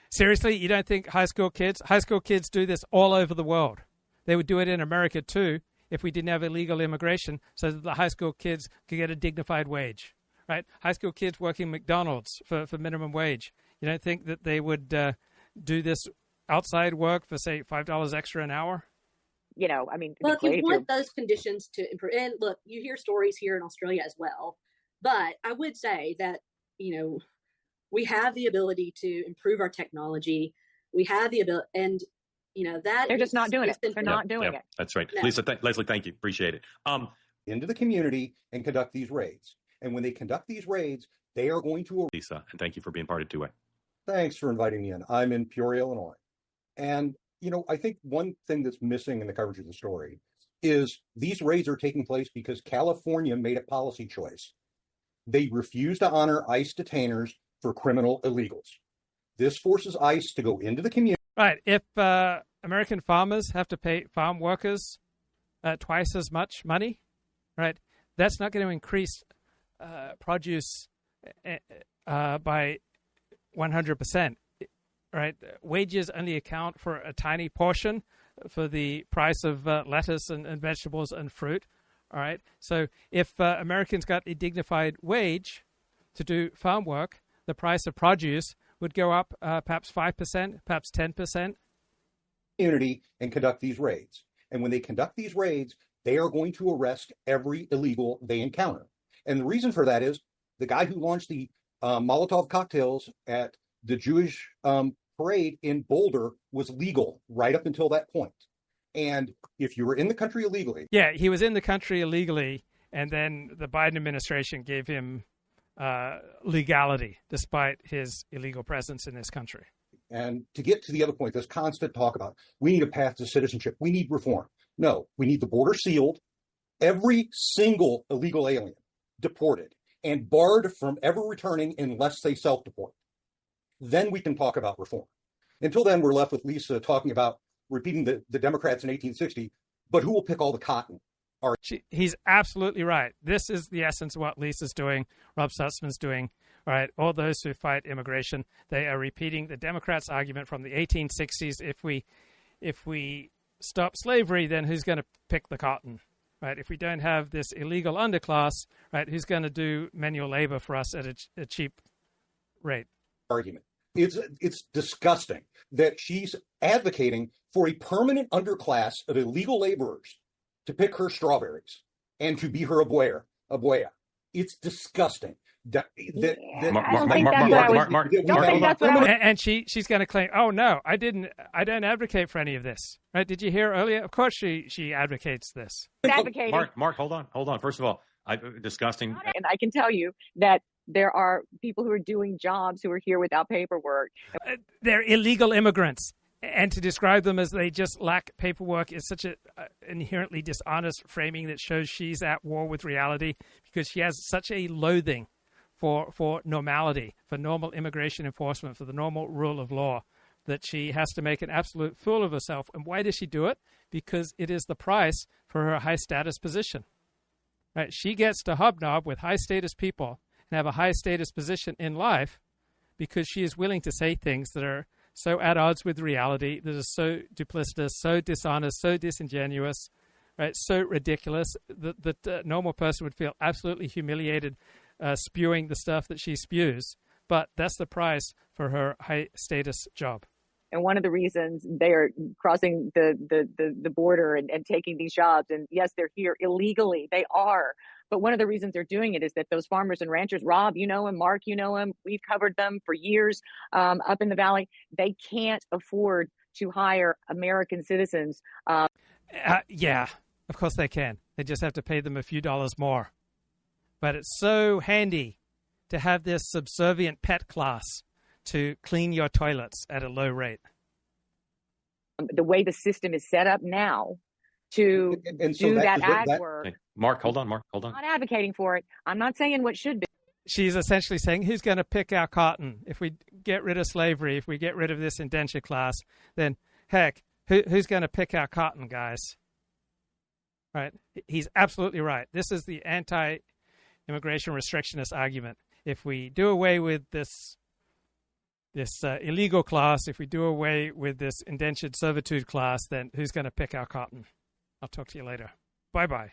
Seriously, you don't think high school kids do this all over the world? They would do it in America too, if we didn't have illegal immigration, so that the high school kids could get a dignified wage, right? High school kids working McDonald's for minimum wage. You don't think that they would do this outside work for, say, $5 extra an hour? Well, if you want those conditions to improve, and look, you hear stories here in Australia as well, but I would say that, we have the ability to improve our technology. We have the ability, and that they're just not doing it. They're not doing it. That's right. No. Leslie, thank you. Appreciate it. Into the community and conduct these raids. And when they conduct these raids, they are going to... Lisa, and thank you for being part of Two-Way. Thanks for inviting me in. I'm in Peoria, Illinois. And, I think one thing that's missing in the coverage of the story is these raids are taking place because California made a policy choice. They refuse to honor ICE detainers for criminal illegals. This forces ICE to go into the community. Right. If American farmers have to pay farm workers twice as much money, right, that's not going to increase produce by 100%. Right. Wages only account for a tiny portion for the price of lettuce and vegetables and fruit. All right. So if Americans got a dignified wage to do farm work, the price of produce would go up perhaps 5%, perhaps 10%. Community and conduct these raids. And when they conduct these raids, they are going to arrest every illegal they encounter. And the reason for that is the guy who launched the Molotov cocktails at the Jewish parade in Boulder was legal right up until that point. And if you were in the country illegally. Yeah, he was in the country illegally, and then the Biden administration gave him legality despite his illegal presence in this country. And to get to the other point, this constant talk about we need a path to citizenship, we need reform. No, we need the border sealed, every single illegal alien deported and barred from ever returning unless they self-deport. Then we can talk about reform. Until then, we're left with Lisa talking about repeating the Democrats in 1860, but who will pick all the cotton? He's absolutely right. This is the essence of what Lisa's doing, Rob Sussman's doing. All right, all those who fight immigration, they are repeating the Democrats' argument from the 1860s. If we stop slavery, then who's going to pick the cotton? Right? If we don't have this illegal underclass, right, who's going to do manual labor for us at a cheap rate? Argument. It's disgusting that she's advocating for a permanent underclass of illegal laborers to pick her strawberries and to be her abuela. It's disgusting. And she's going to claim, oh no, I don't advocate for any of this. Right? Did you hear earlier? Of course she advocates this. Mark, hold on. First of all, disgusting. And I can tell you that there are people who are doing jobs who are here without paperwork. They're illegal immigrants. And to describe them as they just lack paperwork is such an inherently dishonest framing that shows she's at war with reality because she has such a loathing for normality, for normal immigration enforcement, for the normal rule of law, that she has to make an absolute fool of herself. And why does she do it? Because it is the price for her high-status position. Right? She gets to hobnob with high-status people and have a high-status position in life because she is willing to say things that are so at odds with reality, that is so duplicitous, so dishonest, so disingenuous, right? So ridiculous that a normal person would feel absolutely humiliated spewing the stuff that she spews. But that's the price for her high-status job. And one of the reasons they are crossing the border and taking these jobs, and yes, they're here illegally. They are. But one of the reasons they're doing it is that those farmers and ranchers, Rob, you know him, Mark, you know him, we've covered them for years up in the valley. They can't afford to hire American citizens. Yeah, of course they can. They just have to pay them a few dollars more. But it's so handy to have this subservient pet class to clean your toilets at a low rate. The way the system is set up now to do that ag work. Mark, hold on. I'm not advocating for it. I'm not saying what should be. She's essentially saying, who's going to pick our cotton? If we get rid of slavery, if we get rid of this indentured class, then heck, who's going to pick our cotton, guys? Right? He's absolutely right. This is the anti-immigration restrictionist argument. If we do away with this illegal class, if we do away with this indentured servitude class, then who's going to pick our cotton? I'll talk to you later. Bye-bye.